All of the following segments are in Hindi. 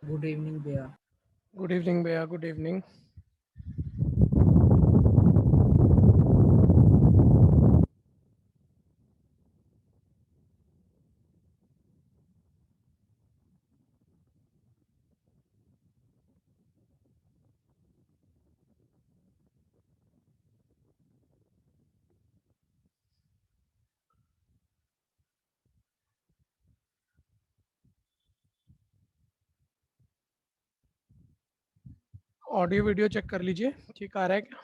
गुड इवनिंग भैया। गुड इवनिंग भैया, good evening. Audio video check कर लीजिए, ठीक आ रहा है क्या?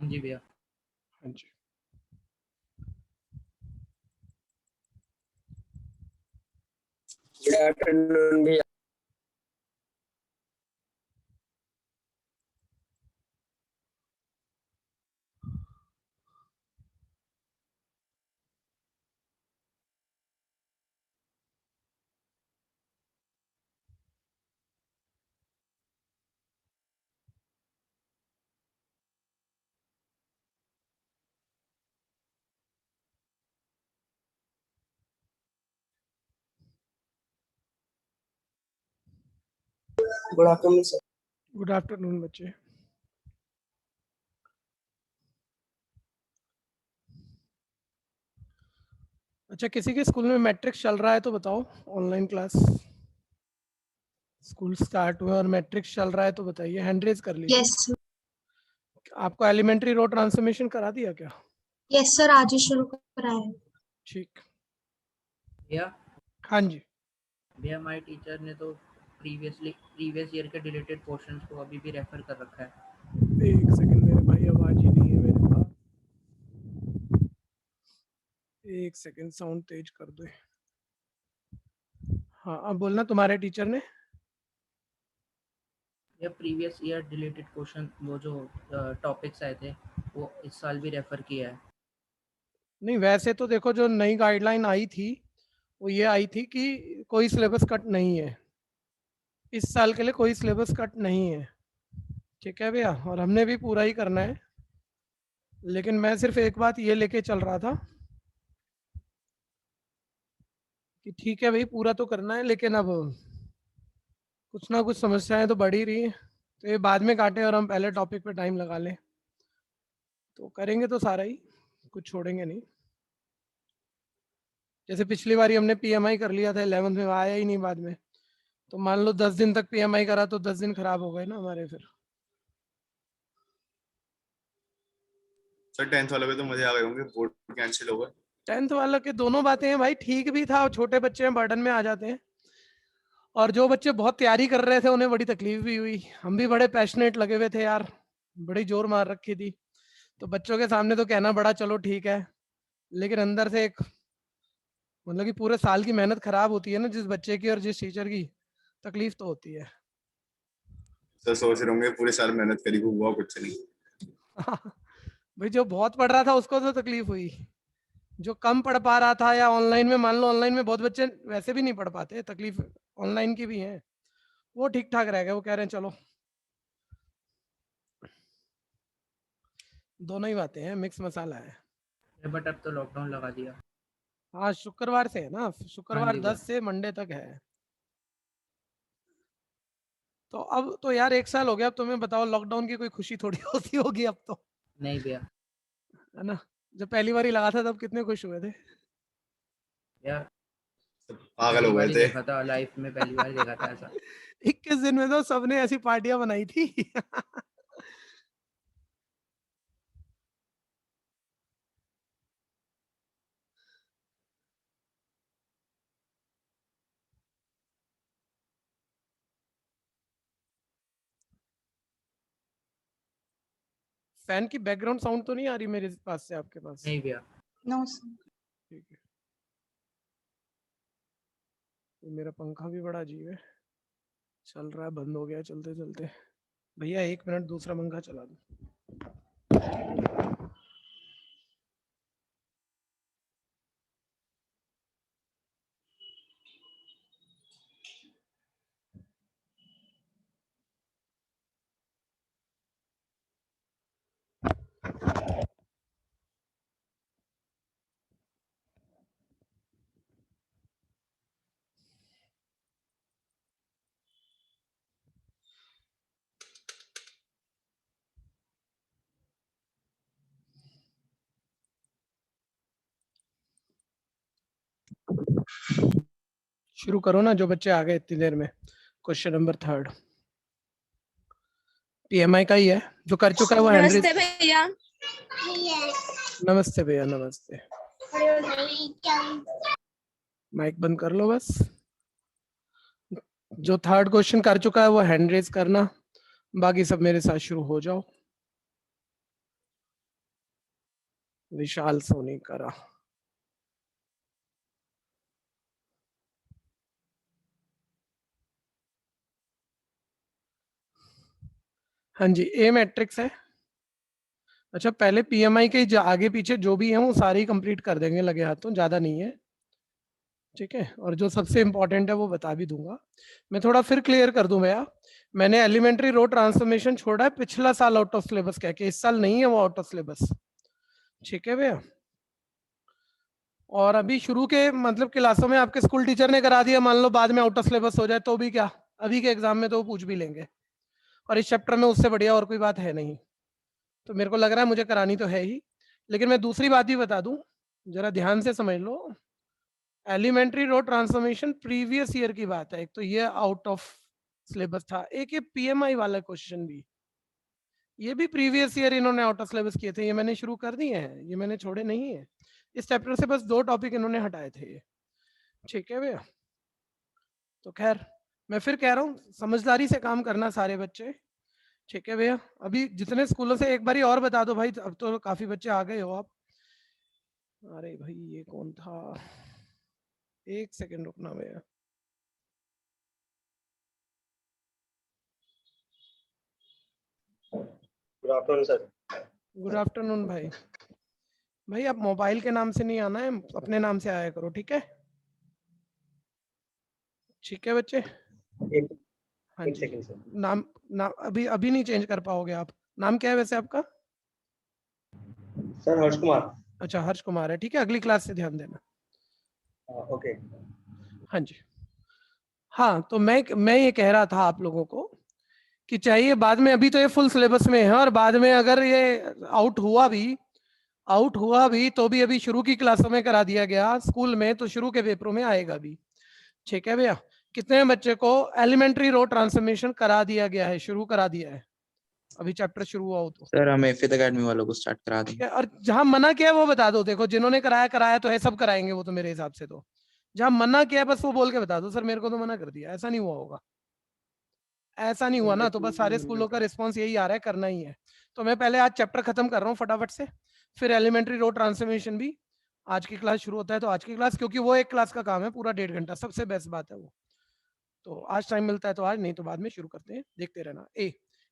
हाँ जी भैया। हाँ जी। गुड आफ्टरनून भैया। Good afternoon sir. Good afternoon बच्चे। अच्छा, किसी के स्कूल में मैट्रिक्स चल रहा है तो बताओ। ऑनलाइन क्लास स्कूल स्टार्ट हुआ और मैट्रिक्स चल रहा है तो बताइए, हैंड रेज कर लीजिए। यस आपको एलिमेंट्री रो ट्रांसफॉर्मेशन करा दिया क्या? यस सर, आज ही शुरू कराया है। ठीक। भैया हाँ जी। भैया हमारे टीचर ने तो प्रीवियस ईयर के डिलीटेड पोर्शंस को अभी भी रेफर कर रखा है। एक सेकंड मेरे भाई, आवाज ही नहीं है मेरे पास। एक सेकंड, साउंड तेज कर दो। हाँ, अब बोलना तुम्हारे टीचर ने। या प्रीवियस ईयर डिलीटेड क्वेश्चन वो जो टॉपिक्स आए थे वो इस साल भी रेफर किया है। नहीं, वैसे तो देखो जो नई गाइडलाइन आई थी वो ये आई थी कि कोई सिलेबस कट नहीं है इस साल के लिए, कोई सिलेबस कट नहीं है। ठीक है भैया, और हमने भी पूरा ही करना है। लेकिन मैं सिर्फ एक बात ये लेके चल रहा था कि ठीक है भाई, पूरा तो करना है, लेकिन अब कुछ ना कुछ समस्याएं तो बढ़ ही रही हैं, तो ये बाद में काटें और हम पहले टॉपिक पे टाइम लगा लें। तो करेंगे तो सारा ही, कुछ छोड़ेंगे नहीं। जैसे पिछली बार हमने पीएमआई कर लिया था 11th में, आया ही नहीं बाद में। तो मान लो 10 दिन तक पीएमआई करा तो 10 दिन खराब हो गए ना हमारे फिर। सर 10th वालों के तो मजे आ गए होंगे, बोर्ड कैंसिल हो गए। 10th वाला के दोनों बातें हैं भाई, ठीक भी था, छोटे बच्चे हैं, बर्डन में आ जाते हैं। और जो बच्चे बहुत तैयारी कर रहे थे उन्हें बड़ी तकलीफ भी हुई। हम भी बड़े पैशनेट लगे हुए थे यार, बड़ी जोर मार रखी थी। तो बच्चों के सामने तो कहना बड़ा चलो ठीक है, लेकिन अंदर से एक मतलब कि पूरे साल की मेहनत खराब होती है ना, जिस बच्चे की और जिस टीचर की, तकलीफ तो होती है। सर सोच रहे होंगे पूरे साल मेहनत करी, हुआ कुछ नहीं। भाई जो बहुत पढ़ रहा था उसको तो तकलीफ हुई, जो कम पढ़ पा रहा था या ऑनलाइन में, मान लो ऑनलाइन में बहुत बच्चे वैसे भी नहीं पढ़ पाते, तकलीफ ऑनलाइन की भी है, वो ठीक ठाक रह गए। वो कह रहे हैं चलो, दोनों ही बातें हैं, मिक्स मसाला है। बट अब तो लॉकडाउन लगा दिया। हाँ, शुक्रवार से है ना, हाँ शुक्रवार जी 10 भैया। से मंडे तक है। तो अब तो यार 1 साल हो गया, अब तुम्हें बताओ लॉकडाउन की कोई खुशी थोड़ी होती होगी अब तो, नहीं भैया। है ना? जब पहली बार ही लगा था तब कितने खुश हुए थे। भैया पागल पहली हो बार गए ही थे। देखा था, लाइफ में पहली बार देखा था ऐसा। 21 दिन में तो सबने ऐसी पार्टियां बनाई थी। फैन की बैकग्राउंड साउंड तो नहीं आ रही मेरे पास से आपके पास? नहीं भैया। No sir. ठीक है। ये मेरा पंखा भी बड़ा अजीब है, चल रहा है, बंद हो गया चलते चलते। भैया 1 मिनट, दूसरा पंखा चला दो। शुरू करो ना, जो बच्चे आ गए इतनी देर में। क्वेश्चन नंबर 3 पीएमआई का ही है, जो कर चुका है वो हैंड रेज। नमस्ते भैया। नमस्ते भैया, नमस्ते। माइक बंद कर लो बस। जो 3rd क्वेश्चन कर चुका है वो हैंड रेज करना, बाकी सब मेरे साथ शुरू हो जाओ। विशाल सोनी करा। हाँ जी, ए मैट्रिक्स है। अच्छा, पहले पीएमआई के आगे पीछे जो भी है वो सारे ही कंप्लीट कर देंगे लगे हाथों, ज्यादा नहीं है, ठीक है। और जो सबसे इंपॉर्टेंट है वो बता भी दूंगा। मैं थोड़ा फिर क्लियर कर दूं भैया, मैंने एलिमेंट्री रो ट्रांसफॉर्मेशन छोड़ा है पिछला साल आउट ऑफ सिलेबस कह के, इस साल नहीं है वो आउट ऑफ सिलेबस, ठीक है भैया। और अभी शुरू के मतलब क्लासों में आपके स्कूल टीचर ने करा दिया, मान लो बाद में आउट ऑफ सिलेबस हो जाए तो भी क्या, अभी के एग्जाम में तो वो पूछ भी लेंगे। और इस चैप्टर में उससे बढ़िया और कोई बात है नहीं, तो मेरे को लग रहा है मुझे करानी तो है ही। लेकिन मैं दूसरी बात भी बता दूं, जरा ध्यान से समझ लो। Elementary row transformation previous year की बात है, एक तो ये आउट ऑफ सिलेबस था, एक ये पीएमआई वाला क्वेश्चन भी, ये भी प्रीवियस ईयर इन्होंने आउट ऑफ सिलेबस किए थे। ये मैंने शुरू कर दिए हैं, ये मैंने छोड़े नहीं है। इस चैप्टर से बस 2 टॉपिक इन्होंने हटाए थे ये, ठीक है भैया। तो खैर मैं फिर कह रहा हूँ, समझदारी से काम करना सारे बच्चे, ठीक है भैया। अभी जितने स्कूलों से एक बारी और बता दो भाई, अब तो काफी बच्चे आ गए हो आप। अरे भाई ये कौन था, 1 सेकंड रुकना भैया। Good afternoon sir. Good afternoon भाई। भाई आप मोबाइल के नाम से नहीं आना है, अपने नाम से आया करो, ठीक है। ठीक है बच्चे। हाँ एक जी, सेकंड सर। नाम नाम अभी नहीं चेंज कर पाओगे आप। नाम क्या है वैसे आपका? सर हर्ष कुमार। अच्छा हर्ष कुमार है, ठीक है। अगली क्लास से ध्यान देना। ओके। हाँ जी। हाँ तो मैं ये कह रहा था आप लोगों को कि चाहिए बाद में, अभी तो ये फुल सिलेबस में है, और बाद में अगर ये आउट हुआ भी तो भी अभी शुरू की क्लासों में करा दिया गया स्कूल में, तो शुरू के पेपरों में आएगा भी, ठीक है भैया। कितने बच्चे को एलिमेंट्री रो ट्रांसफॉर्मेशन करा दिया गया है, शुरू करा दिया है, अभी चैप्टर शुरू हुआ हो तो? सर हम एफित एकेडमी वालों को स्टार्ट करा दें। और जहां मना किया है वो बता दो। देखो जिन्होंने कराया तो है, सब कराएंगे वो तो मेरे हिसाब से। तो जहां मना किया है बस वो बोल के बता दो, सर मेरे को तो मना कर दिया, ऐसा नहीं हुआ होगा। ऐसा नहीं हुआ ना, तो बस सारे स्कूलों का रिस्पॉन्स यही आ रहा है, करना ही है। तो मैं पहले आज चैप्टर खत्म कर रहा हूँ फटाफट से, फिर एलिमेंट्री रो ट्रांसफॉर्मेशन भी आज की क्लास शुरू होता है। तो आज की क्लास, क्योंकि वो एक क्लास का काम है पूरा 1.5 घंटा, सबसे बेस्ट बात है वो। तो आज टाइम मिलता है तो आज, नहीं तो बाद में शुरू करते हैं, देखते रहना।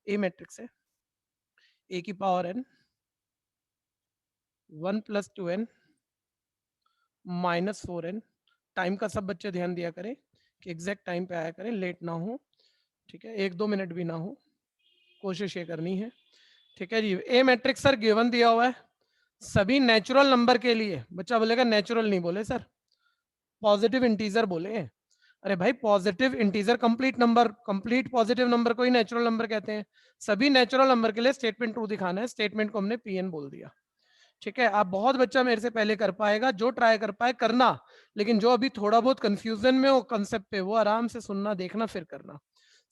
ए मैट्रिक्स है, ए की power n 1 + 2n -4n। Time का सब बच्चे ध्यान दिया करें कि एग्जैक्ट टाइम पे आया करें, लेट ना हो, ठीक है। 1-2 मिनट भी ना हो, कोशिश ये करनी है, ठीक है जी। ए मैट्रिक्स सर गिवन दिया हुआ है सभी नेचुरल नंबर के लिए। बच्चा बोलेगा नेचुरल नहीं बोले सर, पॉजिटिव इंटीजर बोले। अरे भाई positive integer complete number, complete positive number को ही नेचुरल नंबर कहते हैं। सभी नेचुरल नंबर के लिए स्टेटमेंट ट्रू दिखाना है, स्टेटमेंट को हमने पीएन बोल दिया, ठीक है। आप बहुत बच्चा मेरे से पहले कर पाएगा, जो ट्राई कर पाए करना, लेकिन जो अभी थोड़ा बहुत कंफ्यूजन में हो कंसेप्ट पे, वो आराम से सुनना देखना फिर करना।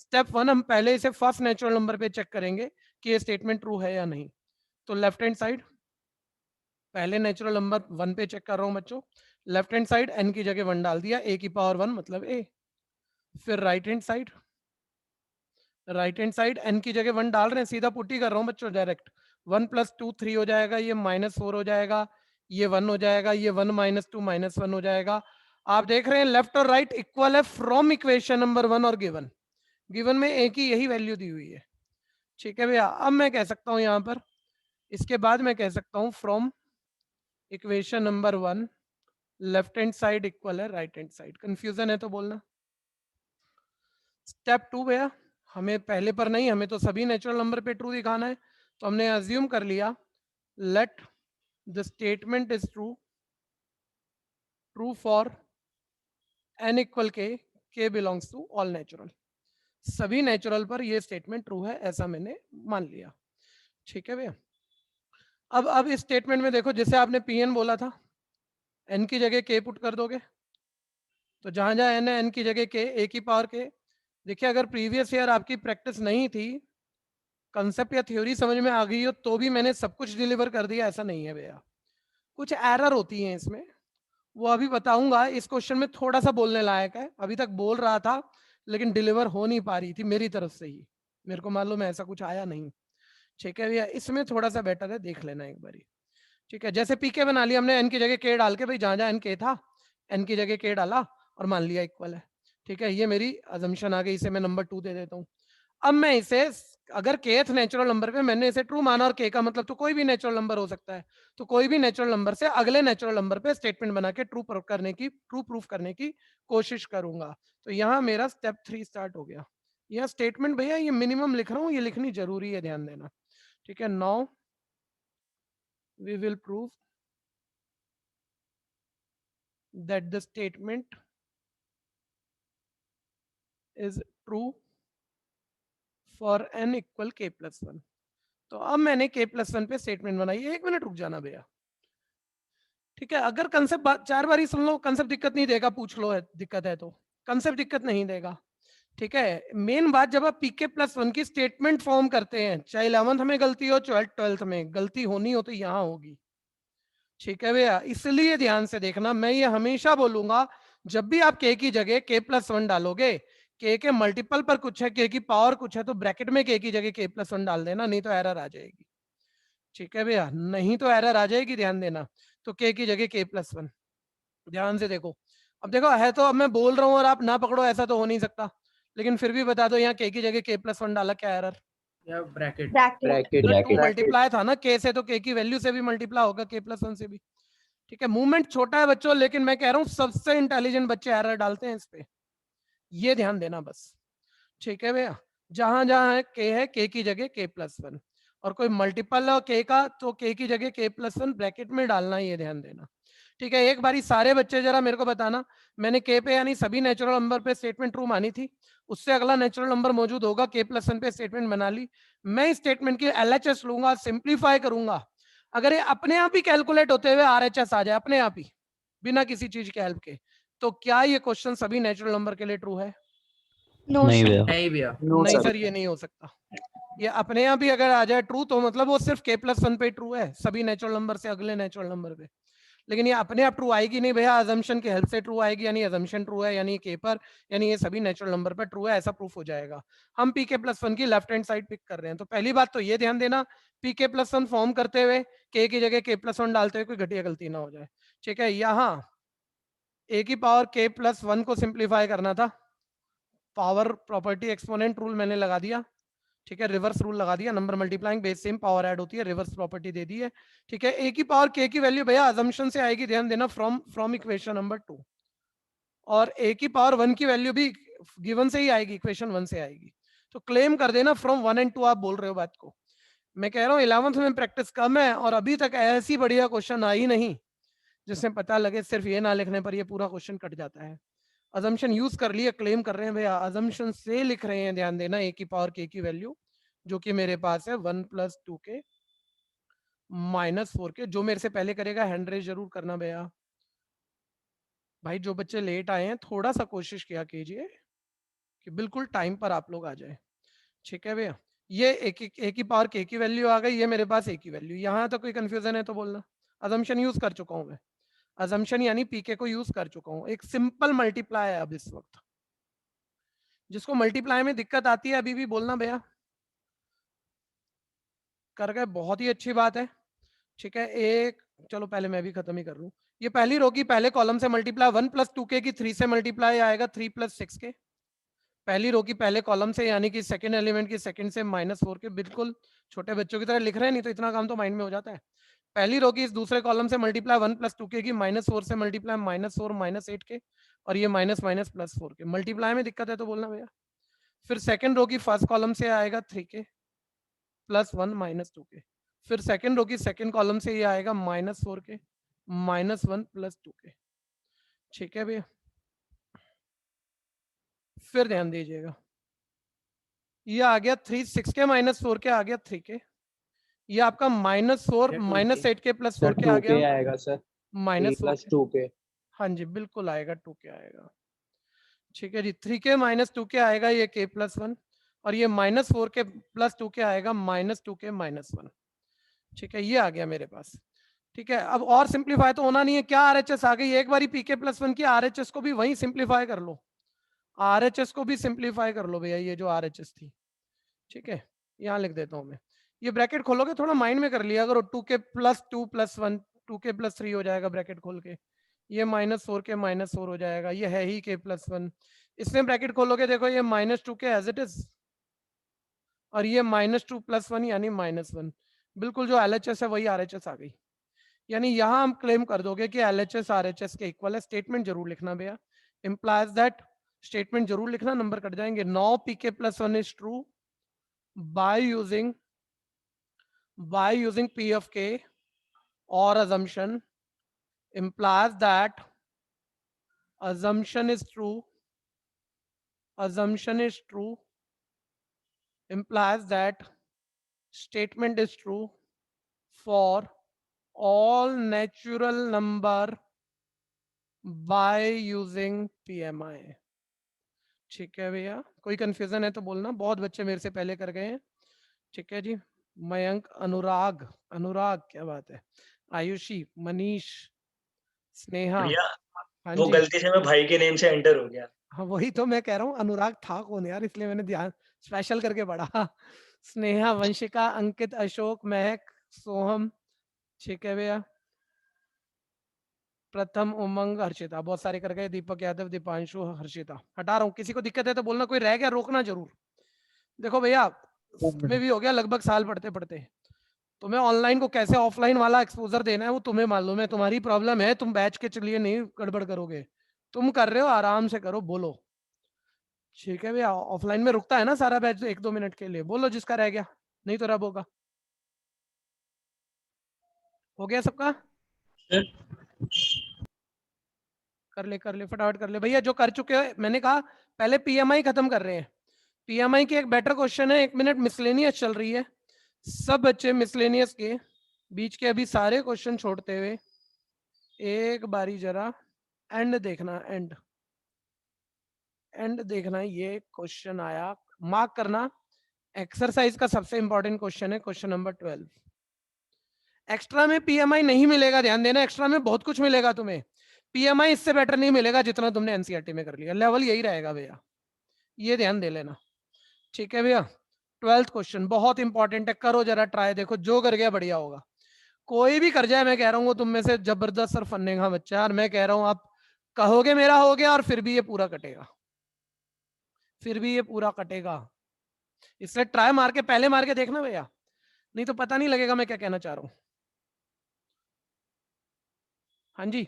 स्टेप 1 हम पहले इसे फर्स्ट नेचुरल नंबर पे चेक करेंगे कि ये स्टेटमेंट ट्रू है या नहीं। तो लेफ्ट हैंड साइड पहले नेचुरल नंबर 1 पे चेक कर रहा हूं बच्चों, लेफ्ट हैंड साइड n की जगह 1 डाल दिया, a की पावर 1 मतलब a। फिर राइट हैंड साइड n की जगह 1 डाल रहे हैं, सीधा पुट्टी कर रहा हूं बच्चों डायरेक्ट। 1 + 2 3 हो जाएगा, ये -4 हो जाएगा, ये 1 हो जाएगा, ये 1 - 2 -1 हो जाएगा। आप देख रहे हैं लेफ्ट और राइट इक्वल है फ्रॉम इक्वेशन नंबर 1 और गिवन में a की यही वैल्यू दी हुई है, ठीक है भैया। अब मैं कह सकता हूं यहां पर, इसके बाद मैं कह सकता हूं from equation number 1 left hand side equal है राइट हैंड साइड। कंफ्यूजन है तो बोलना। स्टेप 2 भैया, हमें पहले पर नहीं, हमें तो सभी नेचुरल नंबर पे ट्रू दिखाना है, तो हमने अज्यूम कर लिया let the statement is true for n = k belongs to all natural. सभी नेचुरल पर ये स्टेटमेंट ट्रू है, ऐसा मैंने मान लिया, ठीक है भैया। अब इस स्टेटमेंट में देखो, जैसे आपने pn बोला था, n की जगह k पुट कर दोगे, तो जहां जहां n है n की जगह k, a की पावर k। देखिए अगर प्रीवियस ईयर आपकी प्रैक्टिस नहीं थी, कंसेप्ट या थ्योरी समझ में आ गई हो तो भी मैंने सब कुछ डिलीवर कर दिया, ऐसा नहीं है भैया। कुछ एरर होती हैं इसमें, वो अभी बताऊंगा। इस क्वेश्चन में थोड़ा सा बोलने लायक है, अभी तक बोल रहा था लेकिन डिलीवर हो नहीं पा रही थी मेरी तरफ से ही, मेरे को मालूम है ऐसा कुछ आया नहीं। ठीक है भैया, इसमें थोड़ा सा बेटर है, देख लेना एक बारी। ठीक है, जैसे पीके बना लिया हमने एन की जगह के डाल के, भाई जहां जहां एन के था एन की जगह के डाला और मान लिया इक्वल है। ठीक है, ये मेरी अजम्पशन आ गई, इसे मैं नंबर 2 दे देता हूँ। अब मैं इसे अगर kth नेचुरल नंबर पे मैंने इसे ट्रू माना, और k का मतलब तो कोई भी नेचुरल नंबर हो सकता है, तो कोई भी नेचुरल नंबर से अगले नेचुरल नंबर पे स्टेटमेंट बना के ट्रू प्रूफ करने की कोशिश करूंगा। तो यहाँ मेरा स्टेप 3 स्टार्ट हो गया। यह स्टेटमेंट भैया ये मिनिमम लिख रहा हूँ, ये लिखनी जरूरी है, ध्यान देना। ठीक है, now we will prove that the statement is true for n equal k plus 1। तो अब मैंने k plus 1 पे स्टेटमेंट बनाई। 1 मिनट रुक जाना भैया। ठीक है, अगर कंसेप्ट 4 बार ही सुन लो, कंसेप्ट दिक्कत नहीं देगा, पूछ लो है दिक्कत है तो, कंसेप्ट दिक्कत नहीं देगा। ठीक है, मेन बात जब आप pk plus 1 की स्टेटमेंट फॉर्म करते हैं, चाहे 11th में गलती हो चाहे 12th में गलती होनी हो, तो यहाँ होगी। ठीक है भैया, इसलिए ध्यान से देखना, मैं ये हमेशा बोलूंगा जब भी आप k की जगह k plus 1 डालोगे, k के मल्टीपल पर कुछ है, k की पावर कुछ है, तो ब्रैकेट में k की जगह k plus 1 डाल देना, नहीं तो एरर आ जाएगी। ठीक है भैया, नहीं तो एरर आ जाएगी, ध्यान देना। तो k की जगह k plus 1, ध्यान से देखो। अब देखो है तो, अब मैं बोल रहा हूँ और आप ना पकड़ो, ऐसा तो हो नहीं सकता, लेकिन फिर भी बता दो यहाँ k की जगह k plus 1 डाला, क्या एरर? या ब्रैकेट मल्टीप्लाई था ना k से, तो k की वैल्यू से भी मल्टीप्लाई होगा k plus 1 से भी। ठीक है, मूवमेंट छोटा है बच्चों, लेकिन मैं कह रहा हूँ सबसे इंटेलिजेंट बच्चे एरर डालते हैं इस पे, ये ध्यान देना बस। ठीक है भैया, जहां जहां k है k की जगह k plus 1, और कोई मल्टीपल है k का तो k की जगह k plus 1 ब्रैकेट में डालना, ये ध्यान देना। ठीक है, एक बारी सारे बच्चे जरा मेरे को बताना, मैंने k पे यानी सभी नेचुरल नंबर पे स्टेटमेंट ट्रू मानी थी, उससे अगला नेचुरल नंबर मौजूद होगा, k plus 1 पे स्टेटमेंट बना ली। मैं इस स्टेटमेंट की LHS लूंगा, सिंप्लीफाई करूंगा, अगर ये अपने आप ही कैलकुलेट होते हुए RHS आ जाए अपने आप ही, बिना किसी चीज के हेल्प के, तो क्या ये क्वेश्चन सभी नेचुरल नंबर के लिए ट्रू है? नहीं भैया। नहीं भैया, नहीं सर, ये नहीं हो सकता। ये अपने आप ही अगर आ जाए ट्रू, तो मतलब वो सिर्फ k plus 1 पे ट्रू है, सभी नेचुरल नंबर से अगले नेचुरल नंबर पे। लेकिन ये अपने आप ट्रू आएगी नहीं भैया, अजम्पशन की हेल्प से ट्रू आएगी, यानी अजम्पशन ट्रू है, यानी k पर, यानी ये सभी नेचुरल नंबर पर ट्रू है, ऐसा प्रूफ हो जाएगा। हम pk plus 1 की लेफ्ट हैंड साइड पिक कर रहे हैं, तो पहली बात तो ये ध्यान देना, pk plus 1 फॉर्म करते हुए k की जगह k plus 1 डालते हुए कोई घटिया गलती ना हो जाए। ठीक है, यहाँ a की पावर k plus 1 को सिंप्लीफाई करना था, पावर प्रॉपर्टी एक्सपोनेंट रूल मैंने लगा दिया। ठीक है, रिवर्स रूल लगा दिया, number multiplying base same power add होती है, रिवर्स प्रॉपर्टी दे दी है। ठीक है, a की पावर k की वैल्यू भैया अजम्पशन से आएगी, ध्यान देना, फ्रॉम इक्वेशन नंबर 2, और a की पावर 1 की वैल्यू भी गिवन से ही आएगी, इक्वेशन 1 से आएगी। तो क्लेम कर देना फ्रॉम 1 and 2, आप बोल रहे हो बात को, मैं कह रहा हूँ 11th में प्रैक्टिस कम है और अभी तक ऐसी बढ़िया क्वेश्चन आई नहीं जिसमें पता लगे सिर्फ ये ना लिखने पर ये पूरा क्वेश्चन कट जाता है। अजम्पशन यूज कर लिया, क्लेम कर रहे हैं भैया, अजम्पशन से लिख रहे हैं, ध्यान देना, a की पावर k की वैल्यू जो कि मेरे पास है 1 + 2k - 4k। जो मेरे से पहले करेगा हैंड रेज जरूर करना भैया। भाई जो बच्चे लेट आए हैं थोड़ा सा कोशिश किया कीजिए कि बिल्कुल टाइम पर आप लोग आ जाए। ठीक है भैया, ये a की पावर k की वैल्यू आ गई, ये मेरे पास a की वैल्यू। यहाँ तक कोई कंफ्यूजन है तो बोलना। अजम्पशन यूज कर चुका हूँ मैं, अजम्पशन यानी pk को यूज कर चुका हूँ। एक सिंपल मल्टीप्लाई है अब इस वक्त, जिसको मल्टीप्लाई में दिक्कत आती है अभी भी बोलना भैया, कर गए, बहुत ही अच्छी बात है। ठीक है, एक चलो पहले मैं भी खत्म ही कर लूं। ये पहली रो की पहले कॉलम से मल्टीप्लाई 1 + 2k की 3 से मल्टीप्लाई आएगा 3 + 6k। पहली रो की पहले कॉलम से यानी कि सेकंड एलिमेंट की सेकंड से -4k। बिल्कुल छोटे बच्चों की तरह लिख रहे हैं, नहीं तो इतना काम तो माइंड में हो जाता है। पहली रो की इस दूसरे कॉलम से मल्टीप्लाई 1 + 2k की -4 से मल्टीप्लाई -4 - 8k, और ये माइनस माइनस +4k। मल्टीप्लाई में दिक्कत है तो बोलना भैया। फिर सेकंड रो की फर्स्ट कॉलम से आएगा 3k +1 - 2k। फिर सेकंड रो की सेकंड कॉलम से ये आएगा -4k -1 + 2k। ठीक है भैया, फिर ध्यान दीजिएगा, ये आ गया 6k - 4k आ गया 3k। ये आपका -4 - 8k +4k आ गया आएगा सर, -4k। 2k। हाँ जी बिल्कुल आएगा, 2k आएगा। ठीक है जी, 3k माइनस 2k आएगा ये k प्लस 1, और ये माइनस 4k प्लस 2k आएगा माइनस 2k माइनस 1। ठीक है, ये आ गया मेरे पास। ठीक है, अब और सिंप्लीफाई तो होना नहीं है, क्या RHS आ गई, एक बारी pk प्लस 1 की RHS को भी वहीं सिंप्लीफाई कर लो, RHS को भी सिंप्लीफाई कर लो भैया, ये जो RHS थी। ठीक है, यहाँ लिख देता हूँ मैं, ये ब्रैकेट खोलोगे थोड़ा माइंड में कर लिया अगर 2k plus 2 plus 1 2k plus 3 हो जाएगा ब्रैकेट खोल के, ये माइनस 4k माइनस 4 हो जाएगा, ये है ही k प्लस 1, इसमें ब्रैकेट खोलोगे देखो ये minus 2k as it is, और ये माइनस 2 प्लस 1 यानी माइनस 1, बिल्कुल जो LHS है वही RHS आ गई। यानी यहाँ हम क्लेम कर दोगे कि LHS RHS के इक्वल है। स्टेटमेंट जरूर लिखना भैया, implies that, स्टेटमेंट जरूर लिखना, नंबर कट जाएंगे। Now pk plus 1 is true by using p of k or assumption implies that assumption is true implies that statement is true for all natural number by using PMI। ठीक है भैया, कोई कंफ्यूजन है तो बोलना, बहुत बच्चे मेरे से पहले कर गए हैं। ठीक है जी, मयंक, अनुराग, क्या बात है, आयुषी, मनीष, स्नेहा। हाँ वो जी, गलती से मैं भाई के नेम से एंटर हो गया। हाँ वही तो मैं कह रहा हूँ, अनुराग था कौन यार, इसलिए मैंने ध्यान स्पेशल करके पढ़ा। स्नेहा, वंशिका, अंकित, अशोक, महक, सोहम। ठीक है भैया, प्रथम, उमंग, हर्षिता, बहुत सारे कर गए, दीपक यादव, दीपांशु, हर्षिता। हटा रहा हूँ, किसी को दिक्कत है तो बोलना, कोई रह गया रोकना जरूर। देखो भैया, में भी हो गया लगभग साल पढ़ते पढ़ते, तुम्हें ऑनलाइन को कैसे ऑफलाइन वाला एक्सपोजर देना है वो तुम्हें मालूम है, तुम्हारी प्रॉब्लम है, तुम बैच के चलिए नहीं गड़बड़ करोगे, तुम कर रहे हो आराम से करो, बोलो। ठीक है भैया, ऑफलाइन में रुकता है ना सारा बैच 1-2 मिनट के लिए, बोलो जिसका रह गया, नहीं तो रब होगा। हो गया सबका? कर ले फटाफट कर ले भैया, जो कर चुके हो। मैंने कहा पहले PMI खत्म कर रहे हैं, PMI की एक बेटर क्वेश्चन है, 1 मिनट मिसलेनियस चल रही है, सब बच्चे मिसलेनियस के बीच के अभी सारे क्वेश्चन छोड़ते हुए एक बारी जरा एंड देखना, एंड देखना, ये क्वेश्चन आया, मार्क करना, एक्सरसाइज का सबसे इंपॉर्टेंट क्वेश्चन है, क्वेश्चन नंबर 12। एक्स्ट्रा में PMI नहीं मिलेगा, ध्यान देना, एक्स्ट्रा में बहुत कुछ मिलेगा तुम्हें, PMI इससे बेटर नहीं मिलेगा जितना तुमने NCERT में कर लिया, लेवल यही रहेगा भैया, ये ध्यान दे लेना। ठीक है भैया, 12th क्वेश्चन बहुत इंपॉर्टेंट है, करो जरा ट्राई, देखो जो कर गया बढ़िया होगा, कोई भी कर जाए मैं कह रहा हूँ वो तुम में से जबरदस्त सर फन्ने का बच्चा, और मैं कह रहा हूँ आप कहोगे मेरा हो गया, और फिर भी ये पूरा कटेगा, इसलिए ट्राई मार के पहले मार के देखना भैया, नहीं तो पता नहीं लगेगा मैं क्या कहना चाह रहा हूँ। हाँ जी,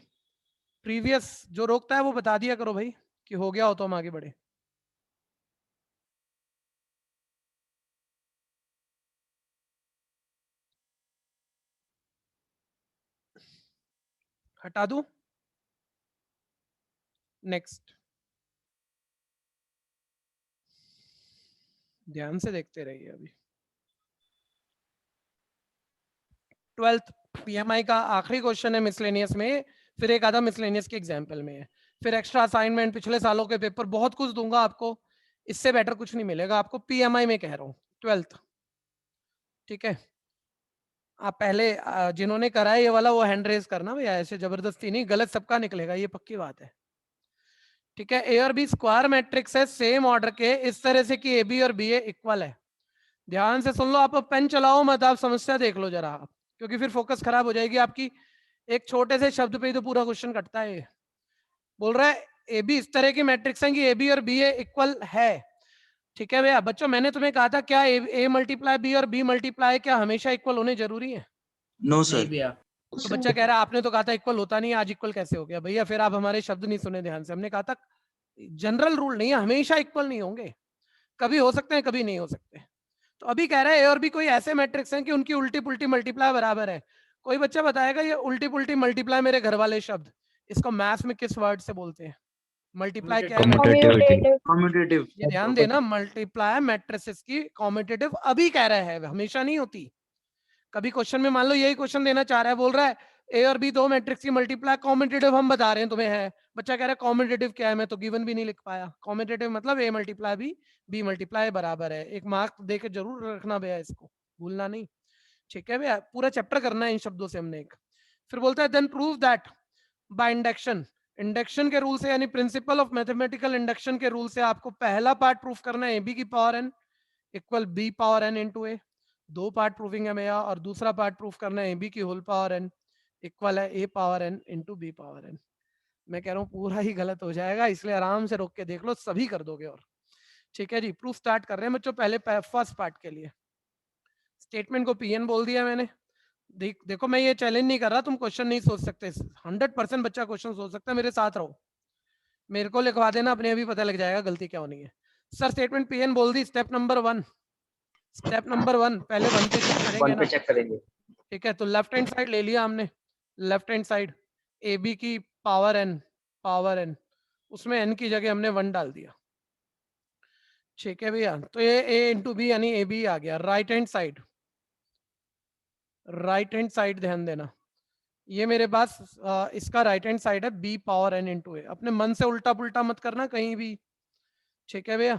प्रीवियस जो रोकता है वो बता दिया करो भाई कि हो गया हो तो हम आगे बढ़े। हटा दूं? नेक्स्ट, ध्यान से देखते रहिए। अभी 12th PMI का आखिरी क्वेश्चन है मिसलेनियस में, फिर एक आधा मिसलेनियस के एग्जाम्पल में है, फिर एक्स्ट्रा असाइनमेंट, पिछले सालों के पेपर, बहुत कुछ दूंगा आपको, इससे बेटर कुछ नहीं मिलेगा आपको, PMI में कह रहा हूँ 12th। ठीक है, आप पहले जिन्होंने करा है ये वाला वो हैंड रेज करना भैया, ऐसे जबरदस्ती नहीं, गलत सबका निकलेगा, ये पक्की बात है। ठीक है, A और B स्क्वायर मैट्रिक्स है सेम ऑर्डर के, इस तरह से कि AB और BA इक्वल है। ध्यान से सुन लो, आप पेन चलाओ मत, आप समस्या देख लो जरा, क्योंकि फिर फोकस खराब हो जाएगी आपकी, एक छोटे से शब्द पे ही तो पूरा क्वेश्चन कटता है। बोल रहा है AB इस तरह की मैट्रिक्स है कि AB और BA इक्वल है। ठीक है भैया, बच्चों मैंने तुम्हें कहा था क्या A मल्टीप्लाई B और B मल्टीप्लाई क्या हमेशा इक्वल होने जरूरी है? No sir. तो बच्चा कह रहा है आपने तो कहा था इक्वल होता नहीं, आज इक्वल कैसे हो गया? भैया फिर आप हमारे शब्द नहीं सुने ध्यान से, हमने कहा था जनरल रूल नहीं है, हमेशा इक्वल नहीं होंगे, कभी हो सकते हैं कभी नहीं हो सकते। तो अभी कह रहा है A और B कोई ऐसे मैट्रिक्स हैं कि उनकी उल्टी पुल्टी मल्टीप्लाई बराबर है। कोई बच्चा बताएगा ये उल्टी पुल्टी मल्टीप्लाई मेरे घर वाले शब्द, इसको मैथ्स में किस वर्ड से बोलते हैं? मल्टीप्लाई क्या है? कम्यूटेटिव। ये ध्यान देना, मल्टीप्लाई मैट्रिसेस की कॉम्यूटेटिव अभी कह रहा है, हमेशा नहीं होती। कभी क्वेश्चन में मान लो यही क्वेश्चन देना चाह रहा है, बोल रहा है ए और बी दो मैट्रिक्स की मल्टीप्लाई, कॉम्पिटिटिव हम बता रहे हैं तुम्हें है, बच्चा कह रहा है कॉम्पिटिटिव क्या है, मैं तो गिवन भी नहीं लिख पाया। कॉम्पिटिटिव मतलब ए मल्टीप्लाई बी मल्टीप्लाई बराबर है, एक मार्क देके जरूर रखना भैया, इसको भूलना नहीं, ठीक है भैया, पूरा चैप्टर करना है इन शब्दों से हमने एक। फिर बोलता है then prove that by induction, induction के रूल से यानी प्रिंसिपल ऑफ मैथमेटिकल इंडक्शन के रूल से आपको पहला पार्ट प्रूफ करना है ए बी की power n equal B power n into A, दो पार्ट प्रूविंग है भैया, और दूसरा पार्ट प्रूफ करना है ए बी की होल पावर एन इक्वल है A power n into B power n. मैं कह रहा हूँ पूरा ही गलत हो जाएगा, इसलिए आराम से रोक के देख लो, सभी कर दोगे। और ठीक है जी, प्रूफ स्टार्ट कर रहे हैं बच्चों। पहले फर्स्ट पार्ट के लिए स्टेटमेंट को पीएन बोल दिया मैंने। देखो मैं ये चैलेंज नहीं कर रहा, तुम क्वेश्चन नहीं सोच सकते, 100% बच्चा क्वेश्चन सोच सकता है, मेरे साथ रहो, मेरे को लिखवा देना, अपने अभी पता लग जाएगा गलती क्या होनी है। सर स्टेटमेंट पीएन बोल दी, स्टेप नंबर 1, स्टेप नंबर 1 पहले 1 पे चेक करेंगे ना, ठीक है। तो लेफ्ट हैंड साइड ले लिया हमने, left hand side A B की पावर एन, उसमें एन की जगह हमने 1 डाल दिया, ठीक है भैया। तो ये ए इंटू बी यानी ए बी आ गया। राइट हैंड साइड ध्यान देना, ये मेरे पास इसका राइट हैंड साइड है बी पावर एन इंटू ए, अपने मन से उल्टा पुल्टा मत करना कहीं भी, ठीक है भैया।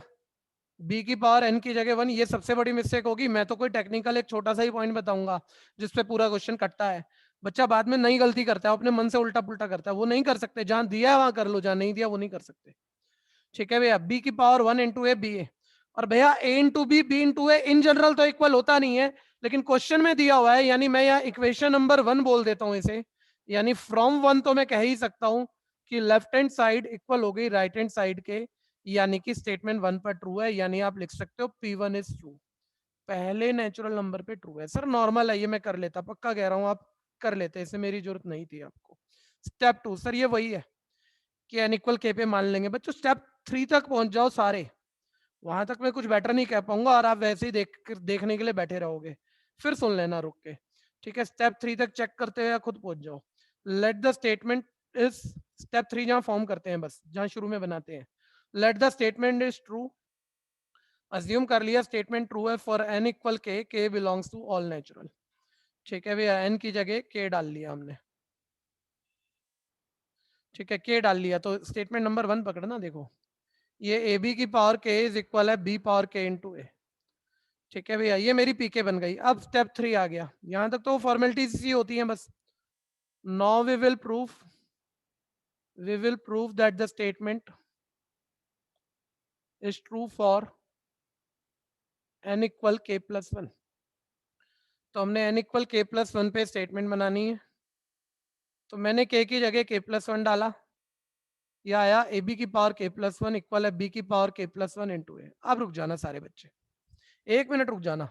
बी की पावर एन की जगह 1, ये सबसे बड़ी मिस्टेक होगी। मैं तो कोई टेक्निकल एक छोटा सा ही पॉइंट बताऊंगा जिसपे पूरा क्वेश्चन कटता है, बच्चा बाद में नई गलती करता है, अपने मन से उल्टा पुल्टा करता है, वो नहीं कर सकते, जहां दिया है वहां कर लो, जहां नहीं दिया वो नहीं कर सकते, ठीक है भैया। बी की power 1 into A B A, और भैया A into B B into A in general तो इक्वल होता नहीं है, लेकिन क्वेश्चन में दिया हुआ है, यानी मैं यहाँ इक्वेशन नंबर 1 बोल देता हूँ इसे, यानी फ्रॉम 1 तो मैं कह ही सकता हूँ कि लेफ्ट हैंड साइड इक्वल हो गई राइट हैंड साइड के, यानी कि स्टेटमेंट 1 पर ट्रू है, यानी आप लिख सकते हो P1 इज ट्रू, पहले नेचुरल नंबर पे ट्रू है। सर नॉर्मल है ये, मैं कर लेता, पक्का कह रहा हूँ आप कर लेते, इससे मेरी जरूरत नहीं थी आपको। स्टेप 2 सर ये वही है कि एन इक्वल के पे मान लेंगे बच्चों, स्टेप 3 तक पहुंच जाओ सारे, वहां तक मैं कुछ बेटर नहीं कह पाऊंगा, और आप वैसे ही देखने के लिए बैठे रहोगे, फिर सुन लेना रुक के, ठीक है। स्टेप 3 तक चेक करते हुए खुद पहुंच जाओ। Late the statement is, step 3 जहां फॉर्म करते हैं, बस जहां शुरू में बनाते हैं, late the statement is true, assume कर लिया स्टेटमेंट ट्रू है फॉर एन इक्वल के बिलोंग्स टू ऑल नेचुरल, ठीक है भैया। एन की जगह के डाल लिया हमने, ठीक है, के डाल लिया, तो स्टेटमेंट नंबर 1 पकड़ना, देखो ये ए बी की पावर के इज इक्वल है बी पावर के इंटू ए, ठीक है भैया, ये मेरी पीके बन गई। अब स्टेप 3 आ गया, यहां तक तो फॉर्मेलिटीज ही होती हैं बस। Now we will prove that the statement is true for n equal k plus 1, तो हमने n इक्वल के प्लस 1 पे स्टेटमेंट बनानी है, तो मैंने k की जगह k प्लस 1 डाला, यह आया ए बी की पावर k प्लस 1 इक्वल है बी की पावर k प्लस 1 इंटू ए। अब रुक जाना सारे बच्चे, 1 मिनट रुक जाना,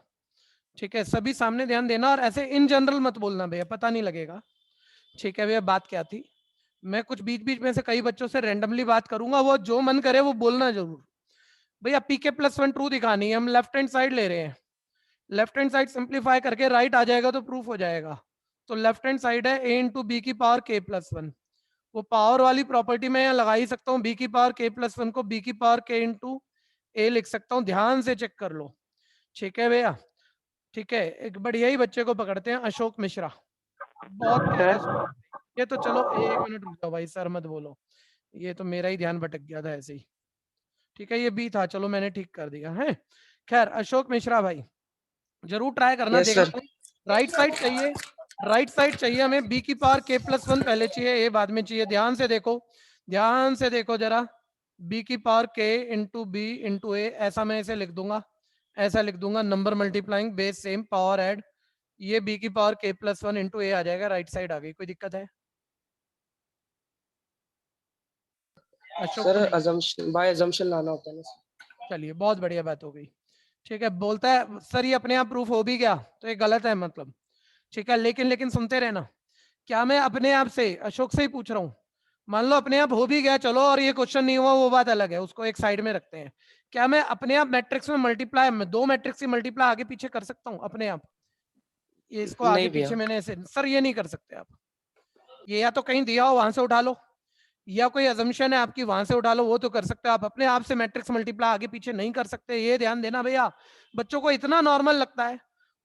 ठीक है, सभी सामने ध्यान देना, और ऐसे इन जनरल मत बोलना भैया, पता नहीं लगेगा, ठीक है भैया। बात क्या थी, मैं कुछ बीच बीच में से कई बच्चों से रैंडमली बात करूंगा, वो जो मन करे वो बोलना जरूर। भैया पीके प्लस 1 ट्रू दिखानी है, हम लेफ्ट हैंड साइड ले रहे हैं, लेफ्ट हैंड साइड सिंप्लीफाई करके राइट आ जाएगा तो प्रूफ हो जाएगा। तो लेफ्ट हैंड साइड है ए इंटू बी की पावर के प्लस 1, वो पावर वाली प्रॉपर्टी में यहाँ लगा ही सकता हूँ, बी की पावर के प्लस 1 को बी की पावर के इंटू ए लिख सकता हूँ, ध्यान से चेक कर लो, ठीक है भैया, ठीक है। एक बढ़िया ही बच्चे को पकड़ते हैं, अशोक मिश्रा, बहुत बढ़िया। ये तो चलो 1 मिनट रुक जाओ भाई, सर मत बोलो, ये तो मेरा ही ध्यान भटक गया था ऐसे ही, ठीक है, ये बी था, चलो मैंने ठीक कर दिया है। खैर अशोक मिश्रा भाई जरूर ट्राई करना, देखना राइट साइड चाहिए, राइट साइड चाहिए हमें, बी की पावर के प्लस 1 पहले चाहिए, ए बाद में चाहिए, ध्यान से देखो जरा, बी की पावर के इंटू बी इंटू ए, ऐसा मैं इसे लिख दूंगा, ऐसा लिख दूंगा, number multiplying base same power add, ये बी की पावर के प्लस 1 इंटू ए आ जाएगा, राइट साइड आ गई, कोई दिक्कत है? सर बाय अजम्पशन लाना होता है ना। चलिए बहुत बढ़िया बात हो गई, ठीक है। बोलता है सर ये अपने आप प्रूफ हो भी गया, तो ये गलत है मतलब, ठीक है, लेकिन सुनते रहना, क्या मैं अपने आप से, अशोक से ही पूछ रहा हूँ, मान लो अपने आप हो भी गया चलो, और ये क्वेश्चन नहीं हुआ वो बात अलग है, उसको एक साइड में रखते हैं, क्या मैं अपने आप मैट्रिक्स में मल्टीप्लाई, दो मैट्रिक्स की मल्टीप्लाई आगे पीछे कर सकता हूँ अपने आप? ये इसको आगे पीछे मैंने ऐसे, सर ये नहीं कर सकते आप, ये या तो कहीं दिया हो वहां से उठा लो, या कोई अजम्पशन है आपकी वहां से उठा लो, वो तो कर सकते हो, आप अपने आप से मैट्रिक्स मल्टीप्लाई आगे पीछे नहीं कर सकते, ये ध्यान देना भैया। बच्चों को इतना नॉर्मल लगता है,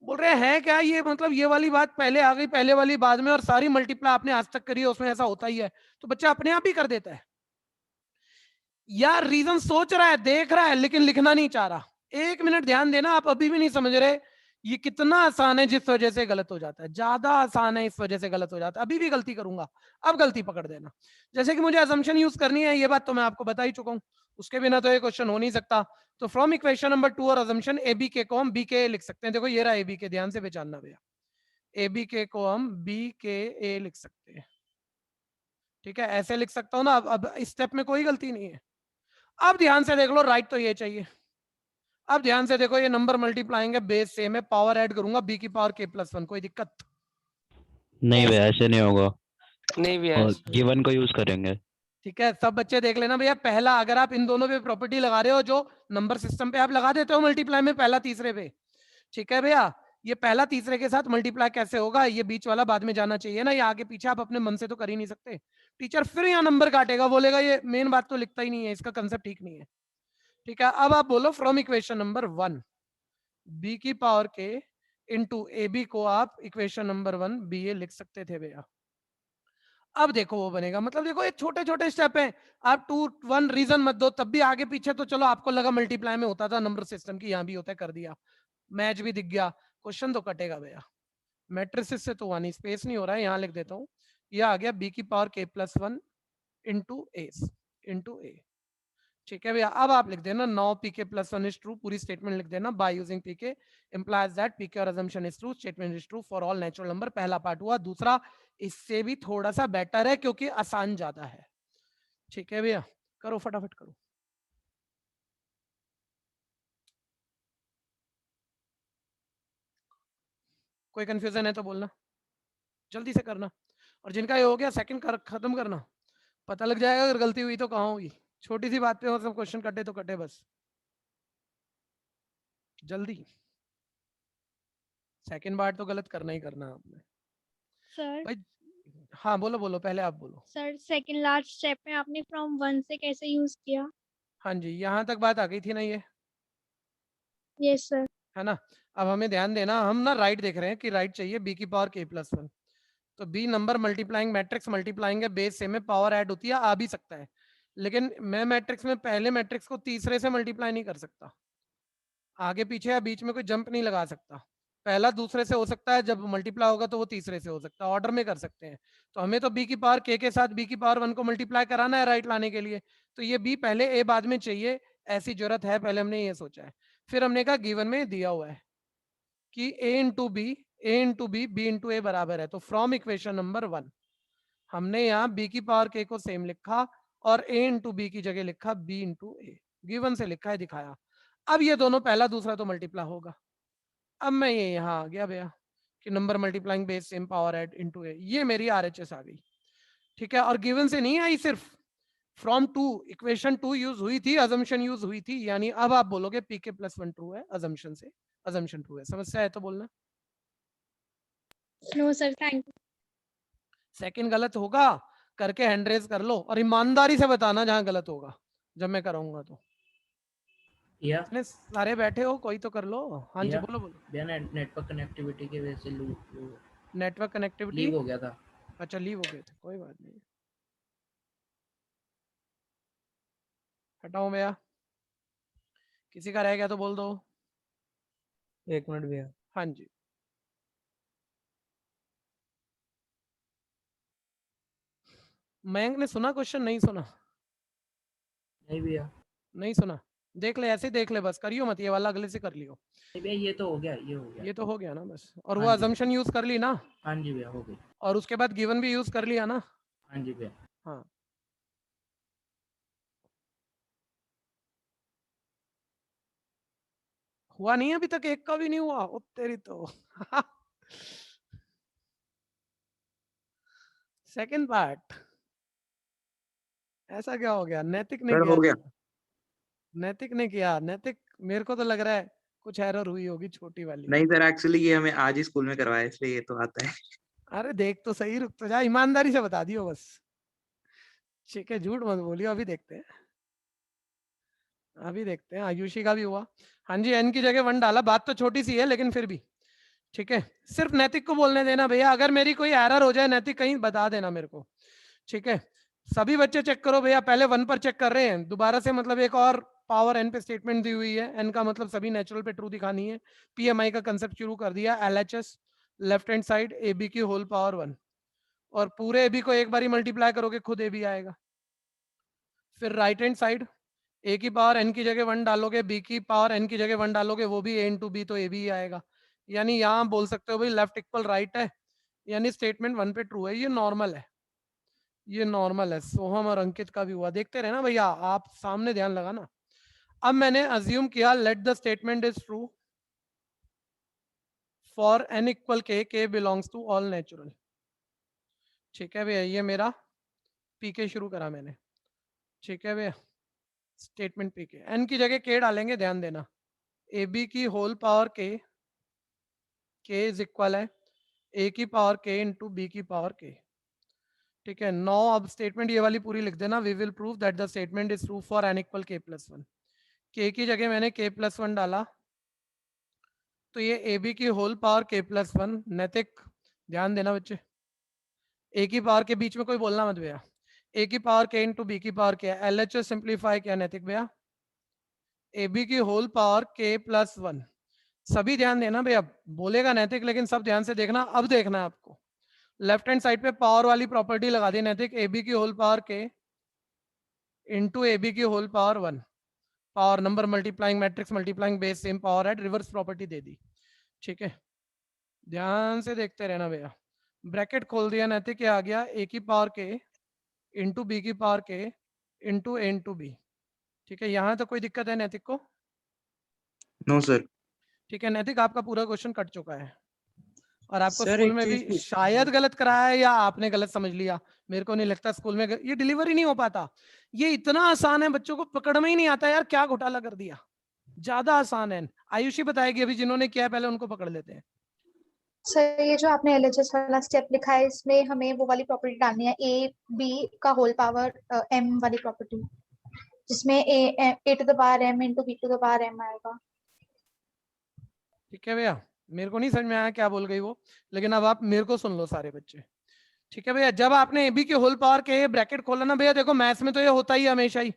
बोल रहे हैं क्या ये, मतलब ये वाली बात पहले आ गई, पहले वाली बाद में, और सारी मल्टीप्लाई आपने आज तक करी है, उसमें ऐसा होता ही है। तो बच्चा अपने आप ही कर देता है, या रीजन सोच रहा है, देख रहा है, लेकिन लिखना नहीं चाह रहा। 1 मिनट ध्यान देना, आप अभी भी नहीं समझ रहे ये कितना आसान है जिस वजह से गलत हो जाता है, ज्यादा आसान है इस वजह से गलत हो जाता है। अभी भी गलती करूंगा, अब गलती पकड़ देना। जैसे कि मुझे असम्पशन यूज करनी है, ये बात तो मैं आपको बता ही चुका हूं, उसके बिना तो ये क्वेश्चन हो नहीं सकता। तो फ्रॉम इक्वेशन नंबर 2 और असम्पशन ए बी के को हम बी के लिख सकते हैं। देखो ये रहा ए बी के, ध्यान से पहचानना भैया, ए बी के को हम बी के ए लिख सकते हैं। ठीक है, ऐसे लिख सकता हूं ना। अब इस स्टेप में कोई गलती नहीं है। अब ध्यान से देख लो, राइट तो ये चाहिए। अब ध्यान से देखो, ये नंबर मल्टीप्लाइंग है, बेस सेम है, पावर ऐड करूंगा बी की पावर के प्लस 1, कोई दिक्कत? नहीं भैया ऐसे नहीं होगा, नहीं भैया और ऐसे। गिवन को यूज करेंगे। ठीक है, सब बच्चे देख लेना भैया। पहला, अगर आप इन दोनों पे प्रॉपर्टी लगा रहे हो, जो नंबर सिस्टम पे आप लगा देते हो मल्टीप्लाई में, पहला तीसरे पे, ठीक है भैया, ये पहला तीसरे के साथ मल्टीप्लाई कैसे होगा, ये बीच वाला बाद में जाना चाहिए ना, ये आगे पीछे आप अपने मन से तो कर ही नहीं सकते। टीचर फिर यहाँ नंबर काटेगा, बोलेगा ये मेन बात तो लिखता ही नहीं है, इसका कंसेप्ट ठीक नहीं है। ठीक है, अब आप बोलो फ्रॉम इक्वेशन नंबर 1 बी की पावर के इंटू ए बी को आप इक्वेशन नंबर 1 बी ए लिख सकते थे भैया। अब देखो वो बनेगा, मतलब देखो ये छोटे छोटे स्टेप हैं। आप 2 1 रीजन मत दो, तब भी आगे पीछे तो चलो आपको लगा मल्टीप्लाई में होता था नंबर सिस्टम की, यहाँ भी होता है, कर दिया, मैच भी दिख गया, क्वेश्चन तो कटेगा भैया। मैट्रिसेस से तो वानी स्पेस नहीं हो रहा है, यहाँ लिख देता हूँ, ये आ गया बी की पावर के प्लस 1 इंटू ए। ठीक है भैया, अब आप लिख देना now PK plus 1 is true, पूरी स्टेटमेंट लिख देना। By using PK implies that pk और assumption is true, statement is true for all natural number। पहला पार्ट हुआ। दूसरा इससे भी थोड़ा सा बेटर है क्योंकि आसान ज्यादा है। ठीक है भैया, करो फटाफट करो। कोई कंफ्यूजन है तो बोलना, जल्दी से करना। और जिनका ये हो गया सेकंड खत्म करना, पता लग जाएगा अगर गलती हुई तो कहाँ हुई। छोटी सी बात पे हो, सब क्वेश्चन कटे तो कटे बस, जल्दी। सेकंड पार्ट तो गलत करना ही करना आपने सर। भाई। हाँ बोलो बोलो, पहले आप बोलो। सर सेकंड लास्ट स्टेप में आपने फ्रॉम 1 से कैसे यूज किया? हाँ जी, यहाँ तक बात आ गई थी ना ये, यस सर। है ना। अब हमें ध्यान देना, हम ना राइट देख रहे हैं कि राइट चाहिए बी की पावर के प्लस 1, तो B number multiplying matrix multiplying है, बेस सेम है, पावर ऐड होती है, आ भी सकता है, लेकिन मैं मैट्रिक्स में पहले मैट्रिक्स को तीसरे से मल्टीप्लाई नहीं कर सकता, आगे पीछे या बीच में कोई जंप नहीं लगा सकता। पहला दूसरे से हो सकता है, जब मल्टीप्लाई होगा तो वो तीसरे से हो सकता है, ऑर्डर में कर सकते हैं। तो हमें तो बी की पावर के साथ बी की पावर 1 को मल्टीप्लाई कराना है राइट लाने के लिए, तो ये बी पहले ए बाद में चाहिए, ऐसी जरूरत है, पहले हमने ये सोचा है। फिर हमने कहा गिवन में दिया हुआ है कि ए इंटू बी बी इंटू ए बराबर है, तो फ्रॉम इक्वेशन नंबर 1 हमने यहाँ बी की पावर के को सेम लिखा और ए इंटू बी की जगह लिखा बी इंटू ए, गिवन से लिखा है, दिखाया। अब ये दोनों पहला दूसरा तो मल्टीप्लाई होगा। अब मैं ये यहाँ आ गया भैया कि number multiplying base same power add into A, ये मेरी आरएचएस आ गई। ठीक है, और गिवन से नहीं आई, सिर्फ फ्रॉम 2 इक्वेशन 2 यूज हुई थी, अजम्पशन यूज हुई थी, यानी अब आप बोलोगे पीके प्लस 1 ट्रू है, अजम्पशन से अजम्पशन ट्रू है। समस्या है तो बोलना। No sir, thank you. Second गलत होगा करके हैंड रेज कर लो, और ईमानदारी से बताना जहां गलत होगा जब मैं कराऊंगा तो। या इतने सारे बैठे हो, कोई तो कर लो। हाँ जी बोलो बोलो। भैया नेटवर्क कनेक्टिविटी की वजह से नेटवर्क कनेक्टिविटी लीव हो गया था। अच्छा लीव हो गए थे, कोई बात नहीं, हटाओ भैया। किसी का रह गया तो बोल दो। 1 मिनट भैया। हाँ जी, मयंक ने सुना क्वेश्चन? नहीं सुना? नहीं भैया, नहीं सुना, देख ले, ऐसे देख ले बस, करियो मत, ये वाला अगले से कर लियो। नहीं भैया ये तो हो गया, ये हो गया। ये तो हो गया ना बस। और वो हाँ जी। अजम्पशन यूज कर ली ना? हाँ जी भैया, हो गई। और उसके बाद गिवन भी यूज कर लिया ना? हाँ जी भैया। हाँ, हुआ नहीं अभी तक, एक का भी नहीं हुआ, ओ तेरी तो। सेकंड पार्ट, ऐसा क्या हो गया? नैतिक ने सर किया हो गया। नैतिक ने किया, नैतिक मेरे को तो लग रहा है कुछ एरर हुई होगी छोटी वाली। नहीं सर, एक्चुअली ये हमें आज ही स्कूल में करवाया, इसलिए ये तो आता है। अरे देख तो सही, रुक तो जा, ईमानदारी से बता दियो बस। ठीक है, झूठ मत बोलियो। अभी देखते हैं, अभी देखते हैं। आयुषी का भी हुआ। हाँ जी, एन की जगह 1 डाला, बात तो छोटी सी है लेकिन फिर भी ठीक है, सिर्फ नैतिक को बोलने देना भैया, अगर मेरी कोई एरर हो जाए नैतिक कहीं बता देना मेरे को, ठीक है। सभी बच्चे चेक करो भैया, पहले 1 पर चेक कर रहे हैं, दोबारा से मतलब एक और पावर n पे स्टेटमेंट दी हुई है, n का मतलब सभी नेचुरल पे ट्रू दिखानी है, PMI का कंसेप्ट शुरू कर दिया, LHS left hand side AB की होल पावर 1, और पूरे AB को एक बार ही मल्टीप्लाई करोगे खुद AB आएगा। फिर राइट हैंड साइड A की पावर n की जगह 1 डालोगे, B की पावर n की जगह 1 डालोगे, वो भी A इंटू B, तो AB ही आएगा। यानी यहाँ बोल सकते हो भाई लेफ्ट इक्वल राइट है, यानी स्टेटमेंट 1 पे ट्रू है, ये नॉर्मल है, ये नॉर्मल है। सोहम और अंकित का भी हुआ, देखते रहे ना भैया, आप सामने ध्यान लगाना। अब मैंने अज्यूम किया let the statement is true for n equal k belongs to all natural, ठीक है भैया, ये मेरा पीके शुरू करा मैंने, ठीक है भैया, स्टेटमेंट पीके, n की जगह k डालेंगे, ध्यान देना, AB की whole power k is equal है A की पावर k इंटू B की पावर k, ठीक है। 9 अब स्टेटमेंट ये वाली पूरी लिख देना, we will prove that the statement is true for n equal k+1, k की जगह मैंने k+1 डाला, तो ये AB की होल पावर k+1, नैतिक ध्यान देना बच्चे, A की पावर के बीच में कोई बोलना मत भैया, A की पावर k इंटू B की पावर k, LHS सिंप्लीफाई क्या नैतिक भैया, AB की होल पावर k+1, सभी ध्यान देना भैया, बोलेगा नैतिक लेकिन सब ध्यान से देखना, अब देखना है आपको, लेफ्ट हैंड साइड पे पावर वाली प्रॉपर्टी लगा दी नैतिक, AB की whole power k into AB की whole power 1, power number multiplying matrix multiplying base same power add, reverse property दे दी, ठीक है। ध्यान से देखते रहना भैया, ब्रैकेट खोल दिया नैतिक, क्या आ गया, A की पावर k इंटू B की power k into A into B, ठीक है। यहाँ तो कोई दिक्कत है नैतिक को? No sir. ठीक है नैतिक, आपका पूरा क्वेश्चन कट चुका है, और आपको सर, स्कूल एक में चीज भी शायद गलत कराया है या आपने गलत समझ लिया, मेरे को नहीं लगता स्कूल में ये डिलीवर ही नहीं हो पाता, ये इतना आसान है, बच्चों को पकड़ में ही नहीं आता यार, क्या घोटाला कर दिया, ज्यादा आसान है। आयुषी बताएगी अभी, जिन्होंने किया पहले उनको पकड़ लेते हैं। सर ये जो आपने LHS वाला स्टेप लिखा है, इसमें हमें वो वाली प्रॉपर्टी डालनी है, AB का होल पावर m वाली प्रॉपर्टी, जिसमें a to the power m into b to the power m आएगा। ठीक है भैया, मेरे को नहीं समझ में आया क्या बोल गई वो, लेकिन अब आप मेरे को सुन लो सारे बच्चे, ठीक है भैया। जब आपने AB के होल पावर के ब्रैकेट खोला ना भैया, देखो मैथ्स में तो ये होता ही हमेशा ही,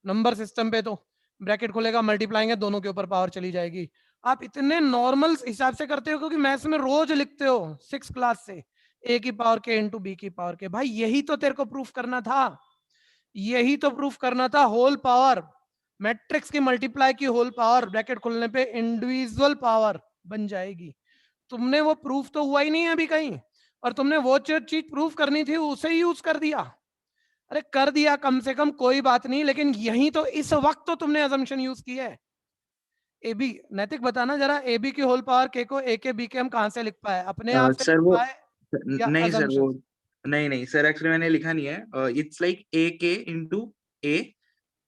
नंबर सिस्टम पे तो ब्रैकेट खोलेगा, मल्टीप्लाइंग है, दोनों के ऊपर पावर चली जाएगी। आप इतने नॉर्मल हिसाब से करते हो क्योंकि मैथ्स में रोज लिखते हो 6 क्लास से, A की पावर k इंटू B की पावर k, भाई यही तो तेरे को प्रूफ करना था, यही तो प्रूफ करना था, होल पावर मैट्रिक्स की मल्टीप्लाई की होल पावर ब्रैकेट खोलने पे इंडिविजुअल पावर बन जाएगी। तुमने वो प्रूफ तो हुआ ही नहीं है अभी कहीं, और तुमने वो चीज प्रूफ करनी थी उसे ही यूज कर दिया। अरे कर दिया कम से कम, कोई बात नहीं, लेकिन यही तो इस वक्त तो तुमने अजम्पशन यूज की है। AB नैतिक बताना जरा, AB की होल पावर k को A के B के हम कहां से लिख पाए, अपने आप से सर लिख वो पाए या नहीं सर, वो assumptions? नहीं सर, एक्चुअली मैंने लिखा नहीं है, it's like AK into A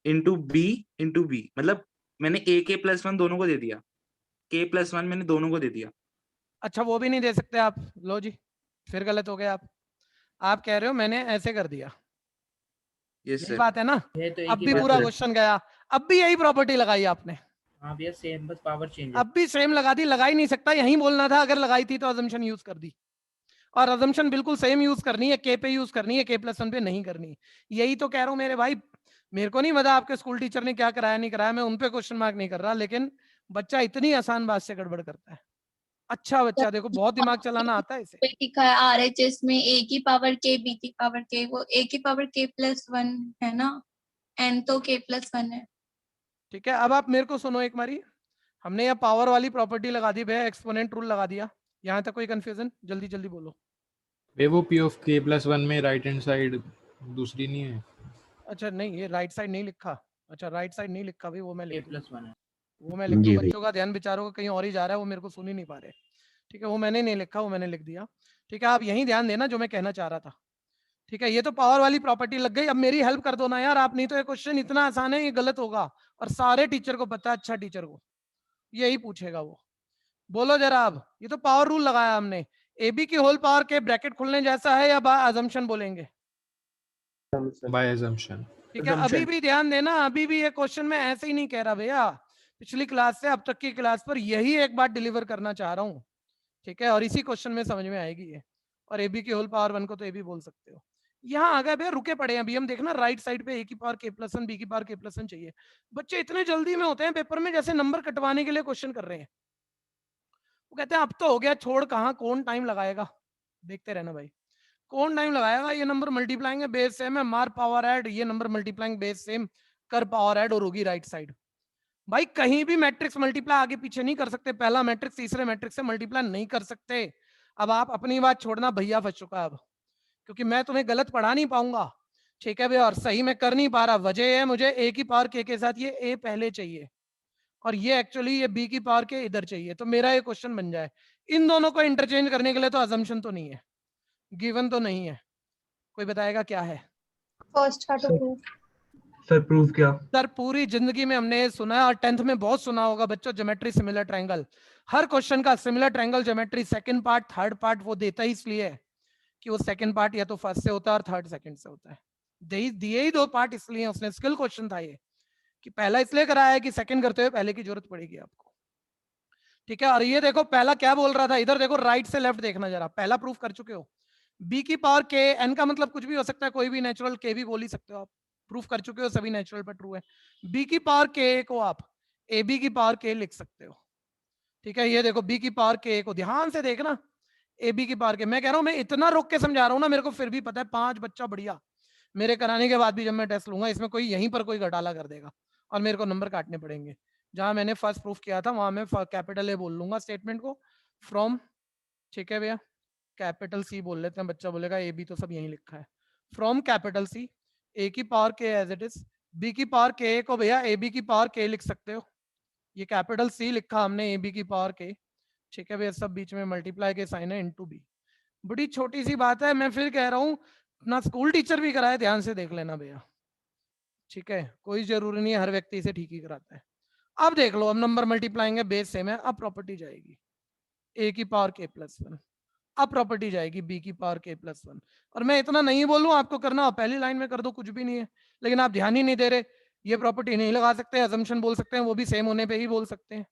into B into B, मतलब मैंने AK+1 दोनों को दे दिया, K+1 मैंने दोनों को दे दिया। अच्छा वो भी नहीं दे सकते आप, लो जी फिर गलत हो गए आप कह रहे हो मैंने ऐसे कर दिया, यस यही सर। बात है ना, ये तो एक अब ही भी बात पूरा है। क्वेश्चन गया, अब भी यही प्रॉपर्टी लगाई आपने, हाँ भैया सेम, बस पावर चेंज है। अब भी सेम लगा दी, लगा ही नहीं सकता, यही बोलना था, अगर लगाई थी तो अजम्पशन यूज कर दी, और अजम्पशन बिल्कुल सेम यूज करनी है, k पे यूज करनी है, k+1 पे नहीं करनी, यही तो कह रहा हूँ मेरे भाई। मेरे को नहीं पता आपके स्कूल टीचर ने क्या कराया नहीं कराया, मैं उन पे क्वेश्चन मार्क नहीं कर रहा, लेकिन बच्चा इतनी आसान बात से गड़बड़ करता है। अच्छा बच्चा देखो, बहुत दिमाग चलाना आता है इसे। लिखा है RHS में A की पावर k B की पावर k, वो A की पावर k+1 है ना, n तो k+1 है। ठीक है, अब आप मेरे को सुनो एक बारी, हमने यहाँ पावर वाली प्रॉपर्टी लगा दी भैया, एक्सपोनेंट रूल लगा दिया, यहाँ तक कोई कंफ्यूजन? जल्दी जल्दी बोलो। वो P of k+1 में राइट हैंड साइड दूसरी नहीं है? अच्छा नहीं, ये राइट साइड नहीं लिखा, अच्छा राइट साइड नहीं लिखा भाई, वो मैं लिख दूं, k+1 है। वो मैं लिख दूं, बच्चों का ध्यान बेचारों का कहीं और ही जा रहा है, वो मेरे को सुन ही नहीं पा रहे। ठीक है, वो मैंने नहीं लिखा, वो मैंने लिख दिया। ठीक है, आप यही ध्यान देना जो मैं कहना चाह रहा था। ठीक है, ये तो पावर वाली प्रॉपर्टी लग गई, अब मेरी हेल्प कर दो ना यार आप, नहीं तो ये क्वेश्चन इतना आसान है, ये गलत होगा, और सारे टीचर को पता है, अच्छा टीचर को यही पूछेगा वो। बोलो जरा, अब ये तो पावर रूल लगाया हमने, AB की होल पावर के ब्रैकेट खुलने जैसा है या बाय अजम्पशन बोलेंगे? By assumption. ठीक है, अभी भी ध्यान देना, अभी भी ये क्वेश्चन में ऐसे ही नहीं कह रहा भैया, पिछली क्लास से अब तक की क्लास पर यही एक बात डिलीवर करना चाह रहा हूं। ठीक है, और इसी क्वेश्चन में समझ में आएगी ये। और ए बी की होल पावर 1 को तो ए भी बोल सकते हो। यहाँ आ गए भैया, रुके पड़े हैं अभी हम, देखना राइट साइड पे ए की पावर k+1 बी की पावर k+1 चाहिए। बच्चे इतने जल्दी में होते हैं पेपर में जैसे नंबर कटवाने के लिए क्वेश्चन कर रहे हैं। वो कहते हैं अब तो हो गया, छोड़, कहाँ कौन टाइम लगाएगा, देखते रहना भाई, कौन टाइम लगाएगा। ये नंबर मल्टीप्लाइंग है, बेस सेम है, मार पावर ऐड, ये नंबर मल्टीप्लाइंग बेस सेम, कर पावर ऐड और होगी राइट साइड। भाई कहीं भी मैट्रिक्स मल्टीप्लाई आगे पीछे नहीं कर सकते, पहला मैट्रिक्स तीसरे मैट्रिक्स से मल्टीप्लाई नहीं कर सकते। अब आप अपनी बात छोड़ना, भैया फंस चुका है अब, क्योंकि मैं तुम्हें गलत पढ़ा नहीं पाऊंगा। ठीक है भैया, और सही में कर नहीं पा रहा, वजह है मुझे ए की पावर के साथ ये ए पहले चाहिए और ये एक्चुअली ये बी की पावर के इधर चाहिए, तो मेरा ये क्वेश्चन बन जाए। इन दोनों को इंटरचेंज करने के लिए तो अजम्पशन तो नहीं है, गिवन तो नहीं है, कोई बताएगा क्या है? फर्स्ट का टू प्रूव। सर प्रूव क्या? सर पूरी जिंदगी में हमने सुना है और 10th में बहुत सुना होगा बच्चों, ज्योमेट्री सिमिलर ट्रायंगल। हर क्वेश्चन का similar triangle geometry second part third part वो देता ही इसलिए है कि वो सेकंड पार्ट या तो फर्स्ट से होता है और थर्ड सेकंड से होता है। दिए ही दो पार्ट इसलिए, उसने स्किल क्वेश्चन था ये, कि पहला इसलिए कराया है कि सेकंड करते हुए पहले की जरूरत पड़ेगी आपको। ठीक है, और ये देखो पहला क्या बोल रहा था, इधर देखो राइट से लेफ्ट देखना जरा, पहला प्रूफ कर चुके हो। बी की पावर के, एन का मतलब कुछ भी हो सकता है, कोई भी नेचुरल के भी बोल ही सकते हो आप, प्रूफ कर चुके हो, सभी नेचुरल पर ट्रू है। बी की पावर के को आप ए बी की पावर के लिख सकते हो। ठीक है, ये देखो बी की पावर के को ध्यान से देखना, ए बी की पावर के, मैं कह रहा हूं मैं इतना रोक के समझा रहा हूं ना, मेरे को फिर भी पता है 5 बच्चा बढ़िया, मेरे कराने के बाद भी जब मैं टेस्ट लूंगा इसमें कोई यहीं पर कोई घटाला कर देगा और मेरे को नंबर काटने पड़ेंगे। जहां मैंने फर्स्ट प्रूफ किया था वहां मैं कैपिटल ए बोल लूंगा स्टेटमेंट को, फ्रॉम, ठीक है भैया, कैपिटल सी बोल लेते हैं, बच्चा बोलेगा ए बी तो सब यहीं लिखा है, फ्रॉम कैपिटल सी ए की पावर के एज इट इज, बी की पावर के को भैया ए बी की पावर के लिख सकते हो, ये कैपिटल सी लिखा हमने ए बी की पावर के। ठीक है भैया, सब बीच में मल्टीप्लाई के साइन है इनटू बी, बड़ी छोटी सी बात है, मैं फिर कह रहा हूँ ना, स्कूल टीचर भी कराए, ध्यान से देख लेना भैया। ठीक है, कोई जरूरी नहीं है हर व्यक्ति इसे ठीक ही कराता है। अब देख लो, अब नंबर मल्टीप्लाइंग है, बेस सेम है, अब प्रॉपर्टी जाएगी ए की पावर k+1, अब प्रॉपर्टी जाएगी बी की पावर k+1। और मैं इतना नहीं बोलूं आपको करना, पहली लाइन में कर दो, कुछ भी नहीं है, लेकिन आप ध्यान ही नहीं दे रहे, ये प्रॉपर्टी नहीं लगा सकते, अजम्पशन बोल सकते हैं, वो भी सेम होने पे ही बोल सकते हैं।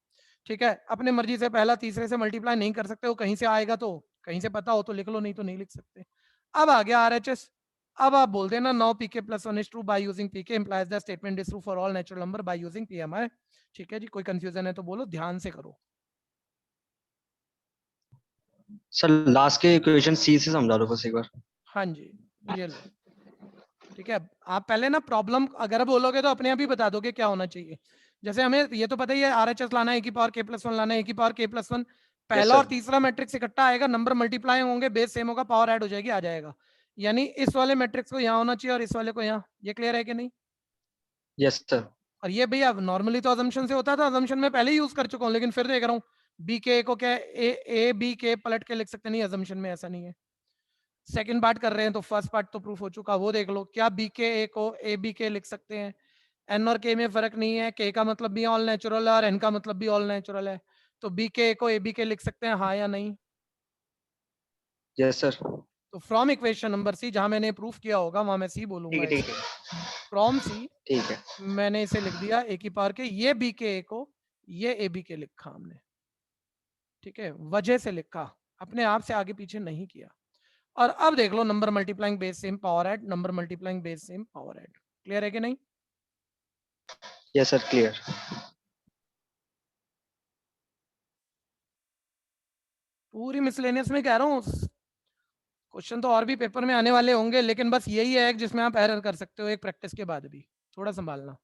ठीक है, अपने मर्जी से पहला तीसरे से मल्टीप्लाई नहीं कर सकते, वो कहीं से आएगा तो कहीं से पता हो तो लिख लो, नहीं तो नहीं लिख सकते। अब आ गया RHS, अब आप बोल देना now pk+1 is true by using pk implies the statement is true for all natural number by using PMI। ठीक है जी, कोई कंफ्यूजन है तो बोलो, ध्यान से करो। सर लास्ट के इक्वेशन सी से समझा दो बस एक बार। हाँ जी, ये लो। ठीक है, आप पहले ना प्रॉब्लम अगर बोलोगे तो अपने आप ही बता दोगे क्या होना चाहिए। जैसे हमें ये तो पता ही है RHS लाना है, ए की पावर k+1 लाना है, ए की पावर k+1, पहला और तीसरा मैट्रिक्स इकट्ठा आएगा, नंबर मल्टीप्लाई होंगे, बेस सेम होगा, पावर ऐड हो जाएगी, आ जाएगा। यानी इस वाले मैट्रिक्स को यहाँ होना चाहिए और इस वाले को यहाँ, ये क्लियर है कि नहीं? Yes sir. और ये भैया नॉर्मली तो अजम्पशन से होता था, अजम्पशन में पहले ही यूज कर चुका हूँ, लेकिन फिर देख रहा हूँ बी के को क्या ए बी के पलट के लिख सकते नहीं, अजम्पशन में ऐसा नहीं है। सेकंड पार्ट कर रहे हैं तो फर्स्ट पार्ट तो प्रूफ हो चुका, वो देख लो, क्या बी के ए को ए बी के लिख सकते हैं? एन और के में फर्क नहीं है, के का मतलब भी ऑल नेचुरल है और एन का मतलब भी ऑल नेचुरल है, तो बी के ए को ए बी के लिख सकते हैं, हाँ या नहीं? Yes sir. तो फ्रॉम इक्वेशन नंबर सी, जहां मैंने प्रूफ किया होगा वहां मैं सी बोलूंगा, ठीक है फ्रॉम सी, ठीक है, मैंने इसे लिख दिया ए की पावर के, ये बी के ए को ये ए बी के लिखा हमने। ठीक है, वजह से लिखा, अपने आप से आगे पीछे नहीं किया। और अब देख लो number multiplying base same power add, number multiplying base same power add, clear है कि नहीं? Yes sir clear. पूरी मिसलेनियस में कह रहा हूँ, क्वेश्चन तो और भी पेपर में आने वाले होंगे, लेकिन बस यही है जिसमें आप एरर कर सकते हो एक प्रैक्टिस के बाद भी, थोड़ा संभालना।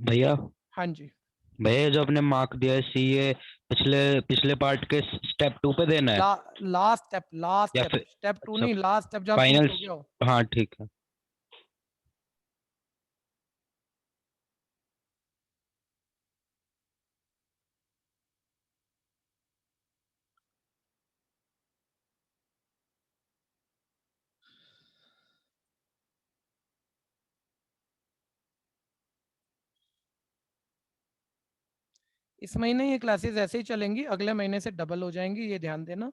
भैया हाँ जी भैया, जो आपने मार्क दिया है सी, ये पिछले पार्ट के स्टेप 2 पे देना है? लास्ट स्टेप, स्टेप 2 नहीं, लास्ट स्टेप जब फाइनल। हो गया हो। हाँ ठीक है। इस महीने ये क्लासेस ऐसे ही चलेंगी, अगले महीने से डबल हो जाएंगी, ये ध्यान देना,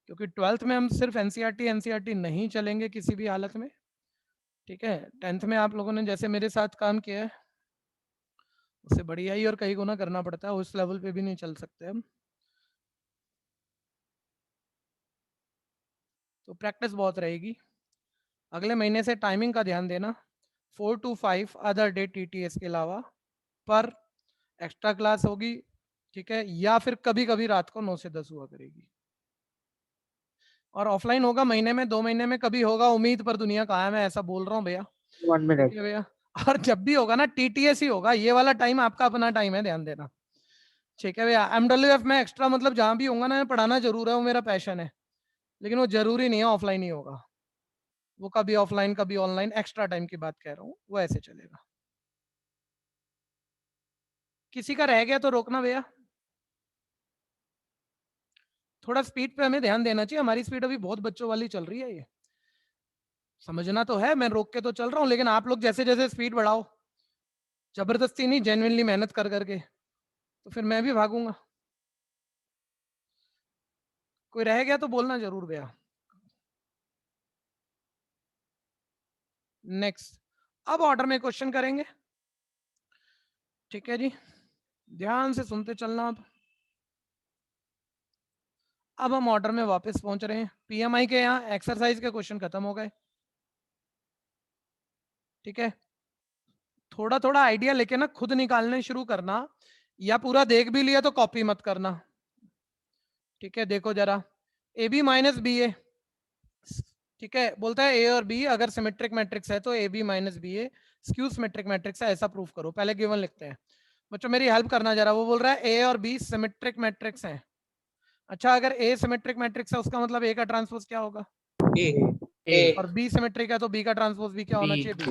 क्योंकि 12th में हम सिर्फ एनसीईआरटी नहीं चलेंगे किसी भी हालत में। ठीक है, 10th में आप लोगों ने जैसे मेरे साथ काम किया है उससे बढ़िया ही और कई गुना करना पड़ता है, उस लेवल पे भी नहीं चल सकते हम। तो प्रैक्टिस बहुत रहेगी। अगले महीने से टाइमिंग का ध्यान देना, 4 to 5 अदर डे TTS के अलावा पर एक्स्ट्रा क्लास होगी, ठीक है, या फिर कभी कभी रात को 9 से 10 हुआ करेगी। और ऑफलाइन होगा महीने में, 2 महीने में कभी होगा, उम्मीद पर दुनिया कहाँ है, मैं ऐसा बोल रहा हूँ भैया। 1 minute. ठीक है भैया, और जब भी होगा ना TTS ही होगा, ये वाला टाइम आपका अपना टाइम है, ध्यान देना। ठीक है भैया, MWF में एक्स्ट्रा मतलब जहाँ भी होगा ना, मैं पढ़ाना जरूर है, वो मेरा पैशन है, लेकिन वो जरूरी नहीं है ऑफलाइन ही होगा, वो कभी ऑफलाइन कभी ऑनलाइन, एक्स्ट्रा टाइम की बात कह रहा हूँ, वो ऐसे चलेगा। किसी का रह गया तो रोकना भैया, थोड़ा स्पीड पे हमें ध्यान देना चाहिए, हमारी स्पीड अभी बहुत बच्चों वाली चल रही है, ये समझना तो है, मैं रोक के तो चल रहा हूँ, लेकिन आप लोग जैसे जैसे स्पीड बढ़ाओ, जबरदस्ती नहीं, जेन्युइनली मेहनत कर करके, तो फिर मैं भी भागूंगा। कोई रह गया तो बोलना जरूर भैया। नेक्स्ट, अब ऑर्डर में क्वेश्चन करेंगे, ठीक है जी, ध्यान से सुनते चलना। अब हम ऑर्डर में वापस पहुंच रहे हैं। PMI के यहाँ एक्सरसाइज के क्वेश्चन खत्म हो गए, ठीक है, थोड़ा थोड़ा आइडिया लेके ना खुद निकालने शुरू करना, या पूरा देख भी लिया तो कॉपी मत करना, ठीक है। देखो जरा, AB माइनस BA, ठीक है, बोलता है A और B अगर सिमेट्रिक मैट्रिक्स है तो AB minus BA skew symmetric matrix है, ऐसा प्रूफ करो। पहले गिवन लिखते हैं बच्चों, मेरी हेल्प करना जरा। वो बोल रहा है A और B सिमेट्रिक मैट्रिक्स हैं। अच्छा, अगर A सिमेट्रिक मैट्रिक्स है उसका मतलब A का ट्रांसपोज क्या होगा? A. और B सिमेट्रिक है तो B का ट्रांसपोज भी क्या होना चाहिए? B।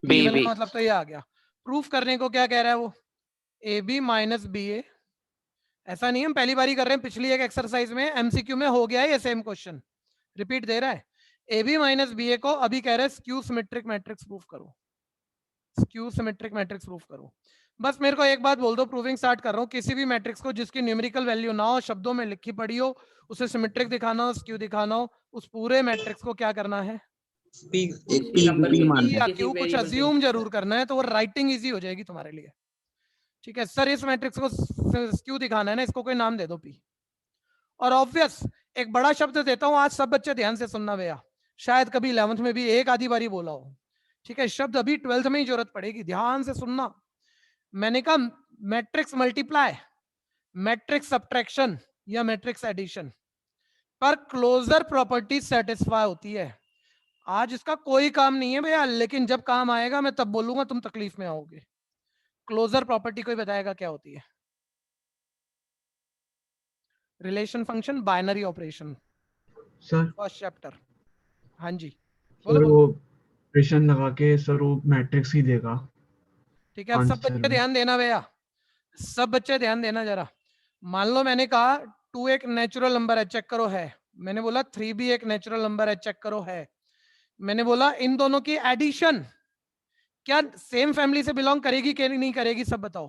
B. गिवन का मतलब तो ये आ गया। प्रूफ करने को क्या कह रहा है वो? AB minus BA। ऐसा नहीं हम पहली बारी कर रहे हैं, पिछली एक एक्सरसाइज में MCQ में हो गया है ये सेम क्वेश्चन, रिपीट दे रहा है। AB माइनस BA को अभी कह रहे हैं स्क्यू सिमेट्रिक मैट्रिक्स प्रूफ करो, स्क्यू सिमेट्रिक मैट्रिक्स प्रूफ करो। बस मेरे को एक बात बोल दो, प्रूविंग स्टार्ट कर रहा हूँ। किसी भी मैट्रिक्स को जिसकी न्यूमेरिकल वैल्यू ना हो, शब्दों में लिखी पड़ी हो, उसे सिमेट्रिक दिखाना हो, स्क्यू दिखाना हो, उस पूरे मैट्रिक्स को क्या करना है? किसी या क्यू कुछ variable अज्यूम जरूर करना है, तो वो राइटिंग इजी हो जाएगी तुम्हारे लिए, ठीक है। सर इस मैट्रिक्स को स्क्यू दिखाना है ना, इसको कोई नाम दे दो P। और ऑब्वियस एक बड़ा शब्द देता हूं, आज सब बच्चे ध्यान से सुनना भैया, शायद कभी 11th में भी एक आधी बारी बोला हो, ठीक है। शब्द अभी 12th में ही जरूरत पड़ेगी, ध्यान से सुनना। मैंने कहा मैट्रिक्स मल्टीप्लाई, मैट्रिक्स सब्ट्रैक्शन या मैट्रिक्स एडिशन पर क्लोजर प्रॉपर्टी सेटिस्फाई होती है। आज इसका कोई काम नहीं है भैया, लेकिन जब काम आएगा मैं तब बोलूंगा, तुम तकलीफ में आओगे। क्लोजर प्रॉपर्टी कोई बताएगा क्या होती है? Relation function, binary operation, sir first chapter. हाँ जी सर, वो ऑपरेशन लगा के सर वो मैट्रिक्स ही देगा, ठीक है। अब सब बच्चे ध्यान देना भैया, सब बच्चे ध्यान देना जरा। मान लो मैंने कहा 2 एक नेचुरल नंबर है, चेक करो है। मैंने बोला 3 भी एक नेचुरल नंबर है, चेक करो है। मैंने बोला इन दोनों की एडिशन क्या सेम फैमिली से बिलोंग करेगी कि नहीं करेगी, सब बताओ।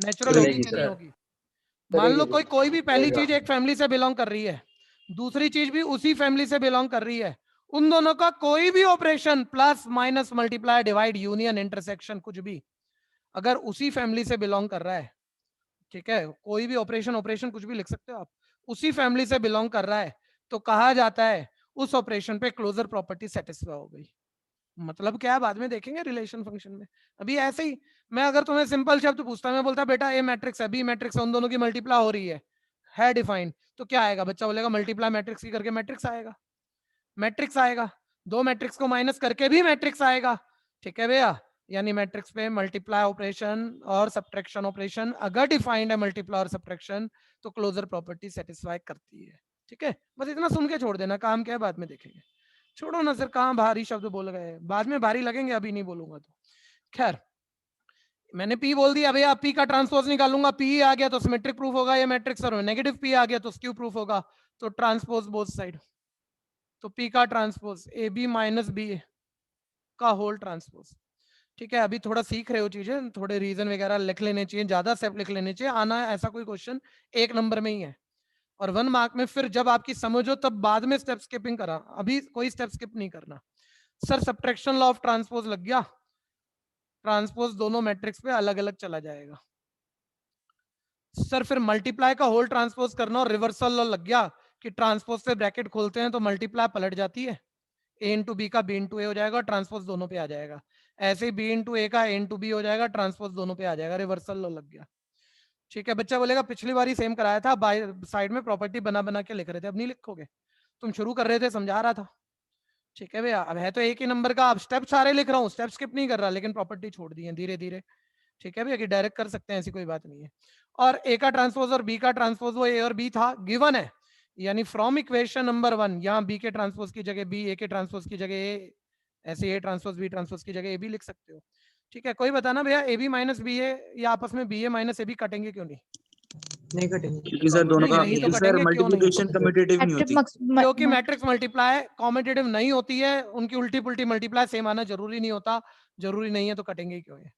नेचुरल होगी कि नहीं होगी? मान लो कोई भी पहली चीज एक फैमिली से बिलोंग कर रही है, दूसरी चीज भी उसी फैमिली से बिलोंग कर रही है, उन दोनों का कोई भी operation, plus minus multiply divide union intersection, कुछ भी अगर उसी फैमिली से बिलोंग कर रहा है, ठीक है, कोई भी ऑपरेशन कुछ भी लिख सकते हो आप, उसी फैमिली से बिलोंग कर रहा है, तो कहा जाता है उस ऑपरेशन पे क्लोजर प्रॉपर्टी सेटिस्फाई हो गई। मतलब क्या है बाद में देखेंगे रिलेशन फंक्शन में। अभी ऐसे ही मैं अगर तुम्हें सिंपल शब्द पूछता, मैं बोलता बेटा ए मैट्रिक्स है, बी मैट्रिक्स है, उन दोनों की मल्टीप्लाई हो रही है डिफाइंड, तो क्या आएगा? बच्चा बोलेगा मल्टीप्लाई मैट्रिक्स की करके मैट्रिक्स आएगा, मैट्रिक्स आएगा। दो मैट्रिक्स को माइनस करके भी मैट्रिक्स आएगा, ठीक है भैया। यानी मैट्रिक्स पे मल्टीप्लाई ऑपरेशन और सब्ट्रैक्शन ऑपरेशन अगर डिफाइंड है मल्टीप्लाई और सब्ट्रैक्शन, तो क्लोजर प्रॉपर्टी सेटिस्फाई करती है, ठीक है। बस इतना सुन के छोड़ देना, काम क्या है बाद में देखेंगे। छोड़ो ना सर, कहाँ भारी शब्द बोल गए, बाद में भारी लगेंगे, अभी नहीं बोलूंगा तो। खैर मैंने P बोल दिया भैया, P का ट्रांसपोज निकालूंगा, P आ गया तो सिमेट्रिक प्रूफ होगा ये मैट्रिक्स, और नेगेटिव P आ गया तो स्क्यू प्रूफ होगा, तो ट्रांसपोज बोथ साइड। तो P का ट्रांसपोज AB माइनस BA का होल ट्रांसपोज, ठीक है। अभी थोड़ा सीख रहे हो चीजें, थोड़े रीजन वगैरह लिख लेने चाहिए, ज्यादा स्टेप लिख लेने चाहिए, आना ऐसा कोई क्वेश्चन 1 नंबर में ही है, और 1 मार्क में फिर जब आपकी समझो तब बाद में स्टेप स्किपिंग करा, अभी कोई स्टेप स्किप नहीं करना। Sir subtraction law of transpose लग गया, ट्रांसपोज दोनों मैट्रिक्स पे अलग अलग चला जाएगा। सर फिर मल्टीप्लाई का होल ट्रांसपोज करना और रिवर्सल लॉ लग गया कि ट्रांसपोज से ब्रैकेट खोलते हैं तो मल्टीप्लाई पलट जाती है, ए इंटू बी का बी इंटू ए हो जाएगा और ट्रांसपोज दोनों पे आ जाएगा। ऐसे ही बी इंटू ए का ए इंटू बी हो जाएगा, ट्रांसपोज दोनों पे आ जाएगा, रिवर्सल लॉ लग गया। ठीक है, बच्चा बोलेगा पिछली बारी सेम कराया था, बाय साइड में प्रॉपर्टी बना बना के लिख रहे थे, अब नहीं लिखोगे? तुम शुरू कर रहे थे, समझा रहा था। ठीक है भैया, अब है तो एक ही नंबर का, अब स्टेप सारे लिख रहा हूँ, स्टेप स्किप नहीं कर रहा, लेकिन प्रॉपर्टी छोड़ दी है धीरे धीरे। ठीक है भैया, कि डायरेक्ट कर सकते हैं, ऐसी कोई बात नहीं है। और ए का ट्रांसपोज और बी का ट्रांसपोज वो ए और बी था, गिवन है, यानी फ्रॉम इक्वेशन नंबर 1 यहाँ बी के ट्रांसपोज की जगह बी, ए के ट्रांसपोज की जगह ए, ऐसे ए ट्रांसपोज बी ट्रांसपोज की जगह ए भी लिख सकते हो। ठीक है, कोई बताना भैया A B minus B A या आपस में B A minus A B कटेंगे क्यों नहीं? नहीं कटेंगे क्योंकि सर दोनों का नहीं तो सर कटेंगे, क्यों नहीं? मल्टीप्लिकेशन कम्यूटेटिव नहीं होती, क्योंकि मैट्रिक्स मल्टीप्लाई कॉम्यूटेटिव नहीं होती है, उनकी उल्टी पुल्टी मल्टीप्लाई सेम आना जरूरी नहीं होता, जरूरी नहीं है तो कटेंगे क्यों है।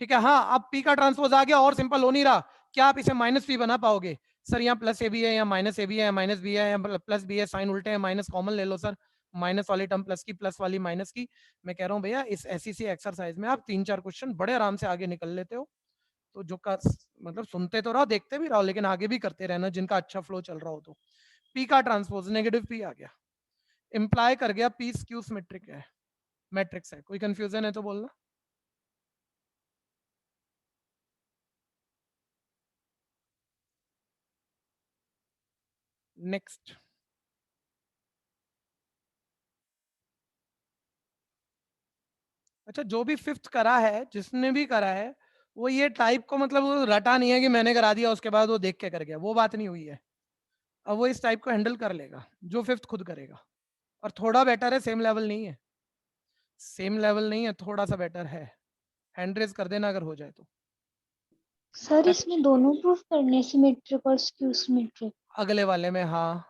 ठीक है, हाँ अब पी का ट्रांसपोज आ गया और सिंपल हो नहीं रहा, क्या आप इसे माइनस पी बना पाओगे? सर यहाँ प्लस ए भी है, या माइनस ए भी है, या माइनस बी है, या प्लस बी है, साइन उल्टे हैं, माइनस कॉमन ले लो सर, माइनस वाली टर्म प्लस की, प्लस वाली माइनस की। मैं कह रहा हूँ भैया इस ऐसी सी एक्सरसाइज में आप 3-4 क्वेश्चन बड़े आराम से आगे निकल लेते हो, तो जो का मतलब सुनते तो रहो, देखते भी रहो, लेकिन आगे भी करते रहना जिनका अच्छा फ्लो चल रहा हो। तो पी का ट्रांसपोज नेगेटिव पी आ गया, इंप्लाई कर गया पी स्क्यू सिमेट्रिक है, मैट्रिक्स है। कोई कंफ्यूजन है तो बोलना। नेक्स्ट, अच्छा जो भी फिफ्थ करा है, जिसने भी करा है, वो ये टाइप को मतलब वो रटा नहीं है कि मैंने करा दिया उसके बाद वो देख के कर गया, वो बात नहीं हुई है। अब वो इस टाइप को हैंडल कर लेगा जो फिफ्थ खुद करेगा, और थोड़ा बेटर है, सेम लेवल नहीं है, सेम लेवल नहीं है, थोड़ा सा बेटर है। हैंड रेज कर देना अगर हो जाए तो। सर इसमें दोनों प्रूफ करने हैं, सिमेट्रिक और स्क्यू सिमेट्रिक? अगले वाले में हाँ,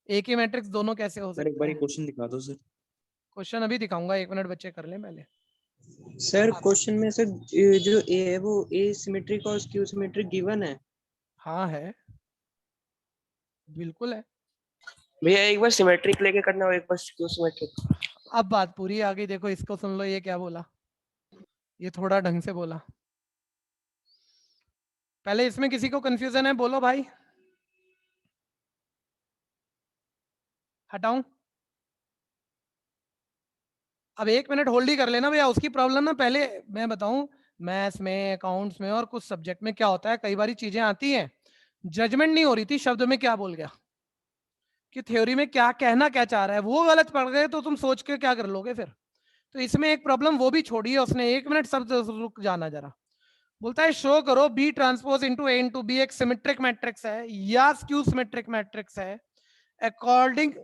एक ही मैट्रिक्स दोनों कैसे हो सर एक सकता बार है? क्वेश्चन दिखा दो सर। क्वेश्चन अभी दिखाऊंगा, 1 मिनट बच्चे कर लें पहले। सर क्वेश्चन में सर जो ए है वो ए सिमेट्रिक और स्क्यू सिमेट्रिक गिवन है? हाँ है, बिल्कुल है भैया, एक बार सिमेट्रिक लेके करना और एक बार स्क्यू सिमेट्रिक। अब बात पूरी आ गई, देखो इसको सुन लो, ये क्या बोला, ये थोड़ा ढंग से बोला। पहले इसमें किसी को कंफ्यूजन है बोलो भाई, हटाऊं? अब 1 मिनट होल्ड ही कर लेना भैया, उसकी प्रॉब्लम ना, पहले मैं बताऊं, मैथ्स में, अकाउंट्स में और कुछ सब्जेक्ट में क्या होता है, कई बारी चीजें आती हैं, जजमेंट नहीं हो रही थी शब्द में क्या बोल गया, कि थ्योरी में क्या कहना क्या चाह रहा है, वो गलत पढ़ गए तो तुम सोच के क्या कर लोगे फिर। तो इसमें एक प्रॉब्लम वो भी छोड़ी है उसने। 1 मिनट सब रुक जाना जरा। बोलता है शो करो बी ट्रांसपोज इंटू ए इंटू बी एक सिमेट्रिक मैट्रिक्स है या स्क्यू सिमेट्रिक मैट्रिक्स है, अकॉर्डिंग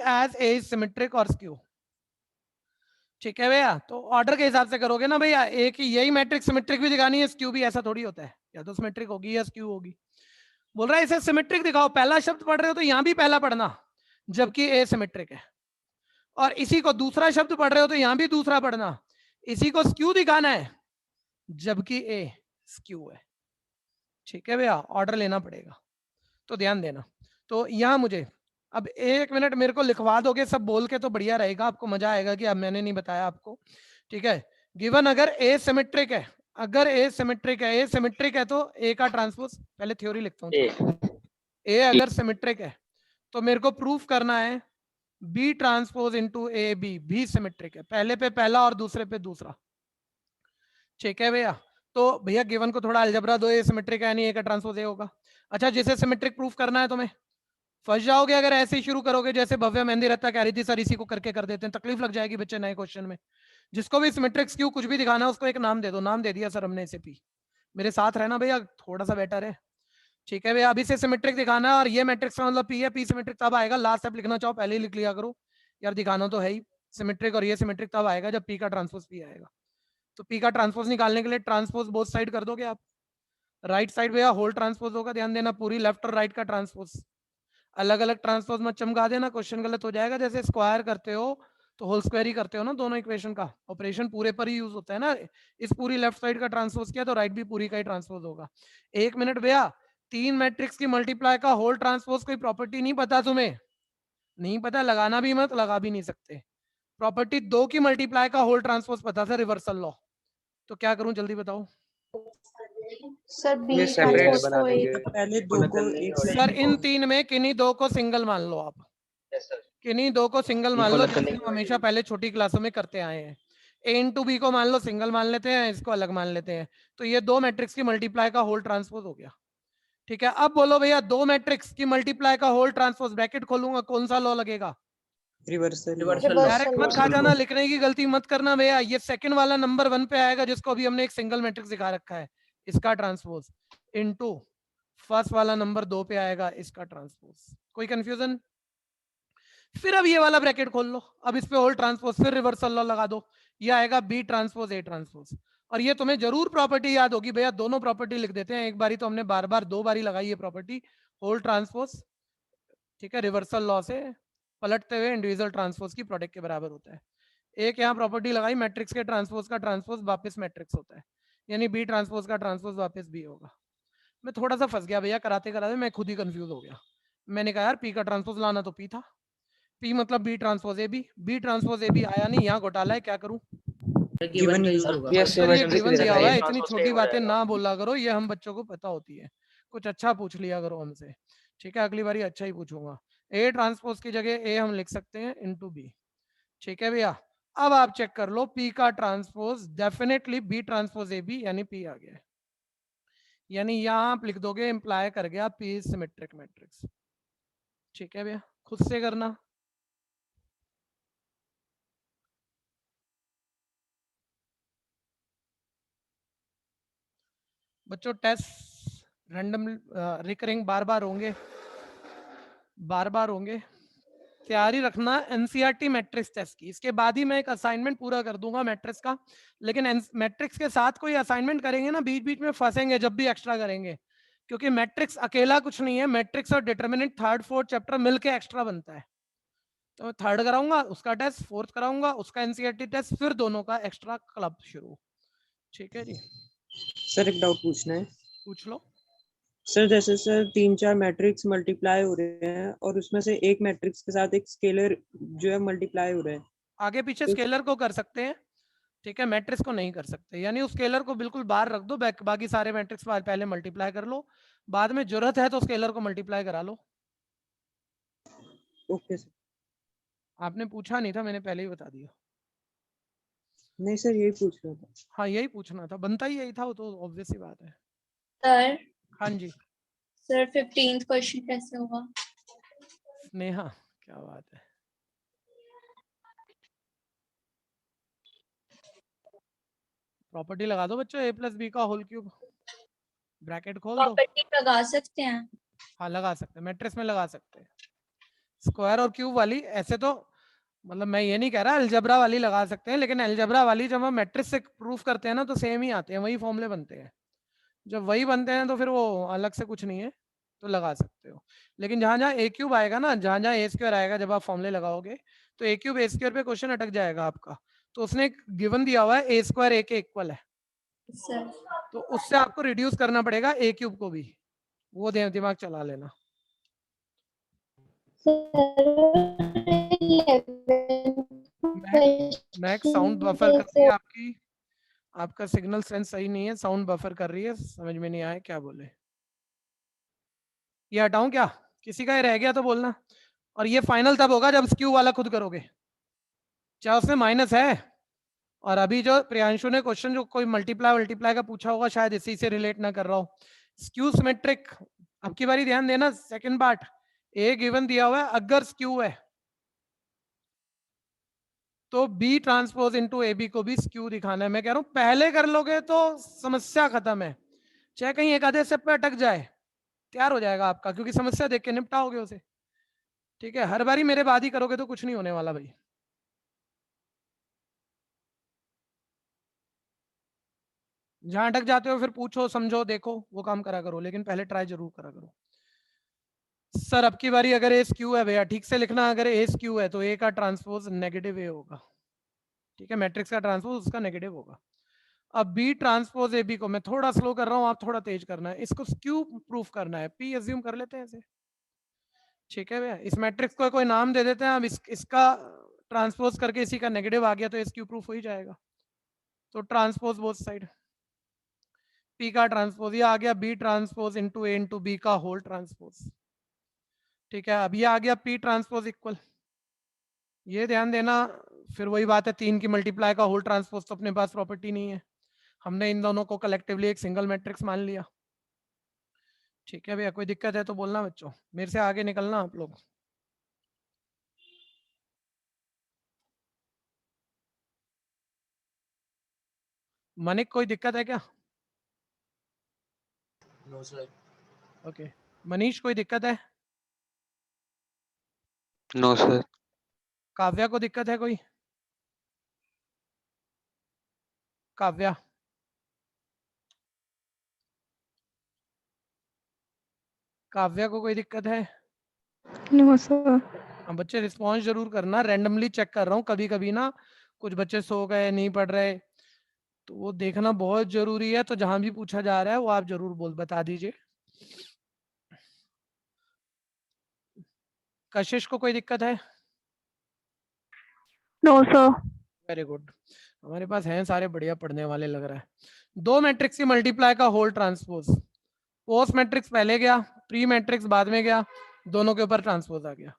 एज ए सिमेट्रिक और स्क्यू। ठीक है भैया, तो ऑर्डर के हिसाब से करोगे ना भैया, एक ही यही मैट्रिक सिमेट्रिक भी दिखानी है, स्क्यू भी, ऐसा थोड़ी होता है, या तो सिमेट्रिक होगी या स्क्यू होगी। बोल रहा है इसे सिमेट्रिक दिखाओ, पहला शब्द पढ़ रहे हो तो यहां भी पहला पढ़ना जबकि ए सिमेट्रिक है, और इसी को दूसरा शब्द पढ़ रहे हो तो यहां भी दूसरा पढ़ना, इसी को स्क्यू दिखाना है जबकि ए स्क्यू है। ठीक है भैया, ऑर्डर लेना पड़ेगा, तो ध्यान देना। तो यहां मुझे अब 1 मिनट मेरे को लिखवा दोगे सब बोल के तो बढ़िया रहेगा, आपको मजा आएगा कि अब मैंने नहीं बताया आपको। ठीक है, गिवन अगर ए सिमेट्रिक है, अगर ए सिमेट्रिक है, ए सिमेट्रिक है तो ए का ट्रांसपोज, पहले थ्योरी लिखता हूँ, ए अगर सिमेट्रिक है तो मेरे को प्रूफ करना है B transpose into A B भी सिमेट्रिक है, पहले पे पहला और दूसरे पे दूसरा। ठीक है भैया, तो भैया गिवन को थोड़ा अलजबरा दो, ए सिमेट्रिक है यानी ए का ट्रांसपोज ए होगा। अच्छा, जिसे सिमेट्रिक प्रूफ करना है तुम्हें फंस जाओगे अगर ऐसे ही शुरू करोगे, जैसे भव्य मेहंदी रत्ता कह रही थी सर इसी को करके कर देते हैं, तकलीफ लग जाएगी बच्चे नए क्वेश्चन में। जिसको भी सिमेट्रिक स्क्यू कुछ भी दिखाना है उसको एक नाम दे दो, नाम दे दिया सर हमने इसे पी, मेरे साथ रहना भैया, थोड़ा सा बेटर है। ठीक है भैया, अभी से सिमेट्रिक दिखाना है और ये मैट्रिक्स का मतलब पी है, पी सिमेट्रिक तब आएगा, लास्ट स्टेप लिखना चाहो पहले ही लिख लिया करो यार, दिखाना तो है ही सिमेट्रिक, और ये सिमेट्रिक तब आएगा जब पी का ट्रांसपोज पी आएगा। तो पी का ट्रांसपोज निकालने के लिए ट्रांसपोज बोथ साइड कर दोगे आप, राइट साइड भैया होल ट्रांसपोज होगा, ध्यान देना, पूरी लेफ्ट और राइट का ट्रांसपोज, अलग अलग ट्रांसपोज मत चमका देना, क्वेश्चन गलत हो जाएगा। जैसे स्क्वायर करते हो तो होल स्क्वायर ही करते हो ना, दोनों इक्वेशन का ऑपरेशन पूरे पर ही यूज होता है ना। इस पूरी लेफ्ट साइड का ट्रांसपोज किया तो राइट भी पूरी का ही ट्रांसपोज होगा। 1 मिनट भैया, 3 मैट्रिक्स की मल्टीप्लाई का होल ट्रांसपोज कोई प्रॉपर्टी नहीं पता तुम्हें? नहीं पता, लगाना भी मत, लगा भी नहीं सकते। प्रॉपर्टी 2 की मल्टीप्लाई का होल ट्रांसपोज पता था, रिवर्सल लॉ। तो क्या करूं जल्दी बताओ? सर बी ये सेपरेट ट्रांसपोज बना को देंगे। एक पहले दो गलत को नहीं एक और सर इन तीन में किन्हीं दो को सिंगल मान लो आप, किन्हीं दो को सिंगल मान लो, गलत जैसे नहीं हम हमेशा पहले छोटी क्लासों में करते आए हैं। ए इंटू बी को मान लो सिंगल मान लेते हैं, इसको अलग मान लेते हैं, तो ये दो मैट्रिक्स की मल्टीप्लाई का होल ट्रांसपोज हो गया। ठीक है, अब बोलो भैया दो मैट्रिक्स की मल्टीप्लाई का होल ट्रांसपोज, ब्रैकेट खोलूंगा, कौन सा लॉ लगेगा? रिवर्सल डायरेक्ट मत खा जाना, लिखने की गलती मत करना भैया। ये सेकंड वाला नंबर 1 पे आएगा जिसको अभी हमने एक सिंगल मैट्रिक्स दिखा रखा है, इसका ट्रांसपोज, इनटू फर्स्ट वाला नंबर 2 पे आएगा, इसका ट्रांसपोज। कोई कंफ्यूजन? फिर अब ये वाला ब्रैकेट खोल लो, अब इस पे होल ट्रांसपोज, फिर रिवर्सल लॉ लगा दो, ये आएगा बी ट्रांसपोज ए ट्रांसपोज। और ये तुम्हें जरूर प्रॉपर्टी याद होगी भैया, दोनों प्रॉपर्टी लिख देते हैं, एक बारी तो हमने बार बार दो बारी लगाई ये प्रॉपर्टी, होल ट्रांसपोज, ठीक है, रिवर्सल लॉ से पलटते हुए इंडिविजुअल ट्रांसपोज की प्रोडक्ट के बराबर होता है। एक यहाँ प्रॉपर्टी लगाई, मैट्रिक्स के ट्रांसपोज का ट्रांसपोज वापस मैट्रिक्स होता है, यानी बी ट्रांसपोज का ट्रांसपोज वापस बी होगा। मैं थोड़ा सा फंस गया भैया, कराते कराते मैं खुद ही कंफ्यूज हो गया। मैंने कहा यार पी का ट्रांसपोज लाना तो पी था, पी मतलब B transpose A B, B transpose A B आया नहीं, यहाँ घोटाला है, क्या करूं? गिवन का यूज होगा। सर ये गिवन दिया हुआ है, इतनी छोटी बातें ना बोला करो, ये हम बच्चों को पता होती है, कुछ अच्छा पूछ लिया करो हमसे, ठीक है, अगली बारी अच्छा ही पूछूंगा। ए ट्रांसपोज की जगह ए हम लिख सकते हैं इनटू बी, ठीक है भैया। अब आप चेक कर लो, पी का transpose definitely B transpose A B, यानी पी आ गया, यानी यहां आप लिख दोगे इंप्लाई कर गया पी सिमेट्रिक मैट्रिक्स, ठीक है भैया, खुद से करना। बच्चों टेस्ट रैंडम रिकरिंग बार बार होंगे, बार बार होंगे, तैयारी रखना एनसीईआरटी मैट्रिक्स टेस्ट की। इसके बाद ही मैं एक असाइनमेंट पूरा कर दूंगा मैट्रिक्स का, लेकिन मैट्रिक्स के साथ कोई असाइनमेंट करेंगे ना, बीच बीच में फंसेंगे जब भी एक्स्ट्रा करेंगे, क्योंकि मैट्रिक्स अकेला कुछ नहीं है, मैट्रिक्स और डिटरमिनेंट थर्ड फोर्थ चैप्टर मिलके एक्स्ट्रा बनता है। तो थर्ड कराऊंगा उसका टेस्ट, फोर्थ कराऊंगा उसका एनसीईआरटी टेस्ट, फिर दोनों का एक्स्ट्रा क्लब शुरू, ठीक है जी। सर एक डाउट पूछना है। पूछ लो। सर जैसे सर 3-4 मैट्रिक्स मल्टीप्लाई हो रहे हैं और उसमें से एक मैट्रिक्स के साथ एक स्केलर जो है मल्टीप्लाई हो रहा है, आगे पीछे स्केलर को कर सकते हैं, ठीक है, मैट्रिक्स को नहीं कर सकते, यानी उस स्केलर को बिल्कुल बाहर रख दो, बाकी सारे मैट्रिक्स पहले मल्टीप्लाई कर लो, बाद में जरूरत है तो स्केलर को मल्टीप्लाई करा लो। Okay sir. आपने पूछा नहीं था, मैंने पहले ही बता दिया। नहीं सर यही पूछ रहा था। हाँ यही पूछना था, बनता ही यही था, वो तो ऑब्वियस ही बात है। सर हाँ जी सर 15th क्वेश्चन कैसे होगा? नेहा क्या बात है, प्रॉपर्टी लगा दो बच्चों, a प्लस बी का होल क्यूब, ब्रैकेट खोल दो। प्रॉपर्टी लगा सकते हैं? हाँ लगा सकते हैं, मैट्रिक्स में लगा सकते हैं, स्क्वायर और क्यूब वाली ऐसे तो, मतलब मैं ये नहीं कह रहा, अलजबरा वाली लगा सकते हैं, लेकिन अलजबरा वाली जब हम मैट्रिक्स से प्रूफ करते हैं ना तो सेम ही आते हैं, वही फॉर्मूले बनते हैं, जब वही बनते हैं तो फिर वो अलग से कुछ नहीं है, तो लगा सकते हो। लेकिन जहां जहां ए क्यूब आएगा ना, जहां जहां ए स्क्वायर आएगा, जब आप फॉर्मूले लगाओगे तो ए क्यूब ए स्क्वायर पे क्वेश्चन अटक जाएगा आपका, तो उसने गिवन दिया हुआ है ए स्क्वायर ए के इक्वल है, तो उससे आपको रिड्यूस करना पड़ेगा ए क्यूब को भी, वो दिमाग चला लेना। मैक्स साउंड बफर कर रही है आपकी, आपका सिग्नल सेंस सही नहीं है, साउंड बफर कर रही है, समझ में नहीं आया क्या बोले। ये हटाऊं क्या? किसी का ये रह गया तो बोलना। और ये फाइनल तब होगा जब स्क्यू वाला खुद करोगे, चाहे उसमें माइनस है। और अभी जो प्रियांशु ने क्वेश्चन जो कोई मल्टीप्लाई का पूछा होगा, शायद इसी से रिलेट ना कर रहा हो, स्क्यू सिमेट्रिक, अब की बारी ध्यान देना, सेकंड पार्ट, ए गिवन दिया हुआ है, अगर स्क्यू है तो B transpose into A B को भी स्क्यू दिखाना है। मैं कह रहा हूं पहले कर लोगे तो समस्या खत्म है, चाहे कहीं एक आधे स्टेप पे अटक जाए, तैयार हो जाएगा आपका, क्योंकि समस्या देख के निपटाओगे उसे, ठीक है। हर बारी मेरे बाद ही करोगे तो कुछ नहीं होने वाला भाई। जहां अटक जाते हो फिर पूछो समझो देखो, वो काम करा करो, लेकिन पहले ट्राई जरूर करा करो। सर अब की बारी अगर ए स्क्यू है भैया, ठीक से लिखना, अगर ए स्क्यू है तो ए का ट्रांसपोज नेगेटिव ए होगा, ठीक है, मैट्रिक्स का ट्रांसपोज उसका नेगेटिव होगा। अब बी ट्रांसपोज ए बी को मैं थोड़ा स्लो कर रहा हूं, आप थोड़ा तेज करना है, इसको स्क्यू प्रूफ करना है, पी अज्यूम कर लेते हैं ऐसे, ठीक है भैया। इस मैट्रिक्स को कोई नाम दे देते हैं, अब इसका ट्रांसपोज करके इसी का नेगेटिव आ गया तो स्क्यू प्रूफ हो ही जाएगा, तो ट्रांसपोज बोथ साइड, पी का ट्रांसपोज, ये आ गया बी ट्रांसपोज इंटू ए इंटू बी का होल ट्रांसपोज। ठीक है, अब ये आ गया पी ट्रांसपोज इक्वल, ये ध्यान देना, फिर वही बात है 3 की मल्टीप्लाई का होल ट्रांसपोज तो अपने पास प्रॉपर्टी नहीं है, हमने इन दोनों को कलेक्टिवली एक सिंगल मैट्रिक्स मान लिया। ठीक है भैया, कोई दिक्कत है तो बोलना बच्चों, मेरे से आगे निकलना आप लोग। मनिक कोई दिक्कत है क्या? No sir. ओके, मनीष कोई दिक्कत है? No sir. काव्या को दिक्कत है कोई? काव्या, काव्या को कोई दिक्कत है? No sir. हाँ बच्चे रिस्पॉन्स जरूर करना, रैंडमली चेक कर रहा हूँ, कभी कभी ना कुछ बच्चे सो गए नहीं पढ़ रहे, तो वो देखना बहुत जरूरी है, तो जहां भी पूछा जा रहा है वो आप जरूर बता दीजिए। कशिश को कोई दिक्कत है? No sir. वेरी गुड, हमारे पास हैं सारे बढ़िया पढ़ने वाले लग रहा है। 2 मैट्रिक्स की मल्टीप्लाई का होल ट्रांसपोज, पोस्ट मैट्रिक्स पहले गया, प्री मैट्रिक्स बाद में गया, दोनों के ऊपर ट्रांसपोज आ गया,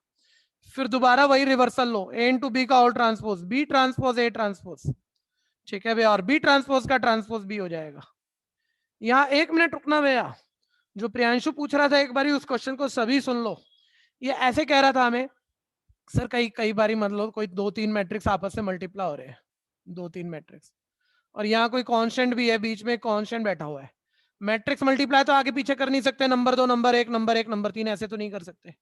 फिर दोबारा वही रिवर्सल लो, ए इंटू बी का whole transpose, B transpose A transpose. ठीक है भैया, और बी ट्रांसपोज का ट्रांसपोज बी हो जाएगा। यहाँ 1 मिनट रुकना भैया, जो प्रियांशु पूछ रहा था एक बारी उस क्वेश्चन को सभी सुन लो। ये ऐसे कह रहा था हमें, सर कई बारी मतलब कोई 2-3 मैट्रिक्स आपस में मल्टीप्लाई हो रहे हैं, 2-3 मैट्रिक्स, और यहाँ कोई कांस्टेंट भी है, बीच में कांस्टेंट बैठा हुआ है, मैट्रिक्स मल्टीप्लाई तो आगे पीछे कर नहीं सकते, नंबर 2 नंबर 1 नंबर 1 नंबर 3 ऐसे तो नहीं कर सकते।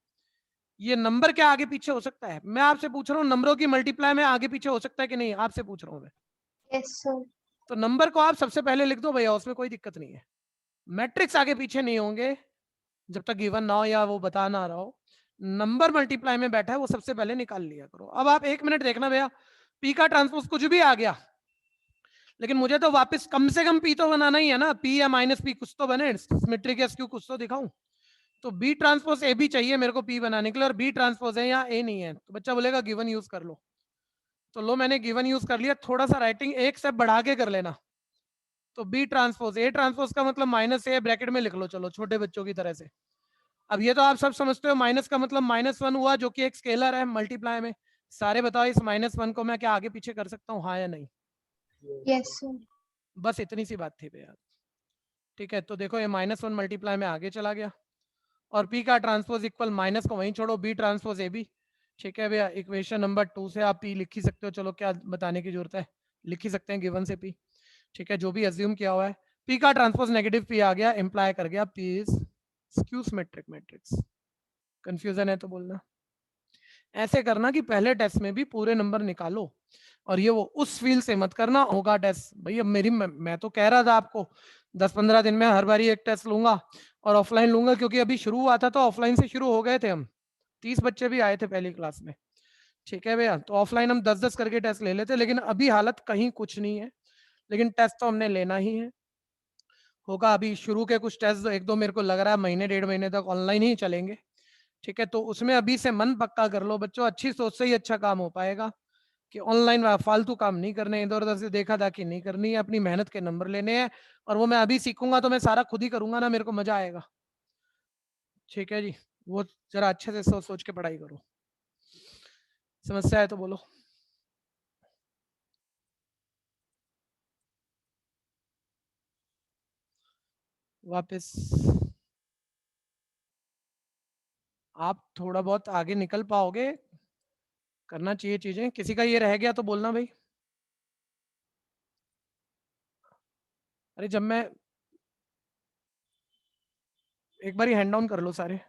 ये नंबर क्या आगे पीछे हो सकता है? मैं आपसे पूछ रहा हूँ, नंबरों की मल्टीप्लाई में आगे पीछे हो सकता है कि नहीं, आपसे पूछ रहा हूँ मैं। Yes sir. तो नंबर को आप सबसे पहले लिख दो भैया, उसमें कोई दिक्कत नहीं है, मैट्रिक्स आगे पीछे नहीं होंगे जब तक गिवन ना हो या वो बता ना रहा हो। नंबर मल्टीप्लाई में बैठा है वो सबसे पहले निकाल लिया करो। अब आप 1 मिनट देखना भैया, पी का ट्रांसपोज कुछ भी आ गया, लेकिन मुझे तो वापस कम से कम पी तो बनाना ही है ना, पी या माइनस पी कुछ तो बने, सिमेट्रिक या स्क्यू कुछ तो दिखाऊं। तो बी ट्रांसपोज ए भी चाहिए मेरे को पी बनाने के लिए, और बी ट्रांसपोज है या ए नहीं है, तो बच्चा बोलेगा गिवन यूज कर लो, तो लो मैंने गिवन यूज कर लिया, थोड़ा सा राइटिंग एक स्टेप बढ़ा के कर लेना। तो बी ट्रांसपोज ए ट्रांसपोज का मतलब माइनस ए ब्रैकेट में लिख लो, चलो छोटे बच्चों की तरह से। अब ये तो आप सब समझते हो, माइनस का मतलब -1 हुआ जो कि एक स्केलर है मल्टीप्लाई में। सारे बताओ इस -1 को मैं क्या आगे पीछे कर सकता हूँ, हाँ या नहीं? Yes sir. बस इतनी सी बात थी भैया। ठीक है, तो देखो ये -1 मल्टीप्लाई में आगे चला गया, और पी का ट्रांसपोज इक्वल माइनस को वहीं छोड़ो, बी ट्रांसपोज ए बी। ठीक है भैया, इक्वेशन नंबर 2 से आप पी लिख ही सकते हो, चलो क्या बताने की जरूरत है, लिख ही सकते हैं गिवन से पी। ठीक है, जो भी अज्यूम किया हुआ है, पी का ट्रांसपोज नेगेटिव पी आ गया, इंप्लाई कर गया P is skew symmetric matrix. Confusion है तो बोलना। ऐसे करना कि पहले टेस्ट में भी पूरे नंबर निकालो, और ये वो उस फील्ड से मत करना होगा टेस्ट। भैया मैं तो कह रहा था आपको 10-15 दिन में हर बारी एक टेस्ट लूंगा और ऑफलाइन लूंगा, क्योंकि अभी शुरू हुआ था तो ऑफलाइन से शुरू हो गए थे हम, 30 बच्चे भी आए थे पहली क्लास में। ठीक है भैया, तो ऑफलाइन हम 10-10 करके टेस्ट ले लेते, लेकिन अभी हालत कहीं कुछ नहीं है, लेकिन टेस्ट तो हमने लेना ही है। होगा अभी शुरू के कुछ टेस्ट 1-2 मेरे को लग रहा है महीने 1.5 महीने तक ऑनलाइन ही चलेंगे। ठीक है, तो उसमें अभी से मन पक्का कर लो बच्चों, अच्छी सोच से ही अच्छा काम हो पाएगा, कि ऑनलाइन फालतू काम नहीं करने, इधर उधर से देखा दाखी नहीं करनी है, अपनी मेहनत के नंबर लेने हैं। और वो मैं अभी सीखूंगा तो मैं सारा खुद ही करूंगा ना, मेरे को मजा आएगा। ठीक है जी, वो जरा अच्छे से सोच सोच के पढ़ाई करो। समस्या है तो बोलो। वापस आप थोड़ा बहुत आगे निकल पाओगे, करना चाहिए चीजें। किसी का ये रह गया तो बोलना भाई। अरे जब मैं एक बार हैंड डाउन कर लो, सारे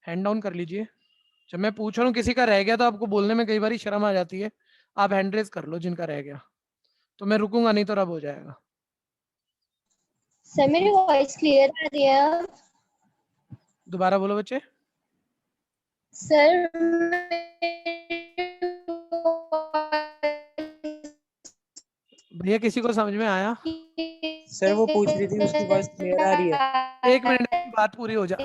हैंड डाउन कर लीजिए। जब मैं पूछ रहा हूँ किसी का रह गया तो आपको बोलने में कई बार शर्म आ जाती है, आप हैंड रेज कर लो जिनका रह गया, तो मैं रुकूंगा नहीं तो रब हो जाएगा। सर मेरी वॉइस क्लियर आ रही है? दोबारा बोलो बच्चे। सर भैया किसी को समझ में आया? सर वो पूछ रही थी उसकी वॉइस क्लियर आ रही है? 1 मिनट की बात पूरी हो जा।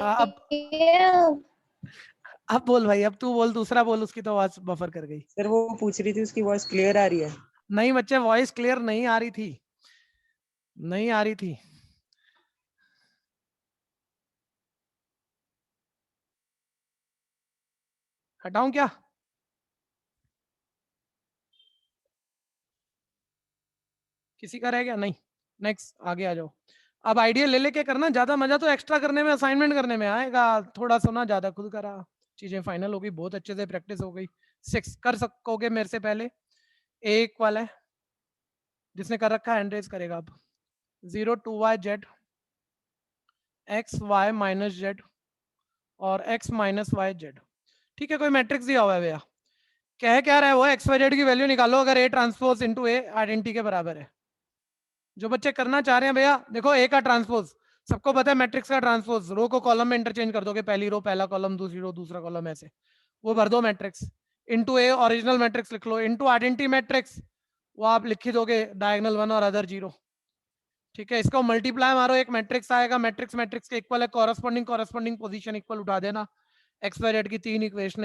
अब बोल भाई, अब तू बोल, दूसरा बोल, उसकी तो आवाज बफर कर गई। सर वो पूछ रही थी उसकी वॉइस क्लियर आ रही है? नहीं बच्चे, वॉइस क्लियर नहीं आ रही थी। नहीं आ रही थी। हटाऊं क्या? किसी का रह गया? नहीं। नेक्स्ट, आगे आ जाओ। अब आइडिया ले लेके करना, ज्यादा मजा तो एक्स्ट्रा करने में, असाइनमेंट करने में आएगा। थोड़ा सुना, ज्यादा खुद करा, चीजें फाइनल हो गई, बहुत अच्छे से प्रैक्टिस हो गई। 6 कर सकोगे मेरे से पहले? एक वाला है, जिसने कर रखा है हैंड रेज करेगा। अब 0 2y z x y minus z और x माइनस वाई z। ठीक है, कोई मैट्रिक्स दिया हुआ है भैया, कह क्या रहा है वो, एक्स वाई जेड की वैल्यू निकालो अगर A transpose into A identity के बराबर है। जो बच्चे करना चाह रहे हैं भैया, देखो ए का ट्रांसपोज सबको पता है, मैट्रिक्स का ट्रांसपोज रो को कॉलम में इंटरचेंज कर दोगे, पहली रो पहला कॉलम, दूसरी रो दूसरा कॉलम, ऐसे वो भर दो मैट्रिक्स। इनटू ए ओरिजिनल मैट्रिक्स लिख लो, इनटू आइडेंटिटी मैट्रिक्स वो आप लिख ही दोगे, डायगोनल 1 और अदर 0। ठीक है, इसको मल्टीप्लाई मारो, एक मैट्रिक्स आएगा, मैट्रिक्स मैट्रिक्स के इक्वल है, कॉरस्पॉन्डिंग पोजीशन इक्वल उठा देना, एक्स वाई जेड की 3 इक्वेशन,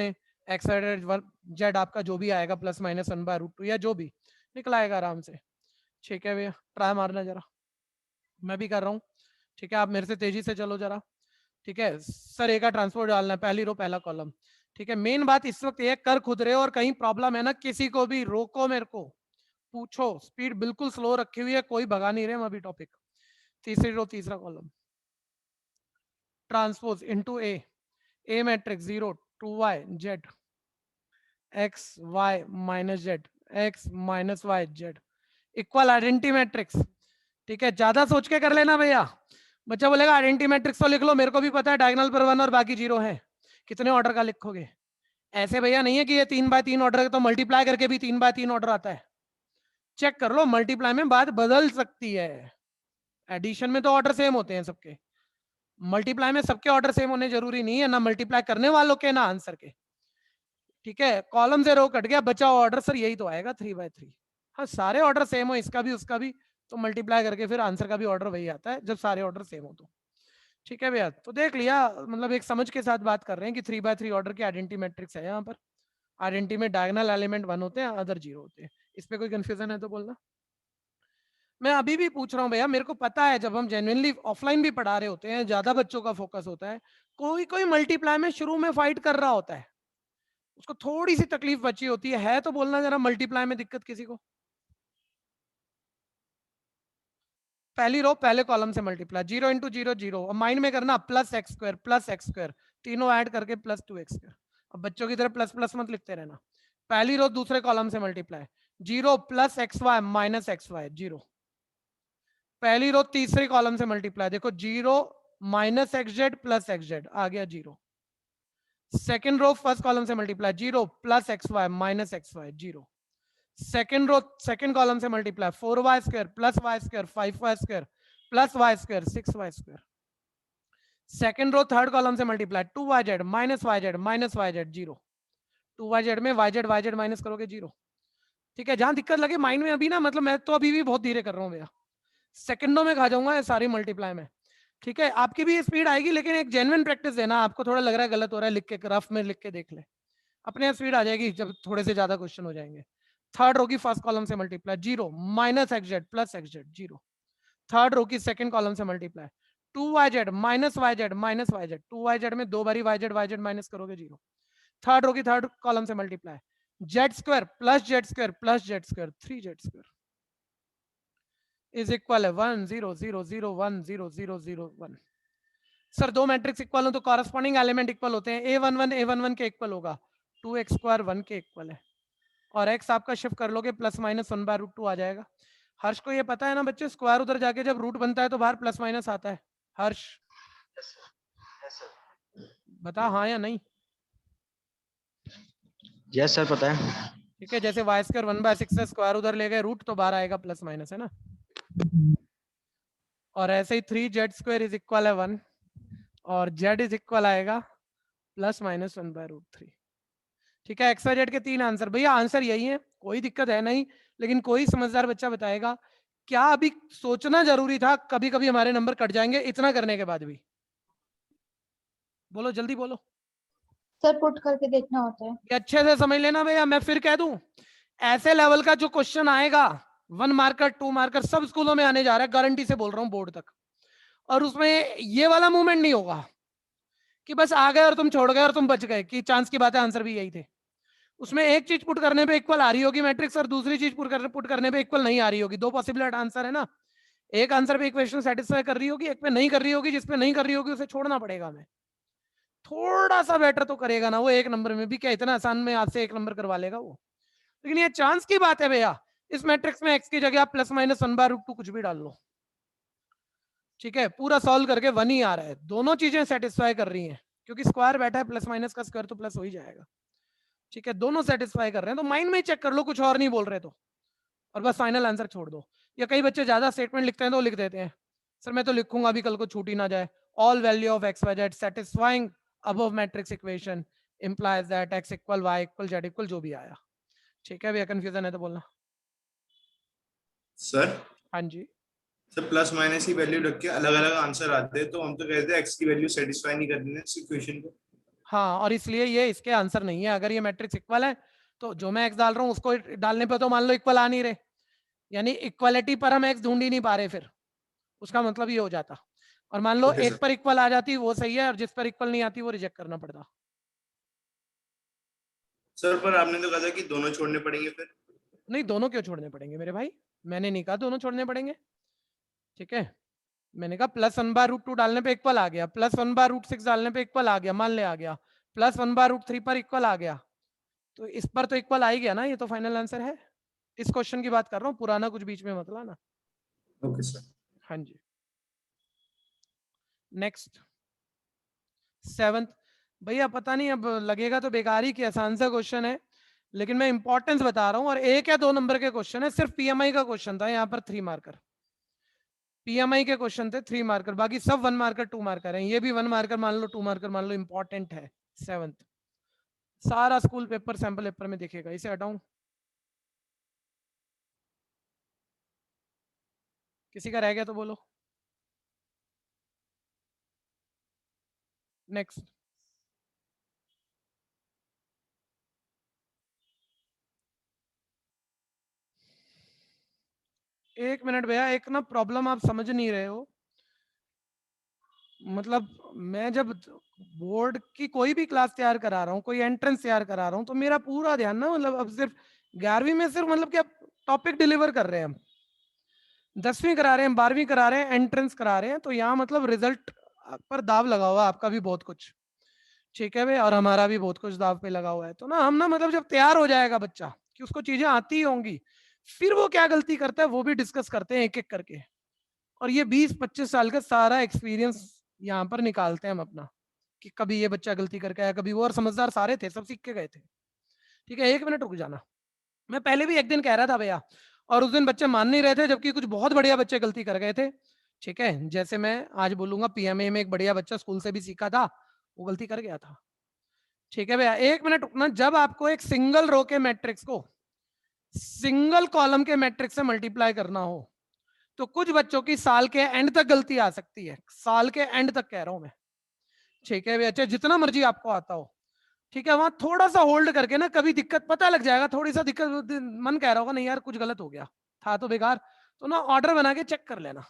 एक्स वाई जेड आपका जो भी आएगा प्लस माइनस 1/√2 या जो भी निकल आएगा आराम से। ठीक है भैया, ट्राई मारना जरा, मैं भी कर रहा हूँ। ठीक है, आप मेरे से तेजी से चलो जरा। ठीक है सर, ए का ट्रांसपोर्ट डालना है, पहली रो पहला कॉलम। ठीक है, मेन बात इस वक्त ये कर खुद रहे हो, और कहीं प्रॉब्लम है ना किसी को भी रोको, मेरे को पूछो। स्पीड बिल्कुल स्लो रखी हुई है, कोई भगा नहीं रहे हम अभी टॉपिक। तीसरी रो तीसरा column, transpose into A matrix 0 2y z x y minus z x minus Y z equal identity matrix. ठीक है, ज्यादा सोच के कर लेना भैया। बच्चा बोलेगा आइडेंटिटी मैट्रिक्स तो लिख लो, मेरे को भी पता है डायगोनल पर 1 और बाकी 0 है, कितने ऑर्डर का लिखोगे? ऐसे भैया नहीं है कि ये 3x3 ऑर्डर है, तो मल्टीप्लाई करके भी 3x3 ऑर्डर आता है। चेक कर लो, मल्टीप्लाई में बात बदल सकती है, एडिशन में तो ऑर्डर सेम होते हैं सबके, मल्टीप्लाई में सबके ऑर्डर सेम होने जरूरी नहीं है, ना मल्टीप्लाई करने वालों के ना आंसर के। ठीक है, कॉलम से रो कट गया, बचा ऑर्डर सर यही तो आएगा 3x3। हाँ, सारे ऑर्डर सेम हो, इसका भी उसका भी, तो मल्टीप्लाई करके फिर आंसर का भी ऑर्डर वही आता है, जब सारे ऑर्डर सेम हो तो। ठीक है भैया, तो देख लिया, मतलब एक समझ के साथ बात कर रहे हैं कि 3x3 ऑर्डर की आइडेंटिटी मैट्रिक्स है यहाँ पर। आइडेंटिटी में डायगोनल एलिमेंट 1 होते हैं, अदर 0 होते हैं। इस पे कोई कंफ्यूजन है तो बोलना। मैं अभी भी पूछ रहा हूँ भैया, मेरे को पता है जब हम जेन्युइनली ऑफलाइन भी पढ़ा रहे होते हैं, ज्यादा बच्चों का फोकस होता है, कोई कोई मल्टीप्लाई में शुरू में फाइट कर रहा होता है, उसको थोड़ी सी तकलीफ बची होती है तो बोलना जरा, मल्टीप्लाई में दिक्कत किसी को? पहली रो पहले कॉलम से मल्टीप्लाई, 0 इंटू 0 0, और माइंड में करना प्लस एक्स स्क्वायर, तीनों ऐड करके प्लस 2x²। अब बच्चों की तरह प्लस प्लस मत लिखते रहना। पहली रो दूसरे कॉलम से multiply, 0 plus X Y minus X Y 0। पहली रो तीसरे कॉलम से मल्टीप्लाई, देखो 0 minus X Z plus X Z आ गया 0। सेकेंड रो फर्स्ट कॉलम से multiply, 0 plus X Y minus X Y 0। Second row second column से multiply, 4y² plus y² 5y² plus y² 6y²। Second row third column से multiply, 2yz minus yz 0। 2yz में yz माइनस करोगे 0। ठीक है, जहां दिक्कत लगे माइंड में अभी ना, मतलब मैं तो अभी भी बहुत धीरे कर रहा हूँ भैया, सेकंडों में खा जाऊंगा ये सारी मल्टीप्लाई में। ठीक है, आपकी भी स्पीड आएगी, लेकिन एक जेन्युइन प्रैक्टिस देना। आपको थोड़ा लग रहा है गलत हो रहा है, लिख के रफ में लिख के देख ले, अपने स्पीड आ जाएगी जब थोड़े से ज्यादा क्वेश्चन हो जाएंगे। थर्ड रो की फर्स्ट कॉलम से multiply, 0 minus X Z plus X Z 0। Third row की सेकंड कॉलम से multiply, 2yz minus yz 2yz में दो बारी yz माइनस करोगे 0। थर्ड रो की थर्ड कॉलम से multiply, z² plus z² plus z² 3z² is equal है 1 0 0 0 1 0 0 0 1। सर दो मैट्रिक्स इक्वल हो तो कॉरस्पॉन्डिंग एलिमेंट इक्वल होते हैं, a11 के इक्वल होगा, 2x² 1 के इक्वल है, और x आपका शिफ्ट कर लोगे प्लस माइनस 1/√2 आ जाएगा। हर्ष को ये पता है ना बच्चे, स्क्वायर उधर जाके जब रूट बनता है तो बाहर प्लस माइनस आता है। हर्ष बता हाँ या नहीं? यस सर, पता है। ठीक है, जैसे y² 1/6 से स्क्वायर उधर ले गए रूट, तो बाहर आएगा प्लस माइनस, है ना। और ऐसे ही 3z² इज इक्वल है 1 और z इज इक्वल आएगा प्लस माइनस 1/√3। ठीक है, XYZ के 3 आंसर। भैया आंसर यही है, कोई दिक्कत है नहीं, लेकिन कोई समझदार बच्चा बताएगा क्या अभी सोचना जरूरी था? कभी कभी हमारे नंबर कट जाएंगे इतना करने के बाद भी। बोलो जल्दी बोलो। सर पुट करके देखना होता है। ये अच्छे से समझ लेना भैया, मैं फिर कह दूं, ऐसे लेवल का जो क्वेश्चन आएगा 1 मार्कर 2 मार्कर सब स्कूलों में आने जा रहा है, गारंटी से बोल रहा हूँ, बोर्ड तक। और उसमें ये वाला मूवमेंट नहीं होगा कि बस आ गए और तुम छोड़ गए और तुम बच गए, कि चांस की बात है आंसर भी यही थे। उसमें एक चीज पुट करने पे इक्वल आ रही होगी मैट्रिक्स और दूसरी चीज पुट करने पे इक्वल नहीं आ रही होगी। दो पॉसिबल आंसर है ना, एक आंसर पे इक्वेशन सेटिस्फाई कर रही होगी, एक पे नहीं कर रही होगी। जिस पे नहीं कर रही होगी उसे छोड़ना पड़ेगा हमें। थोड़ा सा बेटर तो करेगा ना वो, एक नंबर में भी क्या इतना आसान में आज से 1 नंबर करवा लेगा वो। लेकिन ये चांस की बात है भैया, इस मैट्रिक्स में x की जगह आप ±1/√2 कुछ भी डाल लो, ठीक है, पूरा सॉल्व करके 1 ही आ रहा है। दोनों चीजें सेटिस्फाई कर रही हैं, क्योंकि स्क्वायर बैठा है, प्लस माइनस का स्क्वायर तो प्लस हो ही जाएगा, ठीक है। दोनों सेटिस्फाई कर रहे हैं, तो माइंड में ही चेक कर लो, कुछ और नहीं बोल रहे तो, और बस फाइनल आंसर छोड़ दो। या कई बच्चे ज्यादा स्टेटमेंट लिखते हैं तो लिख देते हैं, सर मैं तो लिखूंगा अभी, कल को छूट ही ना जाए। All value of x y z satisfying above matrix equation implies that x equal y equal z equal जो भी आया, ठीक है भैया। कंफ्यूजन है तो बोलना। सर हाँ जी सर प्लस माइनस की वैल्यू रख के अलग अलग आंसर आते हैं, तो हम तो कहते हैं x की वैल्यू सेटिस्फाई नहीं कर रही है इस इक्वेशन को। हाँ, और इसलिए ये इसके आंसर नहीं है। अगर ये मैट्रिक्स इक्वल है तो जो मैं x डाल रहा हूँ उसको डालने पे तो मान लो इक्वल आ नहीं रहे, यानी इक्वलिटी पर हम x ढूंढ ही नहीं पा रहे, फिर उसका मतलब ये हो जाता। और मान लो एक पर इक्वल आ जाती वो सही है, और जिस पर इक्वल नहीं आती वो रिजेक्ट करना पड़ता। सर पर आपने तो कहा था कि दोनों छोड़ने पड़ेंगे, फिर नहीं, दोनों क्यों छोड़ने पड़ेंगे मेरे भाई, मैंने नहीं कहा दोनों छोड़ने पड़ेंगे, ठीक है। मैंने कहा +1/√2 डालने पे इक्वल आ गया, +1/√6 डालने पे इक्वल आ गया, मान ले आ गया, +1/√3 पर इक्वल आ गया, तो इस पर तो इक्वल आ ही गया ना, ये तो फाइनल आंसर है। इस क्वेश्चन की बात कर रहा हूँ, पुराना कुछ बीच में मत लाना। Okay sir. हाँ जी, नेक्स्ट 7th भैया, पता नहीं अब लगेगा तो बेकार ही कि आसान सा क्वेश्चन है, लेकिन मैं इंपॉर्टेंस बता रहा हूँ। और 1 या 2 नंबर के क्वेश्चन है, सिर्फ पीएमआई का क्वेश्चन था, यहाँ पर 3 मार्कर पीएमआई के क्वेश्चन थे, 3 मार्कर, बाकी सब 1 मार्कर 2 मार्कर हैं। ये भी 1 मार्कर मान लो, 2 मार्कर मान लो, इंपॉर्टेंट है। 7th सारा स्कूल पेपर सैंपल पेपर में दिखेगा। इसे हटाऊं, किसी का रह गया तो बोलो। नेक्स्ट, एक मिनट भैया, एक ना प्रॉब्लम आप समझ नहीं रहे हो। मतलब मैं जब बोर्ड की कोई भी क्लास तैयार करा रहा हूँ, कोई एंट्रेंस तैयार करा रहा हूँ, तो मेरा पूरा ध्यान ना, मतलब अब सिर्फ 11वीं में सिर्फ मतलब क्या टॉपिक डिलीवर कर रहे हैं हम, 10वीं करा रहे हैं, 12वीं करा रहे हैं, एंट्रेंस करा रहे हैं, तो यहाँ मतलब रिजल्ट पर दाव लगा हुआ है, आपका भी बहुत कुछ, ठीक है भाई, और हमारा भी बहुत कुछ दाव पे लगा हुआ है। तो ना हम ना मतलब जब तैयार हो जाएगा बच्चा कि उसको चीजें आती ही होंगी, फिर वो क्या गलती करता है वो भी डिस्कस करते हैं एक एक करके। और ये 20-25 साल का सारा एक्सपीरियंस यहाँ पर निकालते हैं हम अपना, कि कभी ये बच्चा गलती करके आया, कभी वो, और समझदार सारे थे, सब सीख के गए थे, ठीक है। 1 मिनट रुक जाना, मैं पहले भी एक दिन कह रहा था भैया, और उस दिन बच्चे मान नहीं रहे थे, जबकि कुछ बहुत बढ़िया बच्चे गलती कर गए थे, ठीक है। जैसे मैं आज बोलूंगा, पीएमए में एक बढ़िया बच्चा स्कूल से भी सीखा था, वो गलती कर गया था, ठीक है भैया। 1 मिनट रुकना, जब आपको एक सिंगल रो के मैट्रिक्स को सिंगल कॉलम के मैट्रिक्स से मल्टीप्लाई करना हो, तो कुछ बच्चों की साल के एंड तक गलती आ सकती है, साल के एंड तक कह रहा हूं मैं, ठीक है भैया, चाहे जितना मर्जी आपको आता हो, ठीक है। वहां थोड़ा सा होल्ड करके ना, कभी दिक्कत पता लग जाएगा, थोड़ी सा दिक्कत, मन कह रहा होगा नहीं यार कुछ गलत हो गया था तो बेकार, तो ना ऑर्डर बना के चेक कर लेना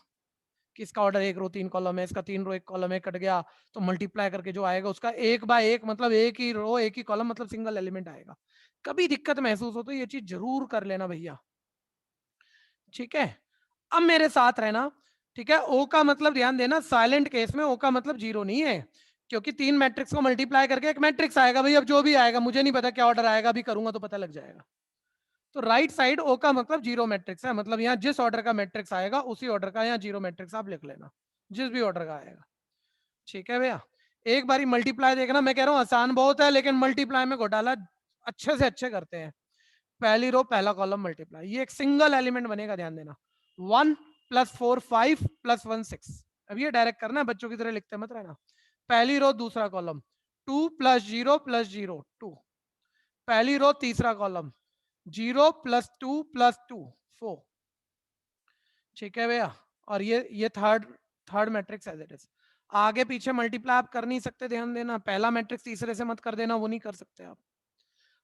कि इसका ऑर्डर 1 रो 3 कॉलम है, इसका 3 रो 1 कॉलम है, कट गया तो मल्टीप्लाई करके जो आएगा उसका 1 बाय 1 मतलब 1 ही रो 1 ही कॉलम, मतलब सिंगल एलिमेंट आएगा। कभी दिक्कत महसूस हो तो ये चीज जरूर कर लेना भैया, ठीक है। अब मेरे साथ रहना, ठीक है। ओ का मतलब ध्यान देना, साइलेंट केस में ओ का मतलब 0 नहीं है, क्योंकि 3 मैट्रिक्स को मल्टीप्लाई करके एक मैट्रिक्स आएगा भाई। अब जो भी आएगा मुझे नहीं पता क्या ऑर्डर आएगा, अभी करूंगा तो पता लग जाएगा। तो राइट साइड ओ का मतलब 0 मैट्रिक्स है, मतलब यहाँ जिस ऑर्डर का मैट्रिक्स आएगा उसी ऑर्डर का यहाँ 0 मैट्रिक्स आप लिख लेना, जिस भी ऑर्डर का आएगा, ठीक है भैया। एक बारी मल्टीप्लाई देखना, मैं कह रहा हूँ आसान बहुत है, लेकिन मल्टीप्लाई में घोटाला अच्छे से अच्छे करते हैं। पहली रो पहला कॉलम मल्टीप्लाई, ये एक सिंगल एलिमेंट बनेगा, ध्यान देना। 1 + 4 5 + 1 6। अब ये डायरेक्ट करना है, बच्चों की तरह लिखते मत रहना। पहली रो दूसरा कॉलम 2 + 0 + 0 2। पहली रो तीसरा कॉलम 0 + 2 + 2 4, ठीक है भैया। और ये third matrix as it is. आगे पीछे मल्टीप्लाई आप कर नहीं सकते, ध्यान देना। पहला मैट्रिक्स तीसरे से मत कर देना, वो नहीं कर सकते आप।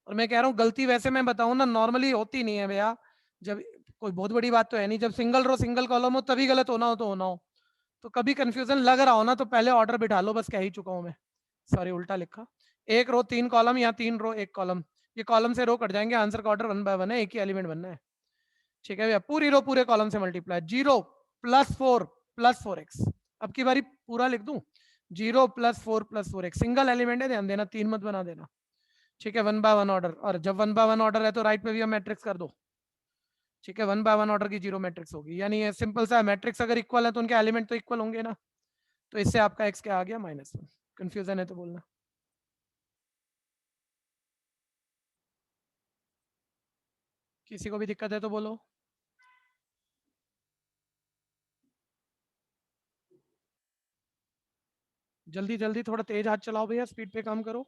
और मैं कह रहा हूँ गलती वैसे मैं बताऊं ना, नॉर्मली होती नहीं है भैया। जब कोई बहुत बड़ी बात तो है नहीं, जब सिंगल रो सिंगल कॉलम हो तभी गलत होना हो तो होना हो, तो कभी कंफ्यूजन लग रहा हो ना तो पहले ऑर्डर बिठा लो, बस कह ही चुका हूं मैं, सॉरी उल्टा लिखा, एक रो 3 कॉलम या 3 रो 1 कॉलम, ये कॉलम से रो कट जाएंगे, आंसर का ऑर्डर 1 बाय 1 है, एक ही एलिमेंट बनना है। ठीक है भैया, पूरी रो पूरे कॉलम से मल्टीप्लाई, 0 + 4 + 4x, अब की बारी पूरा लिख दूं, 0 + 4 + 4x, सिंगल एलिमेंट है, ध्यान देना, 3 मत बना देना। ठीक है, 1 बाय 1 ऑर्डर, और जब 1 बाय 1 ऑर्डर है तो राइट पे भी हम मैट्रिक्स कर दो। ठीक है, 1 बाय 1 ऑर्डर की 0 मैट्रिक्स होगी, यानी ये सिंपल सा है, मैट्रिक्स अगर इक्वल है तो उनके एलिमेंट तो इक्वल होंगे ना, तो इससे आपका x क्या आ गया, -1। कंफ्यूजन है तो बोलना। किसी को भी दिक्कत है तो बोलो। जल्दी जल्दी, थोड़ा तेज हाथ चलाओ भैया, स्पीड पे काम करो।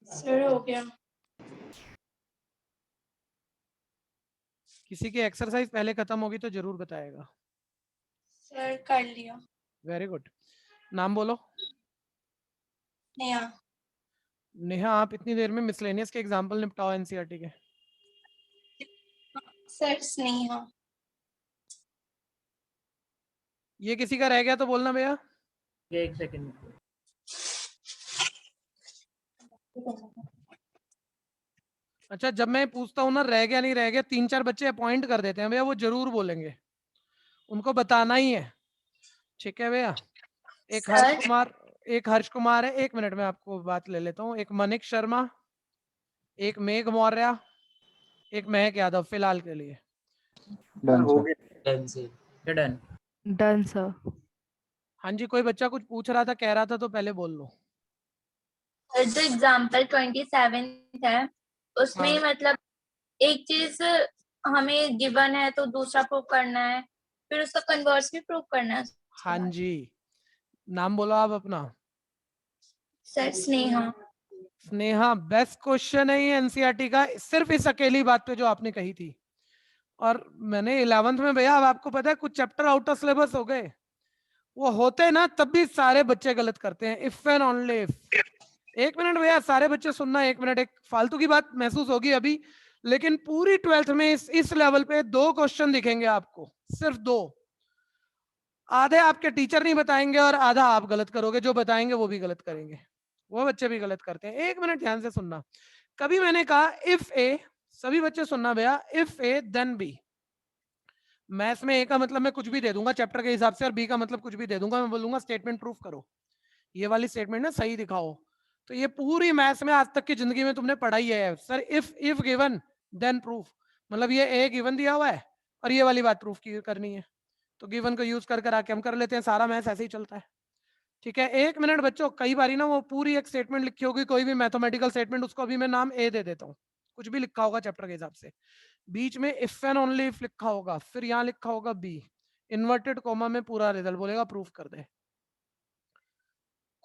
सर हो गया। किसी की एक्सरसाइज पहले खत्म होगी तो जरूर बताएगा। सर कर लिया। वेरी गुड, नाम बोलो। नेहा। नेहा, आप इतनी देर में मिसलेनियस के एग्जांपल निपटाओ एनसीईआरटी के। सर स्नेहा। ये किसी का रह गया तो बोलना भैया। एक सेकंड। अच्छा, जब मैं पूछता हूँ ना रह गया नहीं रह गया, 3-4 बच्चे अपॉइंट कर देते हैं भैया, वो जरूर बोलेंगे, उनको बताना ही है। ठीक है भैया, एक हर्ष कुमार है, 1 मिनट में आपको बात ले लेता हूँ, एक मनिक शर्मा, एक मेघ मौर्य, एक महक यादव, फिलहाल के लिए। डन। Done sir. हाँ जी, कोई बच्चा कुछ पूछ रहा था, कह रहा था, तो पहले बोल लो। जो एग्जाम्पल 27 है उसमें हाँ। मतलब एक चीज हमें गिवन है तो दूसरा प्रूव करना है, फिर उसका कन्वर्स भी प्रूव करना है। हाँ जी, नाम बोलो आप अपना। Sir Sneha. Sneha, best question है ये एनसीईआरटी का, सिर्फ इस अकेली बात पे जो आपने कही थी। और मैंने 11th में भैया, अब आपको पता है कुछ चैप्टर आउट ऑफ सिलेबस हो गए, वो होते ना तब भी सारे बच्चे गलत करते हैं, if and only if. 1 minute भैया, सारे बच्चे सुनना, 1 मिनट, एक फालतू की बात महसूस होगी अभी, लेकिन पूरी 12th में इस लेवल पे 2 क्वेश्चन दिखेंगे आपको, सिर्फ 2। आधे आपके टीचर नहीं बताएंगे और आधा आप गलत करोगे, जो बताएंगे वो भी गलत करेंगे, वो बच्चे भी गलत करते हैं। 1 मिनट ध्यान से सुनना, कभी मैंने कहा इफ ए, सभी बच्चे सुनना भैया, if A then B. Maths में ए का मतलब मैं कुछ भी दे दूंगा चैप्टर के हिसाब से, और बी का मतलब कुछ भी दे दूंगा, मैं बोलूंगा स्टेटमेंट प्रूफ करो, ये वाली स्टेटमेंट ना सही दिखाओ। तो ये पूरी मैथ्स में आज तक की जिंदगी में तुमने पढ़ा ही है sir, if given then proof, मतलब ये ए गिवन दिया हुआ है और ये वाली बात प्रूफ की करनी है, तो गिवन को यूज कर आके हम कर लेते हैं, सारा मैथ्स ऐसे ही चलता है। ठीक है, 1 मिनट बच्चों, कई बारी ना वो पूरी एक स्टेटमेंट लिखी होगी, कोई भी मैथमेटिकल स्टेटमेंट, उसको अभी मैं नाम ए दे देता हूँ, कुछ भी लिखा होगा चैप्टर के हिसाब से, बीच में इफ एंड ओनली इफ लिखा होगा, फिर यहाँ लिखा होगा बी, इन्वर्टेड कोमा में पूरा रिजल्ट बोलेगा प्रूफ कर दे।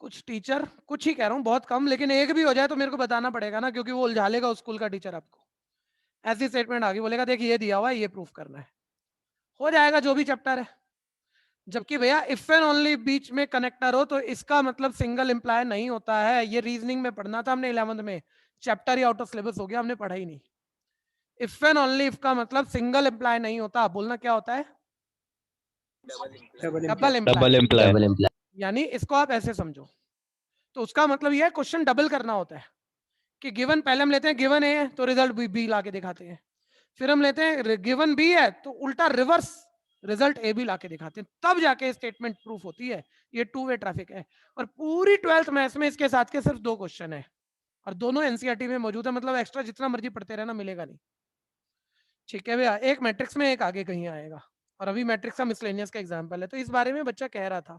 कुछ टीचर, कुछ ही कह रहा हूँ, बहुत कम, लेकिन एक भी हो जाए तो मेरे को बताना पड़ेगा ना, क्योंकि वो उलझा लेगा उस स्कूल का टीचर आपको। ऐसी स्टेटमेंट आ गई, बोलेगा देख ये दिया हुआ है, ये प्रूफ करना है, हो जाएगा जो भी चैप्टर है। जबकि भैया इफ एंड ओनली बीच में कनेक्टर हो तो इसका मतलब सिंगल इंप्लाय नहीं होता है, ये रीजनिंग में पढ़ना था हमने 11th में, chapter he out of syllabus हो गया, हमने पढ़ा ही नहीं। इफ एंड ओनली इफ का मतलब सिंगल इंप्लाय नहीं होता, बोलना क्या होता है, डबल इंप्लाय। यानी इसको आप ऐसे समझो, तो उसका मतलब यह है क्वेश्चन डबल करना होता है, कि गिवन, पहले हम लेते हैं गिवन ए है तो रिजल्ट बी ला के दिखाते हैं, फिर हम लेते हैं गिवन बी है तो उल्टा रिवर्स रिजल्ट ए बी ला के दिखाते हैं, तब जाके स्टेटमेंट प्रूफ होती है। ये 2 वे ट्रैफिक है, और पूरी 12th मैथ्स में इसके साथ के सिर्फ 2 क्वेश्चन है, और दोनों एनसीईआरटी में मौजूद है, मतलब एक्स्ट्रा जितना मर्जी पढ़ते रहना मिलेगा नहीं। ठीक है भैया, एक मैट्रिक्स में एक आगे कहीं आएगा, और अभी मैट्रिक्स का मिसलेनियस का एग्जाम्पल है, तो इस बारे में बच्चा कह रहा था,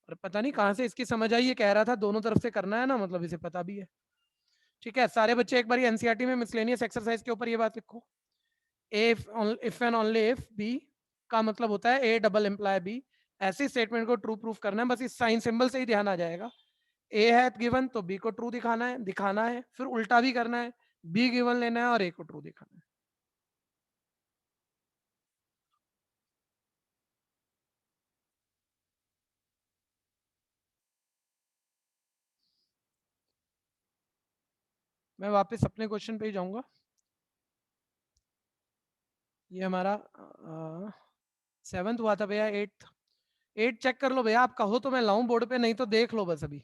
और पता नहीं कहाँ से इसकी समझ आई, ये कह रहा था दोनों तरफ से करना है ना, मतलब इसे पता भी है। ठीक है, सारे बच्चे एक बार एनसीईआरटी में मिसलेनियस एक्सरसाइज के ऊपर ये बात लिखो, if and only if B का मतलब होता है ए डबल एम्प्लॉय बी, ऐसी स्टेटमेंट को ट्रू प्रूफ करना है, बस इस साइन सिंबल से ही ध्यान आ जाएगा। ए है गिवन तो बी को ट्रू दिखाना है, फिर उल्टा भी करना है, बी गिवन लेना है और ए को ट्रू दिखाना है। मैं वापस अपने क्वेश्चन पे ही जाऊंगा। ये हमारा 7th हुआ था भैया, 8 चेक कर लो भैया, आप कहो तो मैं लाऊं बोर्ड पे, नहीं तो देख लो बस अभी।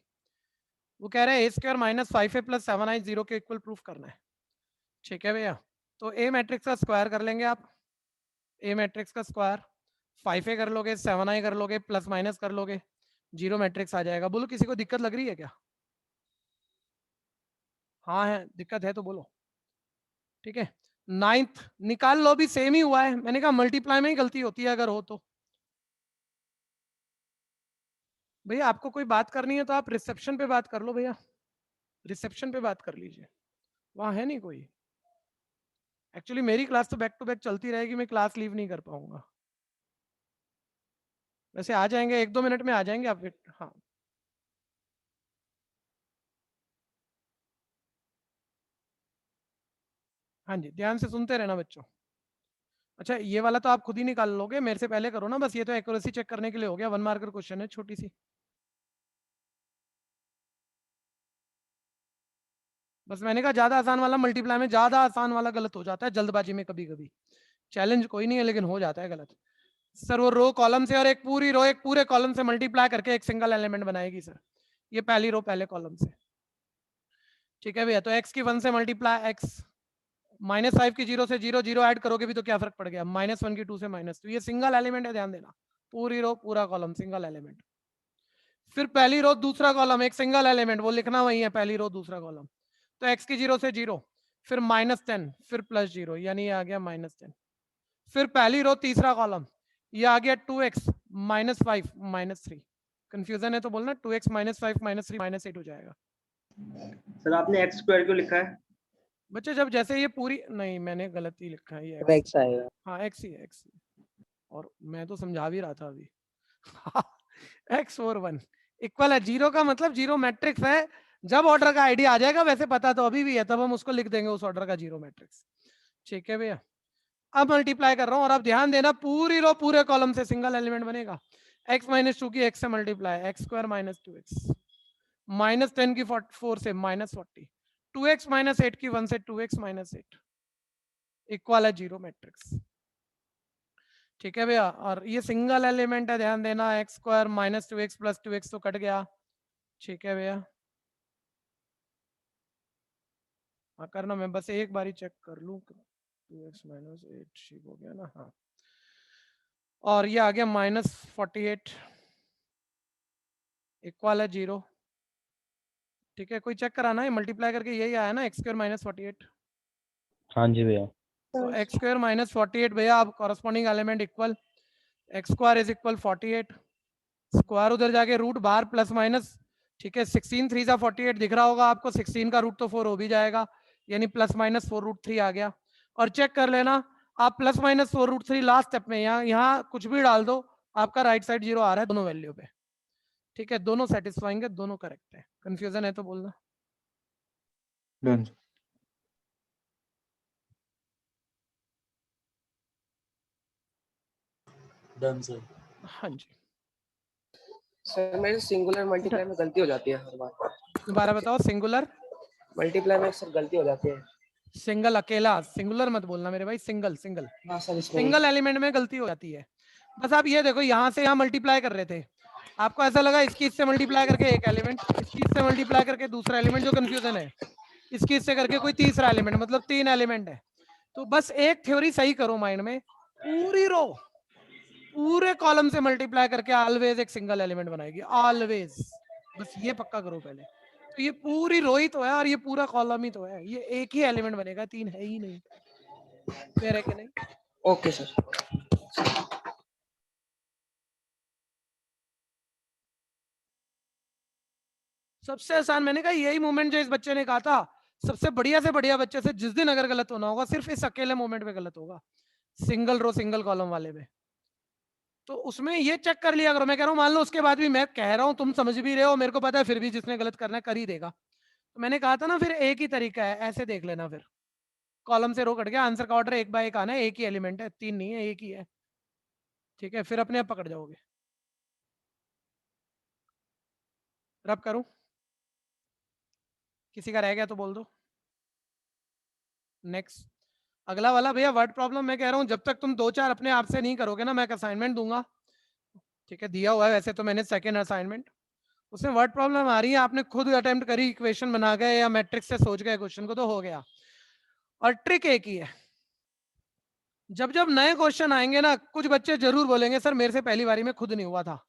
वो कह रहे हैं a² minus 5a plus 7i 0 के इक्वल प्रूफ करना है। ठीक है भैया, तो ए मैट्रिक्स का स्क्वायर कर लेंगे आप, ए मैट्रिक्स का स्क्वायर 5a कर लोगे, 7i कर लोगे, प्लस माइनस कर लोगे, 0 मैट्रिक्स आ जाएगा। बोलो किसी को दिक्कत लग रही है क्या? हाँ है, दिक्कत है तो बोलो। ठीक है, 9th निकाल लो, भी सेम ही हुआ है। मैंने कहा मल्टीप्लाई में ही गलती होती है अगर हो तो। भैया आपको कोई बात करनी है तो आप रिसेप्शन पे बात कर लो भैया, रिसेप्शन पे बात कर लीजिए, वहां है नहीं कोई। एक्चुअली मेरी क्लास तो बैक टू बैक चलती रहेगी, मैं क्लास लीव नहीं कर पाऊंगा। वैसे आ जाएंगे, 1-2 मिनट में आ जाएंगे आप, वेट। हाँ हाँ जी, ध्यान से सुनते रहना बच्चों। अच्छा ये वाला तो आप खुद ही निकाल लोगे, मेरे से पहले करो ना, बस ये तो एक्यूरेसी चेक करने के लिए हो गया, 1 मार्कर क्वेश्चन है छोटी सी। बस मैंने कहा ज्यादा आसान वाला मल्टीप्लाई में, ज्यादा आसान वाला गलत हो जाता है जल्दबाजी में कभी कभी। चैलेंज कोई नहीं है लेकिन हो जाता है गलत। सर वो रो कॉलम से और एक पूरी रो एक पूरे कॉलम से मल्टीप्लाई करके एक सिंगल एलिमेंट बनाएगी सर। ये पहली रो पहले कॉलम से। ठीक है भैया, तो x की 1 से मल्टीप्लाई x, -5 की 0 से 0 0 ऐड करोगे भी तो क्या फर्क पड़ गया, -1 की 2 से -2, ये सिंगल एलिमेंट है, ध्यान देना। पूरी रो पूरा कॉलम सिंगल एलिमेंट। फिर पहली रो दूसरा कॉलम एक सिंगल एलिमेंट, वो लिखना वही है, पहली रो दूसरा कॉलम। तो x की 0 से 0, फिर -10, फिर +0, यानी ये आ गया -10। फिर पहली रो तीसरा कॉलम, ये आ गया 2x -5 -3। कंफ्यूजन है तो बोलना, 2x -5 -3 -8 हो जाएगा। सर आपने x² क्यों लिखा है? बच्चे जब जैसे ये पूरी, नहीं मैंने गलत ही लिखा है, ये x आएगा। हाँ x ही है, x। और मैं तो समझा भी रहा था अभी। x और 1 इक्वल है 0 का मतलब 0 मैट्रिक्स है। जब ऑर्डर का आइडिया आ जाएगा, वैसे पता तो अभी भी है, तब हम उसको लिख देंगे उस ऑर्डर का 0 मैट्रिक्स। ठीक है भैया, अब मल्टीप्लाई कर रहा हूँ और अब ध्यान देना, पूरी रो पूरे कॉलम से सिंगल एलिमेंट बनेगा। x - 2 की x से मल्टीप्लाई, x² - 2x, -10 की 4 से -40, 2x - 8 की 1 से 2x - 8 इक्वल है 0 मैट्रिक्स। ठीक है भैया, और ये सिंगल एलिमेंट है, ध्यान देना, x² - 2x + 2x तो कट गया। ठीक है भैया, हाँ करना, मैं बस एक बारी चेक कर लूँ, 2x - 8 ठीक हो गया ना, हाँ। और ये आ गया -48 इक्वल है 0। ठीक है, कोई चेक कराना है, मल्टीप्लाई करके यही आया ना, x² - 48। हाँ जी भैया। तो x² - 48 भैया, अब corresponding element equal, x² = 48, square उधर जाके रूट बाहर प्लस माइनस। ठीक है, 16 3 सा 48 दिख रहा होगा आपको, 16 का रूट तो 4 हो भी जाएगा, यानी +-4√3 आ गया। और चेक कर लेना, आप +-4√3 लास्ट स्टेप में यहाँ कुछ भी डाल दो, आपका राइट साइड 0 आ रहा है दोनों वैल्यू पे। ठीक है, दोनों सेटिस्फाइंग है, दोनों करेक्ट है। कंफ्यूजन है तो बोलना। डन। Done sir. हाँ जी, सर मेरे सिंगुलर मल्टीप्लाई में गलती हो जाती है हर बार। दोबारा बताओ, सिंगुलर मल्टीप्लाई में सर गलती हो जाती है। सिंगल अकेला, सिंगुलर मत बोलना मेरे भाई, सिंगल सिंगल हाँ सर, इसमें सिंगल एलिमेंट में गलती हो जाती है। बस आप ये देखो, यहाँ से यहाँ मल्टीप्लाई कर रहे थे, आपको ऐसा लगा इसकी इससे मल्टीप्लाई करके एक एलिमेंट, इसकी इससे मल्टीप्लाई करके दूसरा एलिमेंट, जो कंफ्यूजन है, इसकी इससे करके कोई तीसरा एलिमेंट, मतलब 3 एलिमेंट है। तो बस एक थ्योरी सही करो माइंड में, पूरी रो पूरे कॉलम से मल्टीप्लाई करके ऑलवेज एक सिंगल एलिमेंट बनाएगी, ऑलवेज। बस ये पक्का करो पहले। तो ये पूरी रो ही तो है और ये पूरा कॉलम ही तो है, ये एक ही एलिमेंट बनेगा, 3 है ही नहीं। फेयर है कि नहीं? Okay sir. सबसे आसान, मैंने कहा यही मोमेंट जो इस बच्चे ने कहा था, सबसे बढ़िया से बढ़िया बच्चे से जिस दिन अगर गलत होना होगा, सिर्फ इस अकेले मोमेंट पे गलत होगा, सिंगल रो सिंगल कॉलम वाले में। तो उसमें ये चेक कर लिया करो। मैं कह रहा हूँ मान लो उसके बाद भी मैं कह रहा हूँ, तुम समझ भी रहे हो, मेरे को पता है, फिर भी जिसने गलत करना है कर ही देगा। तो मैंने कहा था ना, फिर एक ही तरीका है, ऐसे देख लेना, फिर कॉलम से रो कट गया, आंसर का ऑर्डर 1 बाय 1 आना है, एक ही एलिमेंट है, 3 नहीं है, एक ही है। ठीक है, फिर अपने आप पकड़ जाओगे। रब करूं, किसी का रह गया तो बोल दो। नेक्स्ट अगला वाला भैया वर्ड प्रॉब्लम। मैं कह रहा हूँ जब तक तुम 2-4 अपने आप से नहीं करोगे ना, मैं एक असाइनमेंट दूंगा, ठीक है, दिया हुआ है वैसे तो मैंने सेकंड असाइनमेंट, उसमें वर्ड प्रॉब्लम आ रही है, आपने खुद अटेम्प्ट करी, इक्वेशन बना गए या मैट्रिक्स से सोच गए क्वेश्चन को, तो हो गया। और ट्रिक एक ही है, जब जब नए क्वेश्चन आएंगे ना, कुछ बच्चे जरूर बोलेंगे सर मेरे से पहली बारी में खुद नहीं हुआ था,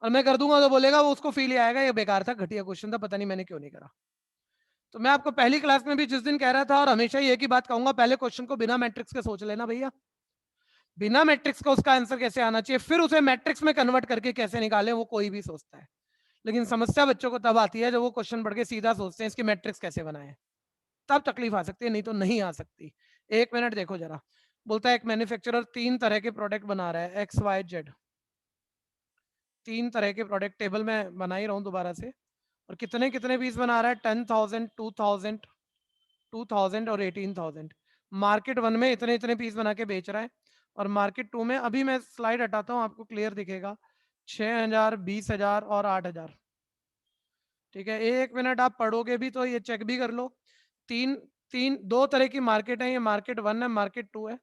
और मैं कर दूंगा तो बोलेगा वो उसको फील ही आएगा ये बेकार था, घटिया क्वेश्चन था, पता नहीं मैंने क्यों नहीं करा। तो मैं आपको पहली क्लास में भी जिस दिन कह रहा था और हमेशा ही एक ही बात कहूंगा, पहले क्वेश्चन को बिना मैट्रिक्स के सोच लेना भैया, बिना मैट्रिक्स का उसका आंसर कैसे आना चाहिए, फिर उसे मैट्रिक्स में कन्वर्ट करके कैसे निकालें, वो कोई भी सोचता है। लेकिन समस्या बच्चों को तब आती है जब वो क्वेश्चन पढ़ के सीधा सोचते हैं इसकी मैट्रिक्स कैसे बनाए, तब तकलीफ आ सकती है, नहीं तो नहीं आ सकती। 1 मिनट देखो जरा, बोलता है एक मैन्युफैक्चरर 3 तरह के प्रोडक्ट बना रहा है, एक्स वाई जेड, 3 तरह के प्रोडक्ट टेबल में बना ही रहा हूँ दोबारा से, और कितने कितने पीस बना रहा है, 10,000, 2,000, 2,000 और 18,000। मार्केट 1 में इतने इतने पीस बना के बेच रहा है, और मार्केट 2 में, अभी मैं स्लाइड हटाता हूँ आपको क्लियर दिखेगा, 6,000, 20,000 और 8,000। ठीक है, 1 मिनट आप पढ़ोगे भी तो ये चेक भी कर लो। 2 तरह की मार्केट है, ये मार्केट 1 है, मार्केट 2 है,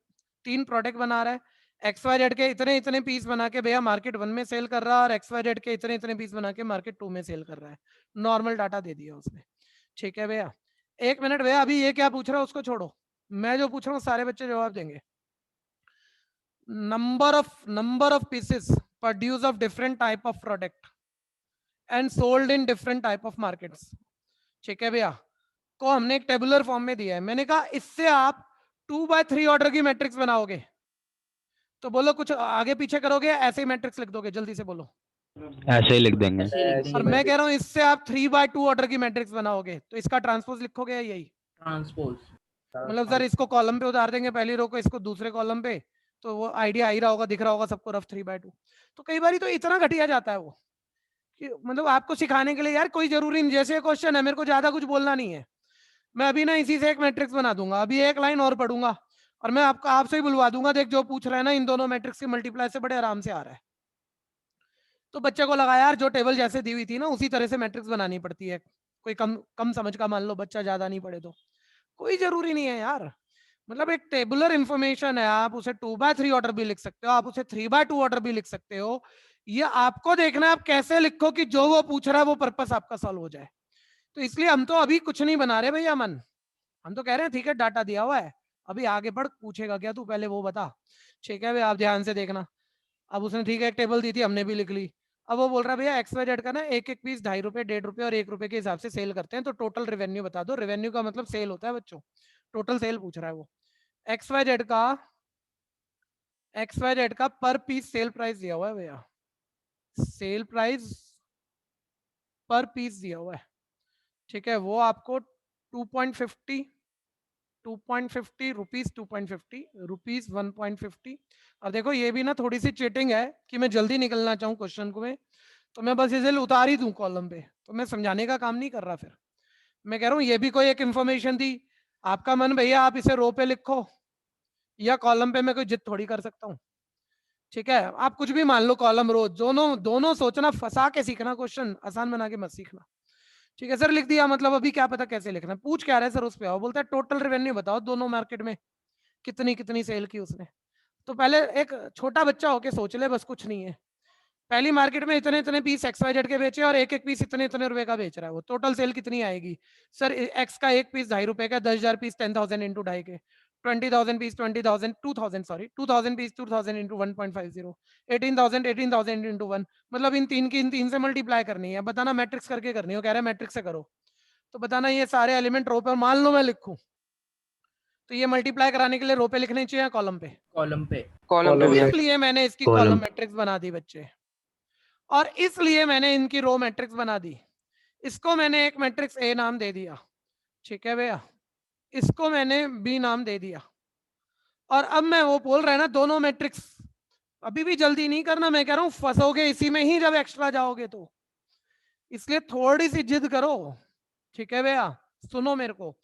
3 प्रोडक्ट बना रहा है, एक्स वाई जेड के इतने इतने पीस बना के भैया मार्केट 1 में सेल कर रहा है, और एक्स वाई जेड के इतने इतने पीस बना के मार्केट 2 में सेल कर रहा है। नॉर्मल डाटा दे दिया उसने, ठीक है भैया। 1 मिनट भैया, अभी ये क्या पूछ रहा है उसको छोड़ो, मैं जो पूछ रहा हूँ सारे बच्चे जवाब देंगे। Number of pieces produce of different type of product and sold in different type of markets, ठीक है भैया, को हमने एक टेबुलर फॉर्म में दिया है। मैंने कहा इससे आप 2/3 ऑर्डर की मैट्रिक्स बनाओगे, तो बोलो कुछ आगे पीछे करोगे, ऐसे ही मैट्रिक्स लिख दोगे, जल्दी से बोलो। ऐसे ही लिख देंगे। और मैं कह रहा हूँ इससे आप 3/2 ऑर्डर की मैट्रिक्स बनाओगे, तो इसका ट्रांसपोज लिखोगे या यही ट्रांसपोज, मतलब सर इसको कॉलम पे उतार देंगे पहली रो को, इसको दूसरे कॉलम पे, तो वो आइडिया आ ही रहा होगा, दिख रहा होगा सबको रफ 3/2। तो कई बार तो इतना घटिया जाता है वो कि मतलब आपको सिखाने के लिए यार कोई जरूरी नहीं, जैसे क्वेश्चन है मेरे को ज्यादा कुछ बोलना नहीं है, मैं अभी ना इसी से एक मैट्रिक्स बना दूंगा, अभी एक लाइन और पढ़ूंगा और मैं आपको आपसे ही बुलवा दूंगा, देख जो पूछ रहा है ना इन दोनों मैट्रिक्स के मल्टीप्लाई से बड़े आराम से आ रहा है। तो बच्चे को लगा यार जो टेबल जैसे दी हुई थी ना उसी तरह से मैट्रिक्स बनानी पड़ती है, कोई कम समझ का मान लो बच्चा ज्यादा नहीं पढ़े तो, कोई जरूरी नहीं है यार। मतलब एक टेबुलर इंफॉर्मेशन है, आप उसे 2/3 ऑर्डर भी लिख सकते हो, आप उसे 3/2 ऑर्डर भी लिख सकते हो, ये आपको देखना है आप कैसे लिखो कि जो वो पूछ रहा है वो पर्पस आपका सॉल्व हो जाए। तो इसलिए हम तो अभी कुछ नहीं बना रहे भैया मन, हम तो कह रहे हैं ठीक है डाटा दिया हुआ है, अभी आगे बढ़, पूछेगा क्या तू पहले वो बता, ठीक है भैया आप ध्यान से देखना। अब उसने ठीक है एक टेबल दी थी, हमने भी लिख ली, अब वो बोल रहा है भैया एक्स वाई जेड का ना एक एक पीस 2.5 रुपए, 1.5 रुपए और 1 रुपए के हिसाब से सेल करते हैं, तो टोटल रेवेन्यू बता दो। रेवेन्यू का मतलब सेल होता है बच्चों, टोटल सेल पूछ रहा है वो। एक्स वाई जेड का पर पीस सेल प्राइस दिया हुआ है भैया, सेल प्राइस पर पीस दिया हुआ है, ठीक है, वो आपको 2.50 रुपीज, 2.50 रुपीज, 1.50। अब देखो ये भी ना थोड़ी सी चीटिंग है कि मैं जल्दी निकलना चाहूँ क्वेश्चन को में, तो मैं बस इसे उतार ही दूं कॉलम पे, तो मैं समझाने का काम नहीं कर रहा। फिर मैं कह रहा हूँ ये भी कोई एक इंफॉर्मेशन थी, आपका मन भैया आप इसे रो पे लिखो या कॉलम पे, मैं कोई जिद थोड़ी कर सकता हूँ, ठीक है, आप कुछ भी मान लो, कॉलम रो, दोनों सोचना, फंसा के सीखना क्वेश्चन, आसान बना के मत सीखना, ठीक है। सर लिख दिया, मतलब अभी क्या पता कैसे लिखना, पूछ क्या रहा है सर उस पे आओ, बोलता है टोटल रेवेन्यू बताओ दोनों मार्केट में कितनी कितनी सेल की उसने। तो पहले एक छोटा बच्चा होके सोच ले, बस कुछ नहीं है, पहली मार्केट में इतने इतने पीस एक्स वाई जेड के बेचे और एक एक पीस इतने इतने रुपए का बेच रहा है वो, टोटल सेल कितनी आएगी सर, एक्स का एक पीस 2.5 रुपए का, 10,000 पीस 10,000 इंटू 2.5 के, 20,000 piece 20,000, 2,000 sorry 2,000 piece 2,000 into 1.50, 18,000 into 1, मतलब इन तीन से मल्टीप्लाई करनी है, बताना मैट्रिक्स करके करनी है, कह रहा है मैट्रिक्स से करो, तो बताना ये सारे एलिमेंट रो पे, मान लो मैं लिखूं तो ये मल्टीप्लाई कराने के लिए रो पे लिखने चाहिए कॉलम पे, कॉलम पे, इसलिए मैंने इसकी कॉलम मैट्रिक्स बना दी बच्चे, और इसलिए मैंने इनकी रो मैट्रिक्स बना दी। इसको मैंने एक मैट्रिक्स ए नाम दे दिया, ठीक है भैया, इसको मैंने बी नाम दे दिया, और अब मैं वो बोल रहा है ना दोनों मैट्रिक्स, अभी भी जल्दी नहीं करना, मैं कह रहा हूं फंसोगे इसी में ही जब एक्स्ट्रा जाओगे तो, इसलिए थोड़ी सी जिद करो, ठीक है भैया। सुनो मेरे को,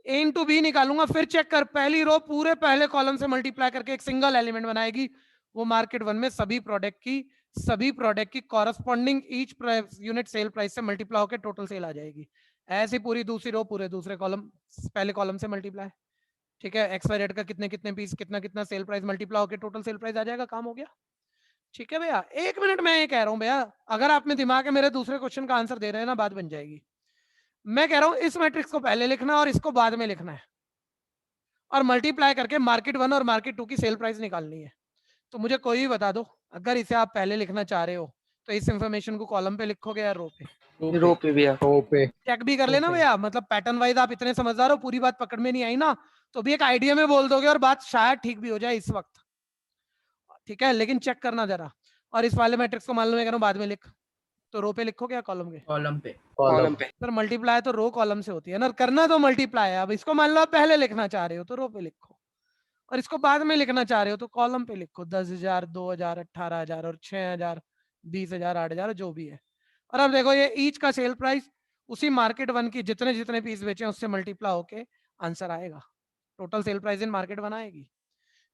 ए इंटू बी निकालूंगा, फिर चेक कर, पहली रो पूरे पहले कॉलम से मल्टीप्लाई करके एक सिंगल एलिमेंट बनाएगी, वो मार्केट 1 में सभी प्रोडक्ट की corresponding each unit sale price से मल्टीप्लाई होकर टोटल सेल आ जाएगी। ऐसी पूरी दूसरी रो पूरे दूसरे कॉलम पहले कॉलम से मल्टीप्लाई, ठीक है, एक्स वाई जेड का कितने कितने पीस, कितना कितना सेल प्राइस मल्टीप्लाई होकर टोटल सेल प्राइस आ जाएगा, काम हो गया। ठीक है भैया, 1 मिनट मैं ये कह रहा हूँ भैया, अगर आप में दिमाग है मेरे दूसरे क्वेश्चन का आंसर दे रहे हैं ना, बात बन जाएगी। मैं कह रहा हूँ इस मैट्रिक्स को पहले लिखना और इसको बाद में लिखना है, और मल्टीप्लाई करके मार्केट 1 और मार्केट 2 की सेल प्राइस निकालनी है। तो मुझे कोई भी बता दो, अगर इसे आप पहले लिखना चाह रहे हो तो इस इंफॉर्मेशन को कॉलम पे लिखोगे या रो पे? रो पे भैया, रो पे। चेक भी कर लेना भैया, मतलब पैटर्न वाइज आप इतने समझदार हो, पूरी बात पकड़ में नहीं आई ना तो भी एक आइडिया में बोल दोगे और बात शायद ठीक भी हो जाए इस वक्त। ठीक है, लेकिन चेक करना जरा। और इस वाले मैट्रिक्स को मान लो मैं कह रहा हूं बाद में लिख, तो रो पे लिखोगे या कॉलम के? कॉलम पे। कॉलम पे। सर मल्टीप्लाई तो रो कॉलम से होती है ना, करना तो मल्टीप्लाई है। अब इसको मान लो आप पहले लिखना चाह रहे हो तो रो पे लिखो, और इसको बाद में लिखना चाह रहे हो तो कॉलम पे लिखो। 10,000, 2,000, 18,000 और 6,000, 20,000, 8,000 जो भी है। और अब देखो ये ईच का सेल प्राइस उसी मार्केट 1 की जितने जितने पीस बेचे हैं उससे मल्टीप्लाई होके आंसर आएगा, total sale price in market 1 आएगी।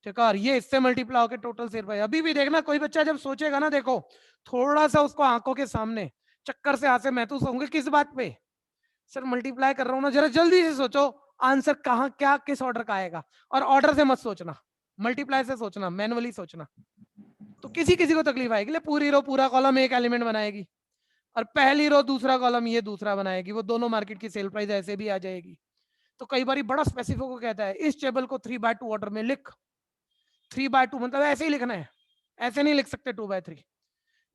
ठीक है, और ये इससे मल्टीप्लाई होके टोटल सेल प्राइस। अभी भी देखना, कोई बच्चा जब सोचेगा ना, देखो थोड़ा सा उसको आंखों के सामने चक्कर से हाथ से महसूस होंगे। किस बात पे? सर मल्टीप्लाई कर रहा हूँ ना, जरा जल्दी से सोचो आंसर कहाँ क्या किस ऑर्डर का आएगा, और ऑर्डर से मत सोचना, मल्टीप्लाई से सोचना, मैनुअली सोचना, तो किसी किसी को तकलीफ आएगी। ले पूरी रो पूरा कॉलम एक एलिमेंट बनाएगी, और पहली रो दूसरा कॉलम ये दूसरा बनाएगी, वो दोनों मार्केट की सेल प्राइस ऐसे भी आ जाएगी। तो कई बार बड़ा स्पेसिफिक को कहता है इस टेबल को 3/2 ऑर्डर में लिख। 3/2 मतलब ऐसे ही लिखना है, ऐसे नहीं लिख सकते 2/3।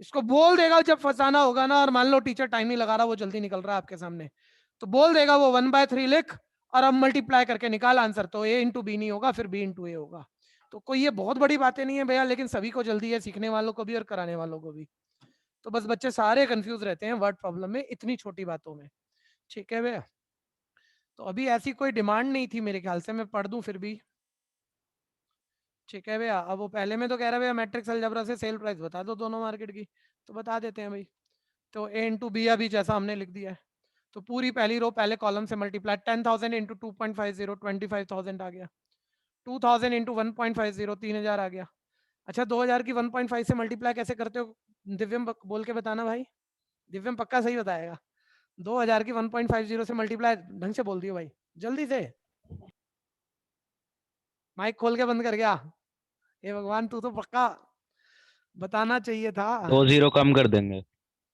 इसको बोल देगा जब फंसाना होगा ना, और मान लो टीचर टाइम नहीं लगा रहा, वो जल्दी निकल रहा है आपके सामने, तो बोल देगा वो 1/3 लिख और अब मल्टीप्लाई करके निकाल आंसर, तो a इंटू बी नहीं होगा, फिर b इंटू ए होगा। तो कोई ये बहुत बड़ी बातें नहीं है भैया, लेकिन सभी को जल्दी है, सीखने वालों को भी और कराने वालों को भी। तो बस बच्चे सारे कंफ्यूज रहते हैं वर्ड प्रॉब्लम में, इतनी छोटी बातों में। ठीक है भैया, तो अभी ऐसी कोई डिमांड नहीं थी मेरे ख्याल से, मैं पढ़ दूं फिर भी। ठीक है भैया, अब वो पहले में तो कह रहा है भैया मैट्रिक्स अलजेब्रा से सेल प्राइस बता दो दोनों मार्केट की, तो बता देते हैं भाई। तो a इंटू बी अभी जैसा हमने लिख दिया है, तो पूरी पहली रो पहले कॉलम से मल्टीप्लाई। 10,000 इंटू 2.50 25,000 आ गया। 2,000 इंटू 1.50 3,000 आ गया। अच्छा 2,000 की 1.5 से मल्टीप्लाई कैसे करते हो? दिव्यम बोल के बताना भाई, दिव्यम पक्का सही बताएगा। 2,000 की 1.50 से मल्टीप्लाई ढंग से बोल दियो भाई, जल्दी से। माइक खोल के बंद कर गया, हे भगवान तू तो पक्का बताना चाहिए था। 2 0 कम कर देंगे।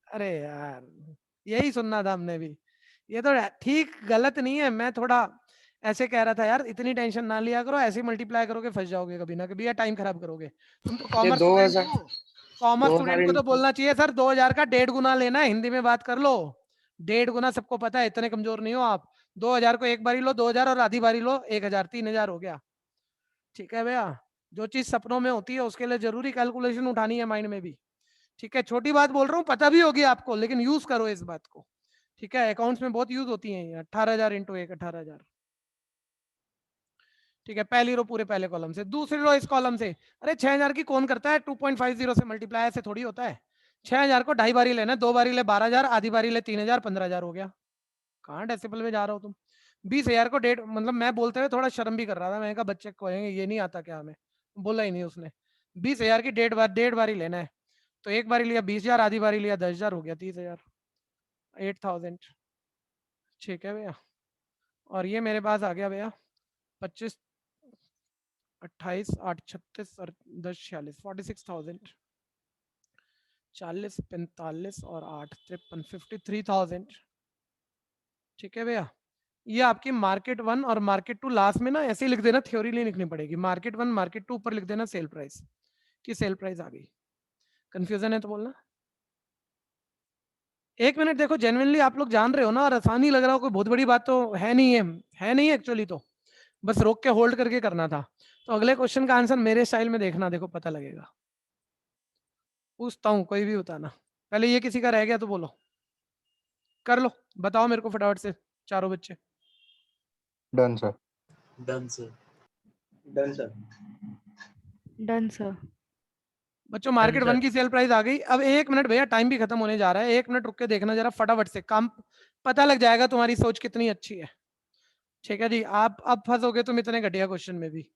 अरे यार यही सुनना था हमने भी, ये तो ठीक गलत नहीं है, मैं थोड़ा ऐसे कह रहा था यार, इतनी टेंशन ना लिया करो, ऐसे मल्टीप्लाई करोगे फंस जाओगे कभी ना कभी, या टाइम खराब करोगे। तुम तो कॉमर्स स्टूडेंट हो, कॉमर्स स्टूडेंट को तो बोलना चाहिए सर 2,000 का 1.5 गुना लेना है, हिंदी में बात कर लो। 1.5 गुना सबको पता है, इतने कमजोर नहीं हो आप। 2,000 को एक बारी लो 2,000, और आधी बारी लो 1,000, 3,000 हो गया। ठीक है भैया, जो चीज सपनों में होती है उसके लिए जरूरी कैलकुलेशन उठानी है माइंड में भी। ठीक है, छोटी बात बोल रहा हूँ, पता भी होगी आपको, लेकिन यूज करो इस बात को। ठीक है, अकाउंट्स में बहुत यूज होती है। 18,000 इंटू 1 18,000। ठीक है, पहली रो पूरे पहले कॉलम से, दूसरी रो इस कॉलम से। अरे 6,000 की कौन करता है 2.50 से मल्टीप्लाई, ऐसे थोड़ी होता है। 6,000 को 2.5 बारी लेना है, 2 बारी ले 12,000, आधी बारी ले 3,000, 15,000 हो गया। कहाँ डेसिमल में जा रहा हो तुम? 20,000 को 1.5, मतलब मैं बोलते हुए थोड़ा शर्म भी कर रहा था, मैंने कहा बच्चे कहेंगे ये नहीं आता क्या हमें, बोला ही नहीं उसने। 20,000 की 1.5 बारी लेना है, तो एक बारी लिया 20,000, आधी बारी लिया 10,000, हो गया 30,000, 8,000। ठीक है भैया, और ये मेरे पास आ गया भैया 25, 28, 8, 36 और 10, 46, 46,000। 40, 45 और 8, 53, 53,000। ठीक है भैया, ये आपकी मार्केट 1 और मार्केट 2 लास्ट में ना ऐसे ही लिख देना, थ्योरी नहीं लिखनी पड़ेगी। मार्केट 1 मार्केट 2 ऊपर लिख देना सेल प्राइस की सेल प्राइस आ गई। कंफ्यूजन है तो बोलना। 1 मिनट देखो, जेन्युइनली आप लोग जान रहे हो ना, और आसानी लग रहा हो, कोई बहुत बड़ी बात तो है नहीं है नहीं एक्चुअली, तो बस रोक के होल्ड करके करना था। तो अगले क्वेश्चन का आंसर मेरे स्टाइल में देखना, देखो पता लगेगा। पूछता हूँ, कोई भी बताना। पहले ये किसी का रह गया तो बोलो, कर लो, बताओ मेरे को फटाफट से चारों बच्चे। Done sir. Done sir. Done sir. Done sir. बच्चों मार्केट 1 की सेल प्राइस आ गई। अब 1 मिनट भैया, टाइम भी खत्म होने जा रहा है, 1 मिनट रुक के देखना जरा फटाफट से, काम पता लग जाएगा तुम्हारी सोच कितनी अच्छी है। ठीक है जी, आप अब फंसोगे तुम इतने घटिया क्वेश्चन में भी।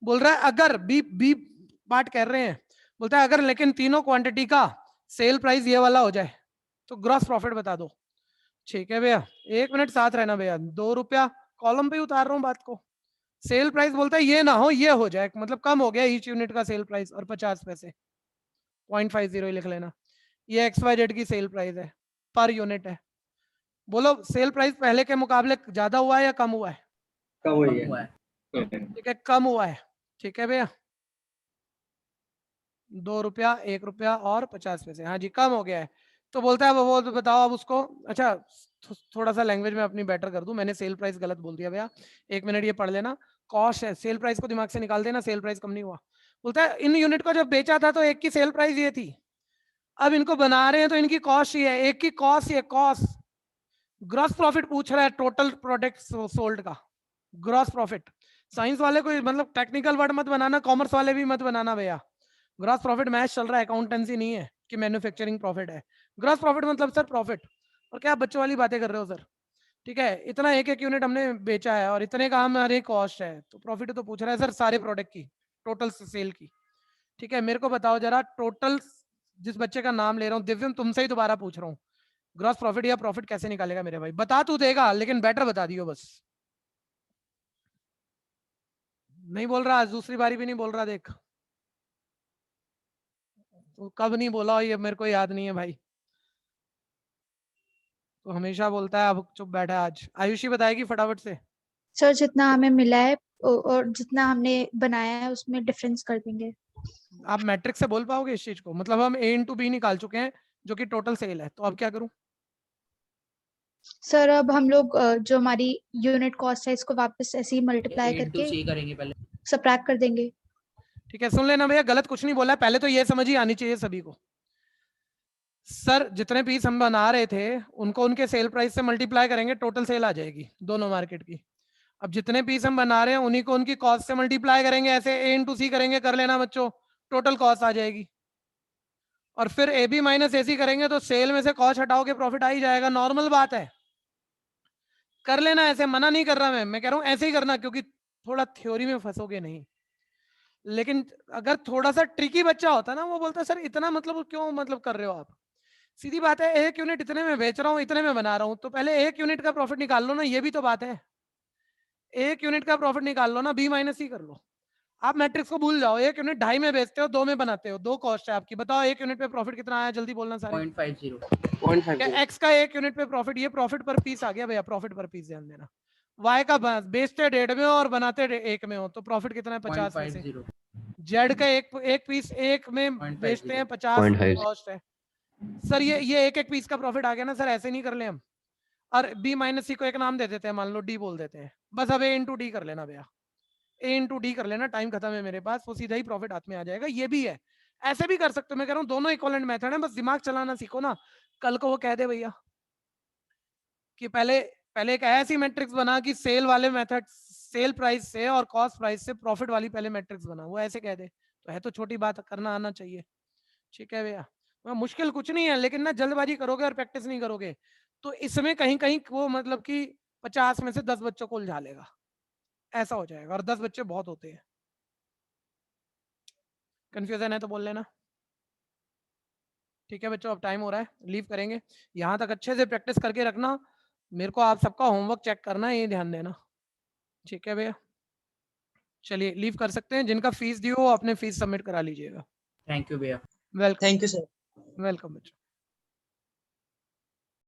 बोल रहा है अगर बी पार्ट कर रहे हैं, बोलता है अगर लेकिन तीनों क्वांटिटी का सेल प्राइस ये वाला हो जाए तो ग्रॉस प्रॉफिट बता दो। ठीक है भैया, 1 मिनट साथ रहना भैया। 2 रुपया कॉलम पे उतार रहा हूँ बात को, सेल प्राइस बोलता है ये ना हो ये हो जाए, मतलब कम हो गया ईच यूनिट का सेल प्राइस और 50 पैसे, 0.50 लिख लेना। ये XYZ की सेल प्राइस है, पर यूनिट है। बोलो सेल प्राइस पहले के मुकाबले ज्यादा हुआ है या कम हुआ है? कम हुई है। ठीक है, कम हुआ है। ठीक है भैया, 2 रुपया, 1 रुपया और 50 पैसे, हाँ जी कम हो गया है। तो बोलता है वो बताओ अब उसको। अच्छा थोड़ा सा लैंग्वेज में अपनी बेटर कर दूं, मैंने सेल प्राइस गलत बोल दिया भैया, 1 मिनट ये पढ़ लेना। कॉस्ट है, सेल प्राइस को दिमाग से निकाल देना, सेल प्राइस कम नहीं हुआ। बोलता है इन यूनिट को जब बेचा था तो एक की सेल प्राइस ये थी, अब इनको बना रहे हैं तो इनकी कॉस्ट ये है, एक की कॉस्ट ये कॉस्ट। ग्रॉस प्रॉफिट पूछ रहा है टोटल प्रोडक्ट सोल्ड का, ग्रॉस प्रॉफिट। साइंस वाले को मतलब टेक्निकल वर्ड मत बनाना, कॉमर्स वाले भी मत बनाना भैया। ग्रॉस प्रॉफिट मैच चल रहा है, अकाउंटेंसी नहीं है कि मैन्युफैक्चरिंग प्रॉफिट है। ग्रॉस प्रॉफिट मतलब सर प्रॉफिट, और क्या बच्चों वाली बातें कर रहे हो सर? ठीक है, इतना एक यूनिट हमने बेचा है और इतने का हमारी कॉस्ट है, तो प्रॉफिट तो पूछ रहा है सर सारे प्रोडक्ट की, टोटल सेल की। ठीक है, मेरे को बताओ जरा टोटल, जिस बच्चे का नाम ले रहा हूँ दिव्यम, तुमसे ही दोबारा पूछ रहा हूँ, ग्रॉस प्रॉफिट या प्रॉफिट कैसे निकालेगा मेरे भाई? बता तू देगा लेकिन बेटर बता दियो बस। नहीं बोल रहा, दूसरी बारी भी नहीं बोल रहा, देख तो कब नहीं बोला ये मेरे को याद नहीं है भाई, तो हमेशा बोलता है, अब चुप बैठा है आज। आयुषी बताएगी फटाफट से। सर जितना हमें मिला है और जितना हमने बनाया है उसमें डिफरेंस कर देंगे। आप मैट्रिक्स से बोल पाओगे इस चीज को? मतलब हम A into B निकाल चुके हैं जो कि टोटल सेल है, तो अब क्या करूं? सर अब हम लोग जो हमारी यूनिट कॉस्ट है इसको वापस ऐसे ही मल्टीप्लाई A into करके C करेंगे पहले, सबट्रैक्ट कर देंगे। ठीक है, सुन लेना भैया, गलत कुछ नहीं बोला है, पहले तो ये समझ ही आनी चाहिए सभी को। सर जितने पीस हम बना रहे थे उनको उनके सेल प्राइस से मल्टीप्लाई करेंगे, टोटल सेल आ जाएगी दोनों मार्केट की। अब जितने पीस हम बना रहे हैं उन्हीं को उनकी कॉस्ट से मल्टीप्लाई करेंगे, ऐसे A into C करेंगे, कर लेना बच्चों, टोटल कॉस्ट आ जाएगी। और फिर AB माइनस AC करेंगे तो सेल में से कॉस्ट हटाओगे प्रॉफिट आ ही जाएगा, नॉर्मल बात है, कर लेना ऐसे, मना नहीं कर रहा मैं कह रहा हूं ऐसे ही करना, क्योंकि थोड़ा थ्योरी में फंसोगे नहीं। लेकिन अगर थोड़ा सा ट्रिकी बच्चा होता ना, वो बोलता सर इतना मतलब क्यों मतलब कर रहे हो आप? सीधी बात है, 1 यूनिट इतने में बेच रहा हूँ, इतने में बना रहा हूँ, तो पहले 1 यूनिट का प्रॉफिट निकाल लो ना, ये भी तो बात है। 1 यूनिट का प्रॉफिट निकाल लो ना, B माइनस C कर लो। आप मैट्रिक्स को भूल जाओ, 1 यूनिट 2.5 में बेचते हो, 2 में बनाते हो, 2 कॉस्ट है आपकी। बताओ 1 यूनिट पे प्रॉफिट कितना आया, जल्दी बोलना सारे। 0.50 एक्स का 1 यूनिट पे प्रॉफिट, ये प्रॉफिट पर पीस आ गया भैया, प्रॉफिट पर पीस ध्यान देना। वाई का बेचते 1.5 में और बनाते 1 में हो, तो प्रॉफिट कितना है? 50 में से। जेड का एक पीस 1 में बेचते हैं, 50 कॉस्ट है। सर ये एक पीस का प्रॉफिट आ गया ना सर, ऐसे नहीं कर ले हम। और B माइनस C को एक नाम दे देते हैं, मान लो D बोल देते हैं, बस अब A into D कर लेना भैया, A into D कर लेना, टाइम खत्म है मेरे पास, वो सीधा ही प्रॉफिट हाथ में आ जाएगा। ये भी है, ऐसे भी कर सकते हो, मैं कह रहा हूँ दोनों इक्विवेलेंट मेथड है, बस दिमाग चलाना सीखो ना। कल को वो कह दे भैया कि पहले एक ऐसी मैट्रिक्स बना कि सेल वाले मेथड, सेल प्राइस से और कॉस्ट प्राइस से प्रॉफिट वाली पहले मैट्रिक्स बना, वो ऐसे कह दे तो है तो छोटी बात, करना आना चाहिए। ठीक है भैया, मुश्किल कुछ नहीं है, लेकिन ना जल्दबाजी करोगे और प्रैक्टिस नहीं करोगे तो इसमें कहीं कहीं वो मतलब कि 50 में से 10 बच्चों को उलझा लेगा, ऐसा हो जाएगा, और 10 बच्चे बहुत होते हैं। कंफ्यूजन है तो बोल लेना। ठीक है बच्चों, अब टाइम हो रहा है, लीव करेंगे। यहाँ तक अच्छे से प्रैक्टिस करके रखना, मेरे को आप सबका होमवर्क चेक करना है, ये ध्यान देना। ठीक है भैया, चलिए लीव कर सकते हैं। जिनका फीस ड्यू हो अपने फीस सबमिट करा लीजिएगा। थैंक यू भैया। Welcome. Thank you sir. Welcome बच्चों।